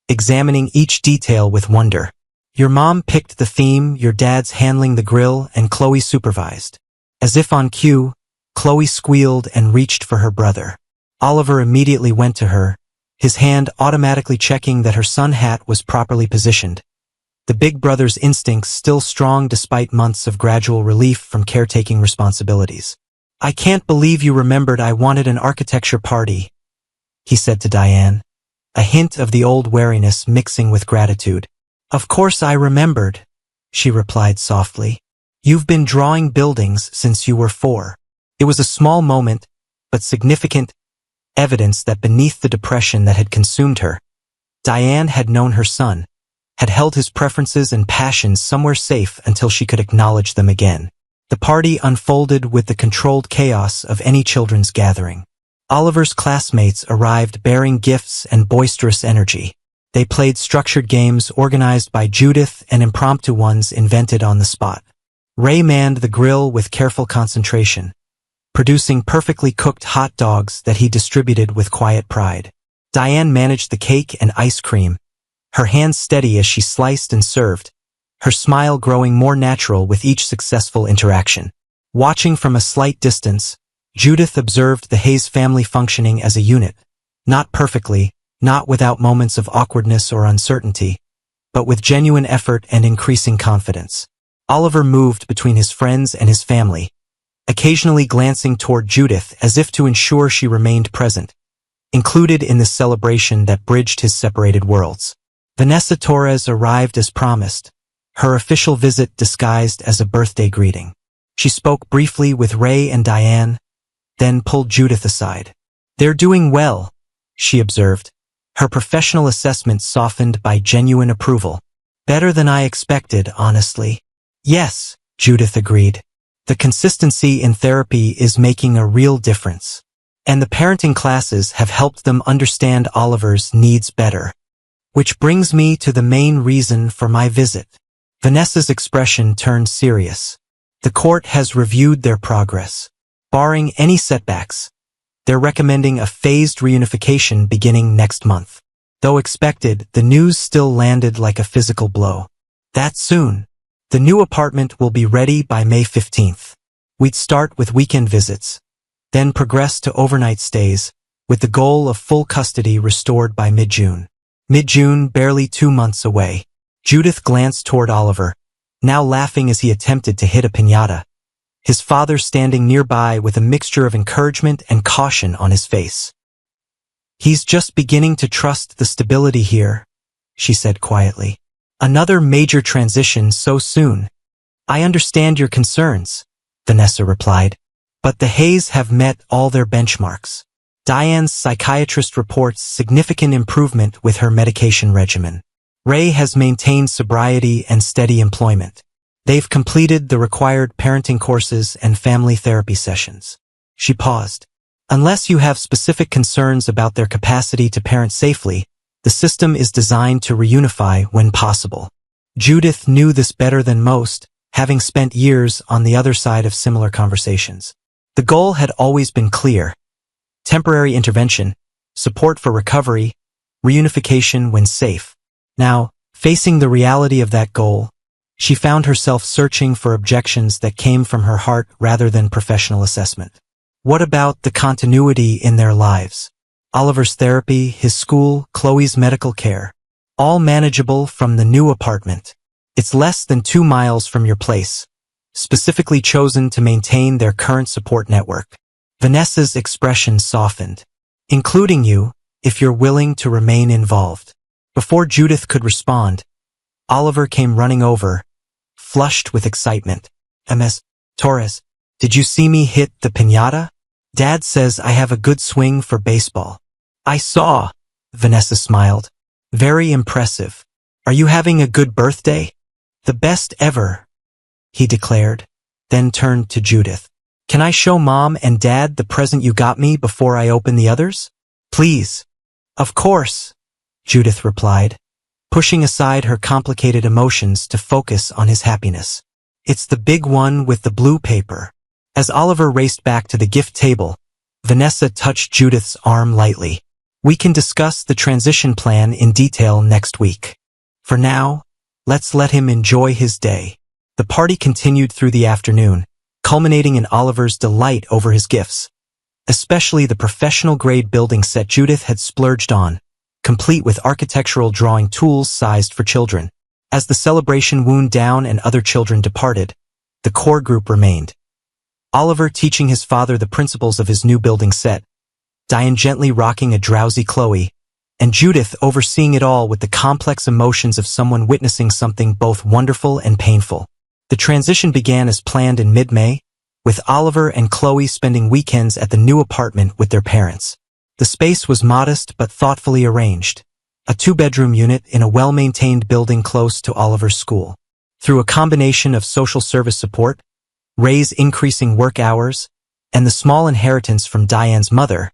Speaker 1: examining each detail with wonder. "Your mom picked the theme, your dad's handling the grill, and Chloe supervised." As if on cue, Chloe squealed and reached for her brother. Oliver immediately went to her, his hand automatically checking that her sun hat was properly positioned. The big brother's instincts still strong despite months of gradual relief from caretaking responsibilities. "I can't believe you remembered I wanted an architecture party," he said to Diane, a hint of the old wariness mixing with gratitude. "Of course I remembered," she replied softly. "You've been drawing buildings since you were 4. It was a small moment, but significant, evidence that beneath the depression that had consumed her, Diane had known her son, had held his preferences and passions somewhere safe until she could acknowledge them again. The party unfolded with the controlled chaos of any children's gathering. Oliver's classmates arrived bearing gifts and boisterous energy. They played structured games organized by Judith and impromptu ones invented on the spot. Ray manned the grill with careful concentration, producing perfectly cooked hot dogs that he distributed with quiet pride. Diane managed the cake and ice cream, her hands steady as she sliced and served, her smile growing more natural with each successful interaction. Watching from a slight distance, Judith observed the Hayes family functioning as a unit, not perfectly, not without moments of awkwardness or uncertainty, but with genuine effort and increasing confidence. Oliver moved between his friends and his family, occasionally glancing toward Judith as if to ensure she remained present, included in the celebration that bridged his separated worlds. Vanessa Torres arrived as promised, her official visit disguised as a birthday greeting. She spoke briefly with Ray and Diane, then pulled Judith aside. "They're doing well," she observed, her professional assessment softened by genuine approval. "Better than I expected, honestly." "Yes," Judith agreed. "The consistency in therapy is making a real difference. And the parenting classes have helped them understand Oliver's needs better. Which brings me to the main reason for my visit." Vanessa's expression turned serious. "The court has reviewed their progress. Barring any setbacks, they're recommending a phased reunification beginning next month. Though expected, the news still landed like a physical blow. That soon. The new apartment will be ready by May 15th. We'd start with weekend visits, then progress to overnight stays, with the goal of full custody restored by mid-June. Mid-June, barely 2 months away. Judith glanced toward Oliver, now laughing as he attempted to hit a piñata, his father standing nearby with a mixture of encouragement and caution on his face. "He's just beginning to trust the stability here," she said quietly. "Another major transition so soon." "I understand your concerns," Vanessa replied, "but the Hayes have met all their benchmarks. Diane's psychiatrist reports significant improvement with her medication regimen. Ray has maintained sobriety and steady employment. They've completed the required parenting courses and family therapy sessions." She paused. "Unless you have specific concerns about their capacity to parent safely, the system is designed to reunify when possible." Judith knew this better than most, having spent years on the other side of similar conversations. The goal had always been clear: temporary intervention, support for recovery, reunification when safe. Now, facing the reality of that goal, she found herself searching for objections that came from her heart rather than professional assessment. What about the continuity in their lives? Oliver's therapy, his school, Chloe's medical care, all manageable from the new apartment. It's less than 2 miles from your place, specifically chosen to maintain their current support network. Vanessa's expression softened. "Including you, if you're willing to remain involved." Before Judith could respond, Oliver came running over, flushed with excitement. "Ms. Torres, did you see me hit the piñata? Dad says I have a good swing for baseball." "I saw," Vanessa smiled. "Very impressive. Are you having a good birthday?" "The best ever," he declared, then turned to Judith. "Can I show Mom and Dad the present you got me before I open the others?" "Please." "Of course," Judith replied, pushing aside her complicated emotions to focus on his happiness. "It's the big one with the blue paper." As Oliver raced back to the gift table, Vanessa touched Judith's arm lightly. "We can discuss the transition plan in detail next week. For now, let's let him enjoy his day." The party continued through the afternoon, culminating in Oliver's delight over his gifts, especially the professional-grade building set Judith had splurged on, complete with architectural drawing tools sized for children. As the celebration wound down and other children departed, the core group remained. Oliver teaching his father the principles of his new building set, Diane gently rocking a drowsy Chloe, and Judith overseeing it all with the complex emotions of someone witnessing something both wonderful and painful. The transition began as planned in mid-May, with Oliver and Chloe spending weekends at the new apartment with their parents. The space was modest but thoughtfully arranged, a 2-bedroom unit in a well-maintained building close to Oliver's school. Through a combination of social service support, Ray's increasing work hours, and the small inheritance from Diane's mother,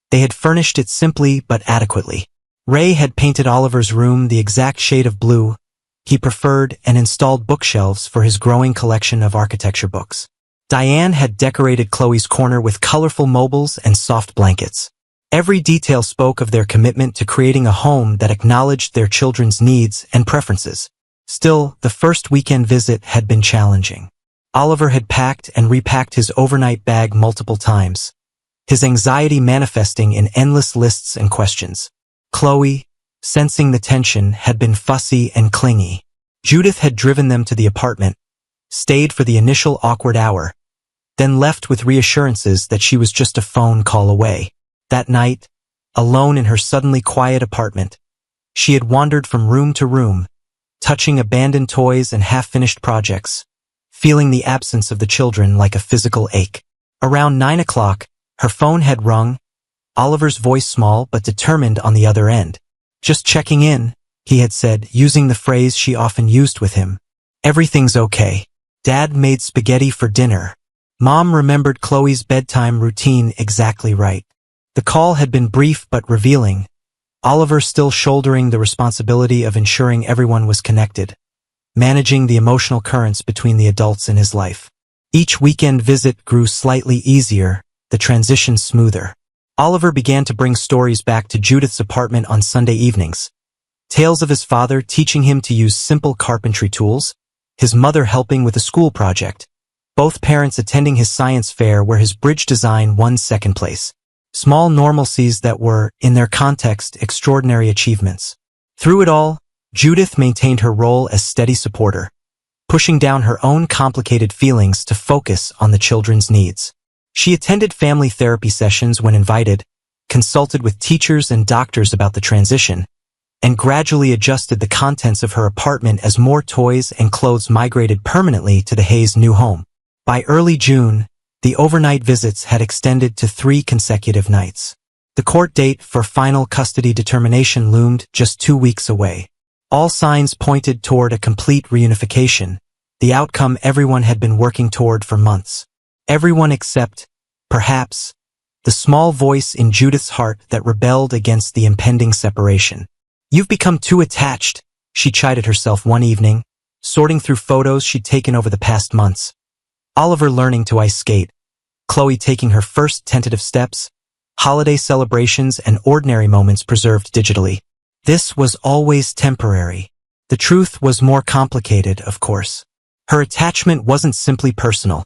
Speaker 1: they had furnished it simply but adequately. Ray had painted Oliver's room the exact shade of blue he preferred and installed bookshelves for his growing collection of architecture books. Diane had decorated Chloe's corner with colorful mobiles and soft blankets. Every detail spoke of their commitment to creating a home that acknowledged their children's needs and preferences. Still, the first weekend visit had been challenging. Oliver had packed and repacked his overnight bag multiple times, his anxiety manifesting in endless lists and questions. Chloe, sensing the tension, had been fussy and clingy. Judith had driven them to the apartment, stayed for the initial awkward hour, then left with reassurances that she was just a phone call away. That night, alone in her suddenly quiet apartment, she had wandered from room to room, touching abandoned toys and half-finished projects, feeling the absence of the children like a physical ache. Around 9 o'clock, her phone had rung, Oliver's voice small but determined on the other end. "Just checking in," he had said, using the phrase she often used with him. "Everything's okay. Dad made spaghetti for dinner." Mom remembered Chloe's bedtime routine exactly right. The call had been brief but revealing, Oliver still shouldering the responsibility of ensuring everyone was connected, managing the emotional currents between the adults in his life. Each weekend visit grew slightly easier, the transition smoother. Oliver began to bring stories back to Judith's apartment on Sunday evenings. Tales of his father teaching him to use simple carpentry tools, his mother helping with a school project, both parents attending his science fair where his bridge design won second place. Small normalcies that were, in their context, extraordinary achievements. Through it all, Judith maintained her role as steady supporter, pushing down her own complicated feelings to focus on the children's needs. She attended family therapy sessions when invited, consulted with teachers and doctors about the transition, and gradually adjusted the contents of her apartment as more toys and clothes migrated permanently to the Hayes' new home. By early June, the overnight visits had extended to 3 consecutive nights. The court date for final custody determination loomed just 2 weeks away. All signs pointed toward a complete reunification, the outcome everyone had been working toward for months. Everyone except, perhaps, the small voice in Judith's heart that rebelled against the impending separation. "You've become too attached," she chided herself one evening, sorting through photos she'd taken over the past months. Oliver learning to ice skate, Chloe taking her first tentative steps, holiday celebrations and ordinary moments preserved digitally. This was always temporary. The truth was more complicated, of course. Her attachment wasn't simply personal.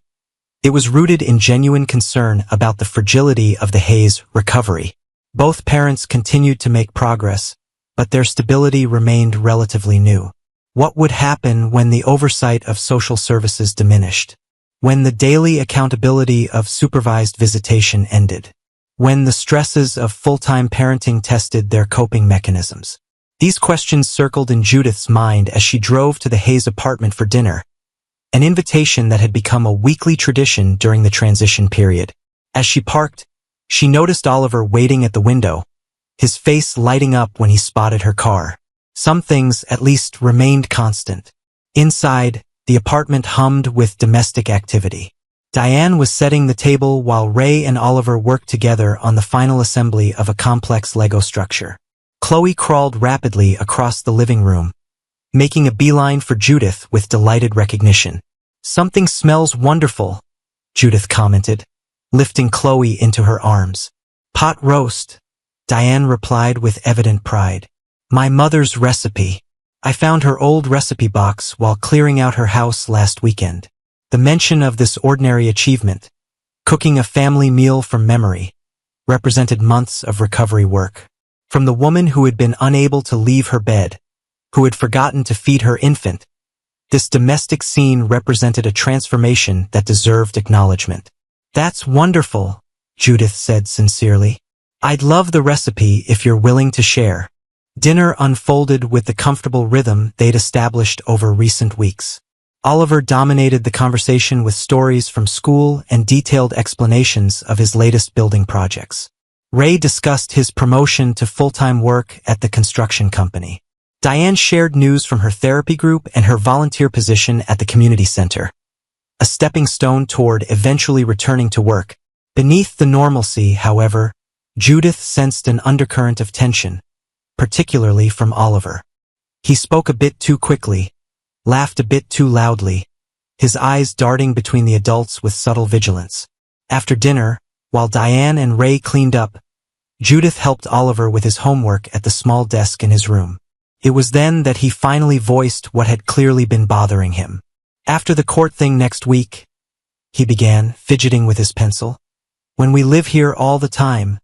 Speaker 1: It was rooted in genuine concern about the fragility of the Hayes recovery. Both parents continued to make progress, but their stability remained relatively new. What would happen when the oversight of social services diminished? When the daily accountability of supervised visitation ended? When the stresses of full-time parenting tested their coping mechanisms? These questions circled in Judith's mind as she drove to the Hayes apartment for dinner, an invitation that had become a weekly tradition during the transition period. As she parked, she noticed Oliver waiting at the window, his face lighting up when he spotted her car. Some things, at least, remained constant. Inside, the apartment hummed with domestic activity. Diane was setting the table while Ray and Oliver worked together on the final assembly of a complex Lego structure. Chloe crawled rapidly across the living room, making a beeline for Judith with delighted recognition. "Something smells wonderful," Judith commented, lifting Chloe into her arms. "Pot roast," Diane replied with evident pride. "My mother's recipe. I found her old recipe box while clearing out her house last weekend." The mention of this ordinary achievement, cooking a family meal from memory, represented months of recovery work. From the woman who had been unable to leave her bed, who had forgotten to feed her infant, this domestic scene represented a transformation that deserved acknowledgement. "That's wonderful," Judith said sincerely. "I'd love the recipe if you're willing to share." Dinner unfolded with the comfortable rhythm they'd established over recent weeks. Oliver dominated the conversation with stories from school and detailed explanations of his latest building projects. Ray discussed his promotion to full-time work at the construction company. Diane shared news from her therapy group and her volunteer position at the community center, a stepping stone toward eventually returning to work. Beneath the normalcy, however, Judith sensed an undercurrent of tension, particularly from Oliver. He spoke a bit too quickly, laughed a bit too loudly, his eyes darting between the adults with subtle vigilance. After dinner, while Diane and Ray cleaned up, Judith helped Oliver with his homework at the small desk in his room. It was then that he finally voiced what had clearly been bothering him. "After the court thing next week," he began, fidgeting with his pencil, "when we live here all the time,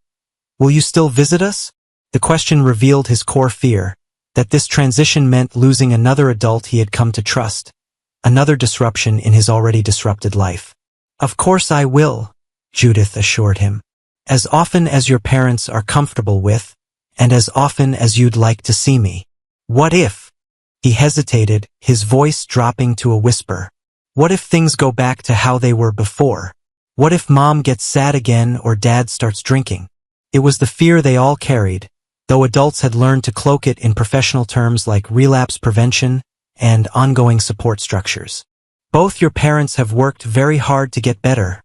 Speaker 1: will you still visit us?" The question revealed his core fear, that this transition meant losing another adult he had come to trust, another disruption in his already disrupted life. "Of course I will," Judith assured him. "As often as your parents are comfortable with, and as often as you'd like to see me." "What if?" He hesitated, his voice dropping to a whisper. "What if things go back to how they were before? What if Mom gets sad again or Dad starts drinking?" It was the fear they all carried, though adults had learned to cloak it in professional terms like relapse prevention and ongoing support structures. "Both your parents have worked very hard to get better,"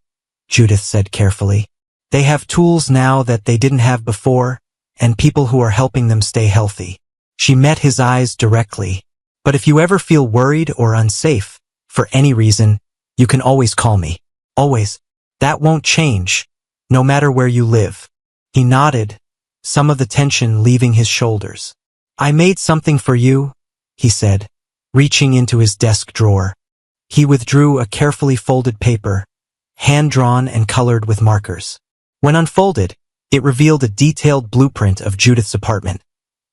Speaker 1: Judith said carefully. "They have tools now that they didn't have before, and people who are helping them stay healthy." She met his eyes directly. "But if you ever feel worried or unsafe, for any reason, you can always call me. Always. That won't change, no matter where you live." He nodded, some of the tension leaving his shoulders. "I made something for you," he said, reaching into his desk drawer. He withdrew a carefully folded paper, hand-drawn and colored with markers. When unfolded, it revealed a detailed blueprint of Judith's apartment,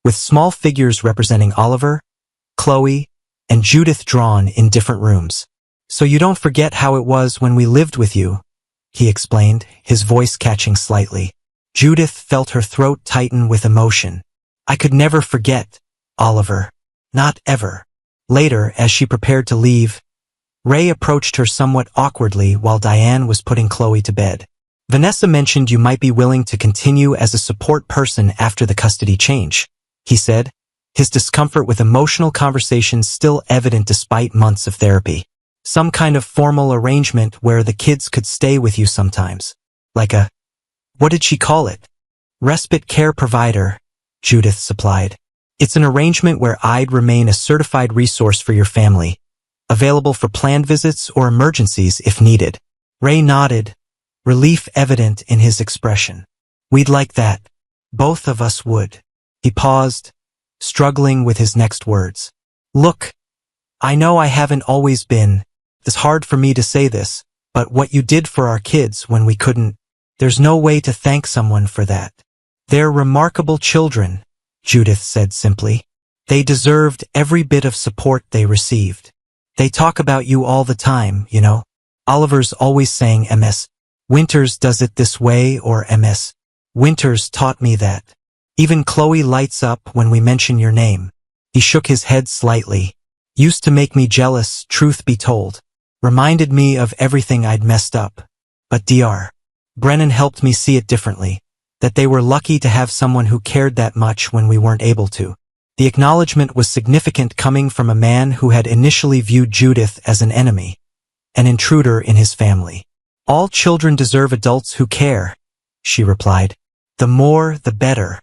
Speaker 1: with small figures representing Oliver, Chloe, and Judith drawn in different rooms. "So you don't forget how it was when we lived with you," he explained, his voice catching slightly. Judith felt her throat tighten with emotion. "I could never forget, Oliver. Not ever." Later, as she prepared to leave, Ray approached her somewhat awkwardly while Diane was putting Chloe to bed. "Vanessa mentioned you might be willing to continue as a support person after the custody change," he said, his discomfort with emotional conversations still evident despite months of therapy. "Some kind of formal arrangement where the kids could stay with you sometimes. Like a, what did she call it? Respite care provider," Judith supplied. "It's an arrangement where I'd remain a certified resource for your family, available for planned visits or emergencies if needed." Ray nodded, relief evident in his expression. "We'd like that. Both of us would." He paused, struggling with his next words. "Look, I know I haven't always been, it's hard for me to say this, but what you did for our kids when we couldn't, there's no way to thank someone for that. They're remarkable children," Judith said simply. "They deserved every bit of support they received. They talk about you all the time, you know. Oliver's always saying Ms. Winters does it this way or Ms. Winters taught me that. Even Chloe lights up when we mention your name." He shook his head slightly. "Used to make me jealous, truth be told. Reminded me of everything I'd messed up. But Dr. Brennan helped me see it differently, that they were lucky to have someone who cared that much when we weren't able to." The acknowledgement was significant coming from a man who had initially viewed Judith as an enemy, an intruder in his family. "All children deserve adults who care," she replied. "The more, the better."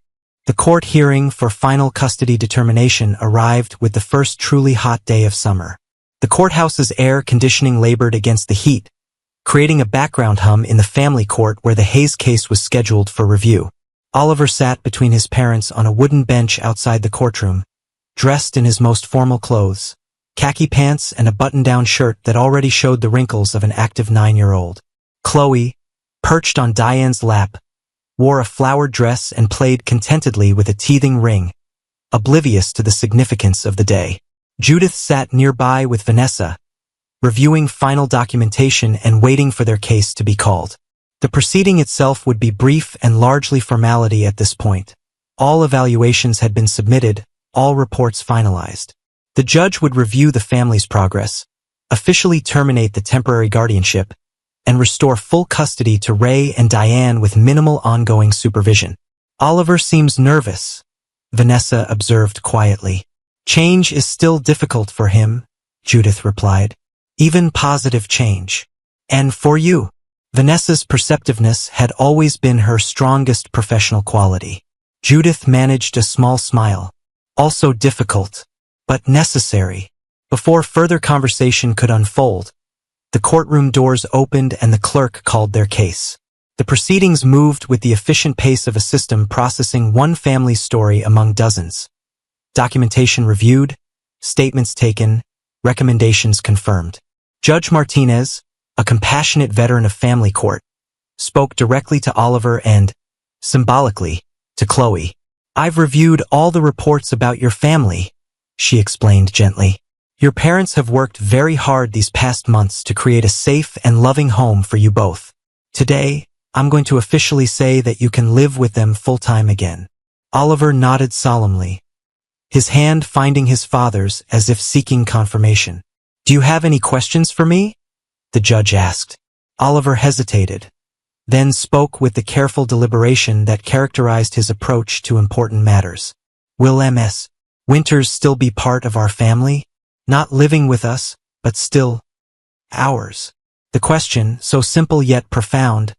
Speaker 1: The court hearing for final custody determination arrived with the first truly hot day of summer. The courthouse's air conditioning labored against the heat, creating a background hum in the family court where the Hayes case was scheduled for review. Oliver sat between his parents on a wooden bench outside the courtroom, dressed in his most formal clothes, khaki pants and a button-down shirt that already showed the wrinkles of an active 9-year-old. Chloe, perched on Diane's lap, wore a flowered dress and played contentedly with a teething ring, oblivious to the significance of the day. Judith sat nearby with Vanessa, reviewing final documentation and waiting for their case to be called. The proceeding itself would be brief and largely formality at this point. All evaluations had been submitted, all reports finalized. The judge would review the family's progress, officially terminate the temporary guardianship, and restore full custody to Ray and Diane with minimal ongoing supervision. "Oliver seems nervous," Vanessa observed quietly. "Change is still difficult for him," Judith replied. "Even positive change. And for you." Vanessa's perceptiveness had always been her strongest professional quality. Judith managed a small smile. "Also difficult, but necessary." Before further conversation could unfold, the courtroom doors opened and the clerk called their case. The proceedings moved with the efficient pace of a system processing one family's story among dozens. Documentation reviewed, statements taken, recommendations confirmed. Judge Martinez, a compassionate veteran of family court, spoke directly to Oliver and, symbolically, to Chloe. "I've reviewed all the reports about your family," she explained gently. "Your parents have worked very hard these past months to create a safe and loving home for you both. Today, I'm going to officially say that you can live with them full-time again." Oliver nodded solemnly, his hand finding his father's as if seeking confirmation. "Do you have any questions for me?" the judge asked. Oliver hesitated, then spoke with the careful deliberation that characterized his approach to important matters. "Will Ms. Winters still be part of our family? Not living with us, but still ours?" The question, so simple yet profound,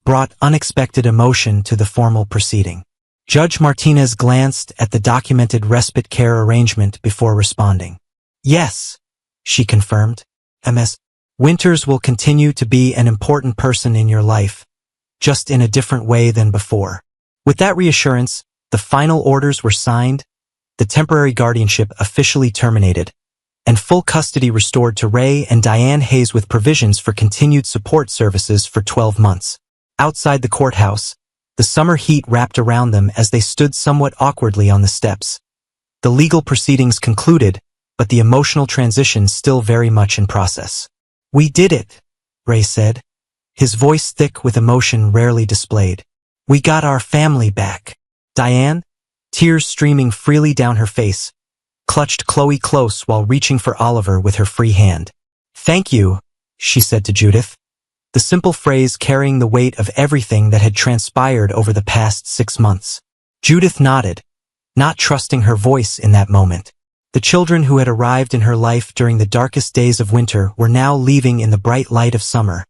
Speaker 1: brought unexpected emotion to the formal proceeding. Judge Martinez glanced at the documented respite care arrangement before responding. "Yes," she confirmed. "Ms. Winters will continue to be an important person in your life, just in a different way than before." With that reassurance, the final orders were signed, the temporary guardianship officially terminated, and full custody restored to Ray and Diane Hayes with provisions for continued support services for 12 months. Outside the courthouse, the summer heat wrapped around them as they stood somewhat awkwardly on the steps. The legal proceedings concluded, but the emotional transition still very much in process. "We did it," Ray said, his voice thick with emotion rarely displayed. "We got our family back." Diane, tears streaming freely down her face, clutched Chloe close while reaching for Oliver with her free hand. "Thank you," she said to Judith, the simple phrase carrying the weight of everything that had transpired over the past 6 months. Judith nodded, not trusting her voice in that moment. The children who had arrived in her life during the darkest days of winter were now leaving in the bright light of summer,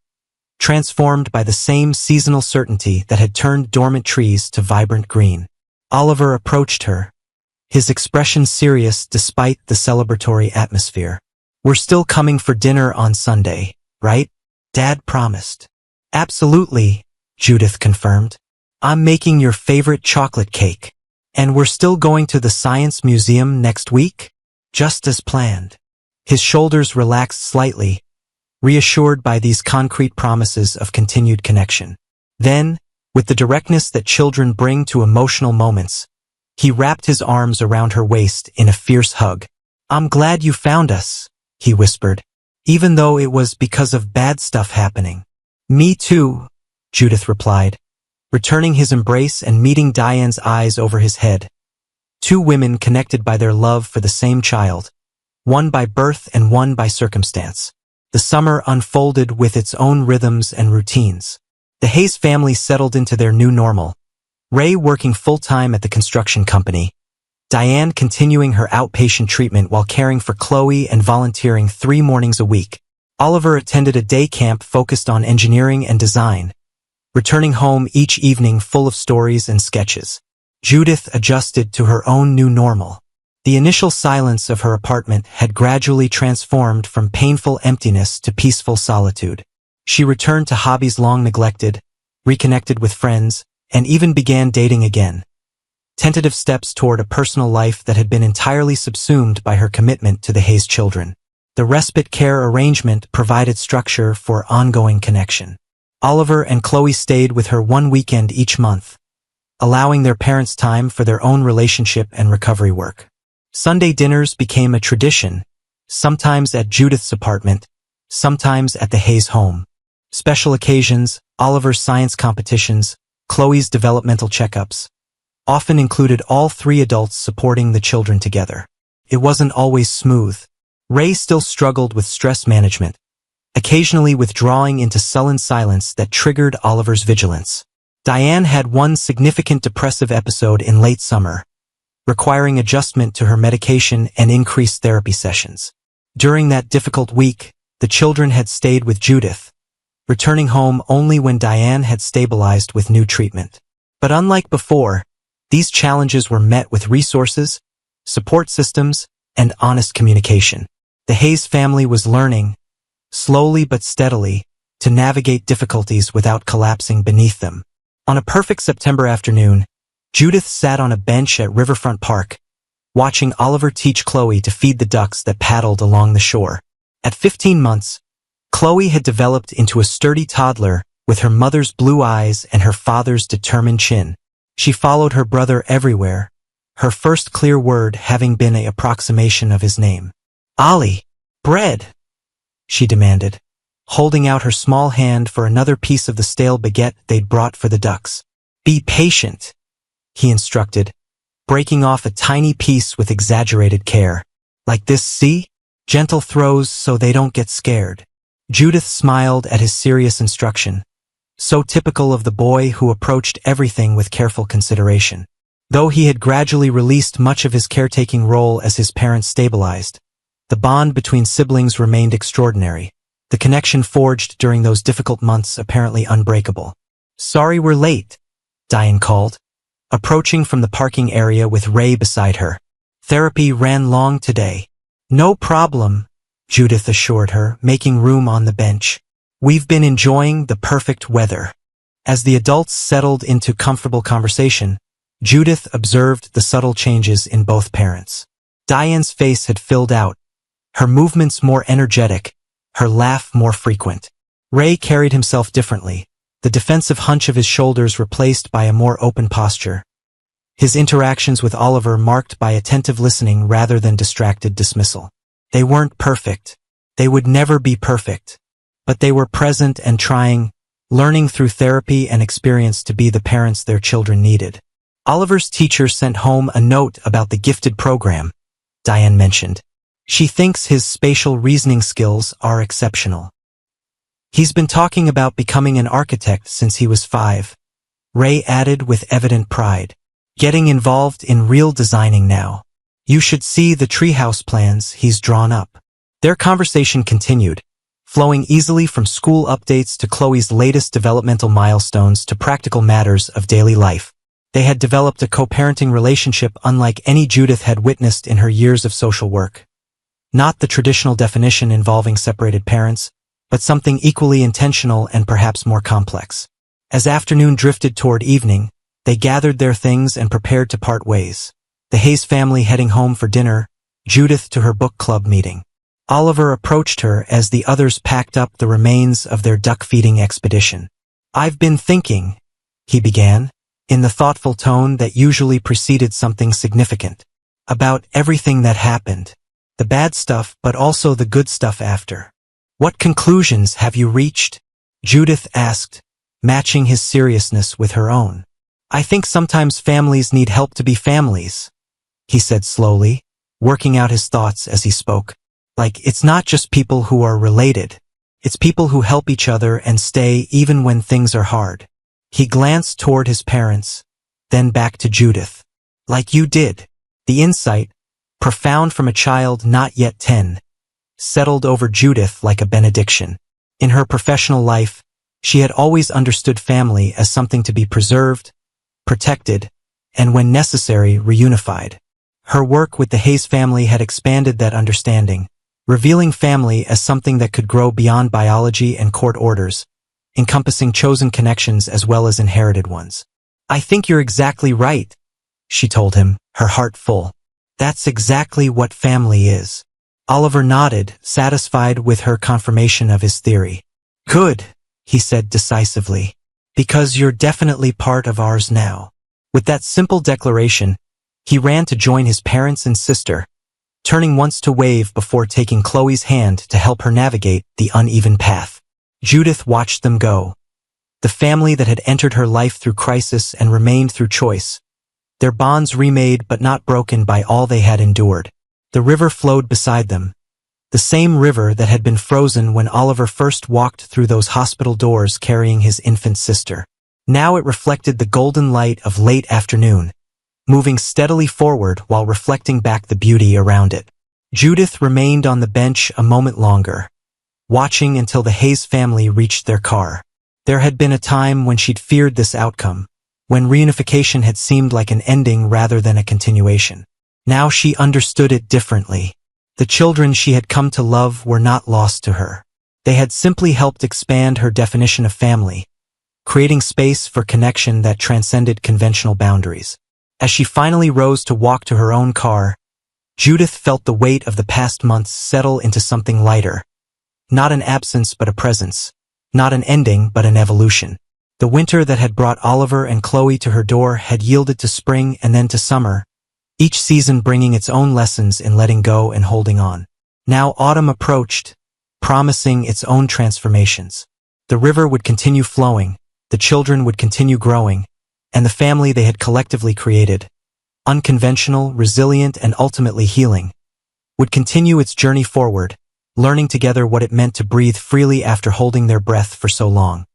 Speaker 1: transformed by the same seasonal certainty that had turned dormant trees to vibrant green. Oliver approached her, his expression serious despite the celebratory atmosphere. "We're still coming for dinner on Sunday, right?" Dad promised. "Absolutely," Judith confirmed. "I'm making your favorite chocolate cake. And we're still going to the Science Museum next week?" "Just as planned." His shoulders relaxed slightly, reassured by these concrete promises of continued connection. Then, with the directness that children bring to emotional moments, he wrapped his arms around her waist in a fierce hug. "I'm glad you found us," he whispered, "even though it was because of bad stuff happening." "Me too," Judith replied, returning his embrace and meeting Diane's eyes over his head. Two women connected by their love for the same child, one by birth and one by circumstance. The summer unfolded with its own rhythms and routines. The Hayes family settled into their new normal, Ray working full-time at the construction company, Diane continuing her outpatient treatment while caring for Chloe and volunteering 3 mornings a week. Oliver attended a day camp focused on engineering and design, returning home each evening full of stories and sketches. Judith adjusted to her own new normal. The initial silence of her apartment had gradually transformed from painful emptiness to peaceful solitude. She returned to hobbies long neglected, reconnected with friends, and even began dating again. Tentative steps toward a personal life that had been entirely subsumed by her commitment to the Hayes children. The respite care arrangement provided structure for ongoing connection. Oliver and Chloe stayed with her 1 weekend each month, allowing their parents time for their own relationship and recovery work. Sunday dinners became a tradition, sometimes at Judith's apartment, sometimes at the Hayes home. Special occasions, Oliver's science competitions, Chloe's developmental checkups, often included all 3 adults supporting the children together. It wasn't always smooth. Ray still struggled with stress management, occasionally withdrawing into sullen silence that triggered Oliver's vigilance. Diane had one significant depressive episode in late summer, requiring adjustment to her medication and increased therapy sessions. During that difficult week, the children had stayed with Judith, returning home only when Diane had stabilized with new treatment. But unlike before, these challenges were met with resources, support systems, and honest communication. The Hayes family was learning, slowly but steadily, to navigate difficulties without collapsing beneath them. On a perfect September afternoon, Judith sat on a bench at Riverfront Park, watching Oliver teach Chloe to feed the ducks that paddled along the shore. At 15 months, Chloe had developed into a sturdy toddler with her mother's blue eyes and her father's determined chin. She followed her brother everywhere, her first clear word having been an approximation of his name. "Ollie, bread," she demanded, holding out her small hand for another piece of the stale baguette they'd brought for the ducks. "Be patient," he instructed, breaking off a tiny piece with exaggerated care. "Like this, see? Gentle throws so they don't get scared." Judith smiled at his serious instruction, so typical of the boy who approached everything with careful consideration. Though he had gradually released much of his caretaking role as his parents stabilized, the bond between siblings remained extraordinary, the connection forged during those difficult months apparently unbreakable. "Sorry we're late," Diane called, approaching from the parking area with Ray beside her. "Therapy ran long today." "No problem," Judith assured her, making room on the bench. "We've been enjoying the perfect weather." As the adults settled into comfortable conversation, Judith observed the subtle changes in both parents. Diane's face had filled out, her movements more energetic, her laugh more frequent. Ray carried himself differently, the defensive hunch of his shoulders replaced by a more open posture. His interactions with Oliver marked by attentive listening rather than distracted dismissal. They weren't perfect. They would never be perfect. But they were present and trying, learning through therapy and experience to be the parents their children needed. Oliver's teacher sent home a note about the gifted program, Diane mentioned. She thinks his spatial reasoning skills are exceptional. He's been talking about becoming an architect since he was 5, Ray added with evident pride. Getting involved in real designing now. You should see the treehouse plans he's drawn up. Their conversation continued, flowing easily from school updates to Chloe's latest developmental milestones to practical matters of daily life. They had developed a co-parenting relationship unlike any Judith had witnessed in her years of social work. Not the traditional definition involving separated parents, but something equally intentional and perhaps more complex. As afternoon drifted toward evening, they gathered their things and prepared to part ways. The Hayes family heading home for dinner, Judith to her book club meeting. Oliver approached her as the others packed up the remains of their duck-feeding expedition. "I've been thinking," he began, in the thoughtful tone that usually preceded something significant, "about everything that happened. The bad stuff, but also the good stuff after." "What conclusions have you reached?" Judith asked, matching his seriousness with her own. "I think sometimes families need help to be families," he said slowly, working out his thoughts as he spoke. "Like, it's not just people who are related. It's people who help each other and stay even when things are hard." He glanced toward his parents, then back to Judith. "Like you did." The insight, profound from a child not yet 10, settled over Judith like a benediction. In her professional life, she had always understood family as something to be preserved, protected, and when necessary, reunified. Her work with the Hayes family had expanded that understanding, revealing family as something that could grow beyond biology and court orders, encompassing chosen connections as well as inherited ones. "I think you're exactly right," she told him, her heart full. "That's exactly what family is." Oliver nodded, satisfied with her confirmation of his theory. "Good," he said decisively, "because you're definitely part of ours now." With that simple declaration, he ran to join his parents and sister, turning once to wave before taking Chloe's hand to help her navigate the uneven path. Judith watched them go. The family that had entered her life through crisis and remained through choice. Their bonds remade but not broken by all they had endured. The river flowed beside them. The same river that had been frozen when Oliver first walked through those hospital doors carrying his infant sister. Now it reflected the golden light of late afternoon, moving steadily forward while reflecting back the beauty around it. Judith remained on the bench a moment longer, watching until the Hayes family reached their car. There had been a time when she'd feared this outcome, when reunification had seemed like an ending rather than a continuation. Now she understood it differently. The children she had come to love were not lost to her. They had simply helped expand her definition of family, creating space for connection that transcended conventional boundaries. As she finally rose to walk to her own car, Judith felt the weight of the past months settle into something lighter. Not an absence but a presence. Not an ending but an evolution. The winter that had brought Oliver and Chloe to her door had yielded to spring and then to summer, each season bringing its own lessons in letting go and holding on. Now autumn approached, promising its own transformations. The river would continue flowing, the children would continue growing, and the family they had collectively created, unconventional, resilient, and ultimately healing, would continue its journey forward, learning together what it meant to breathe freely after holding their breath for so long.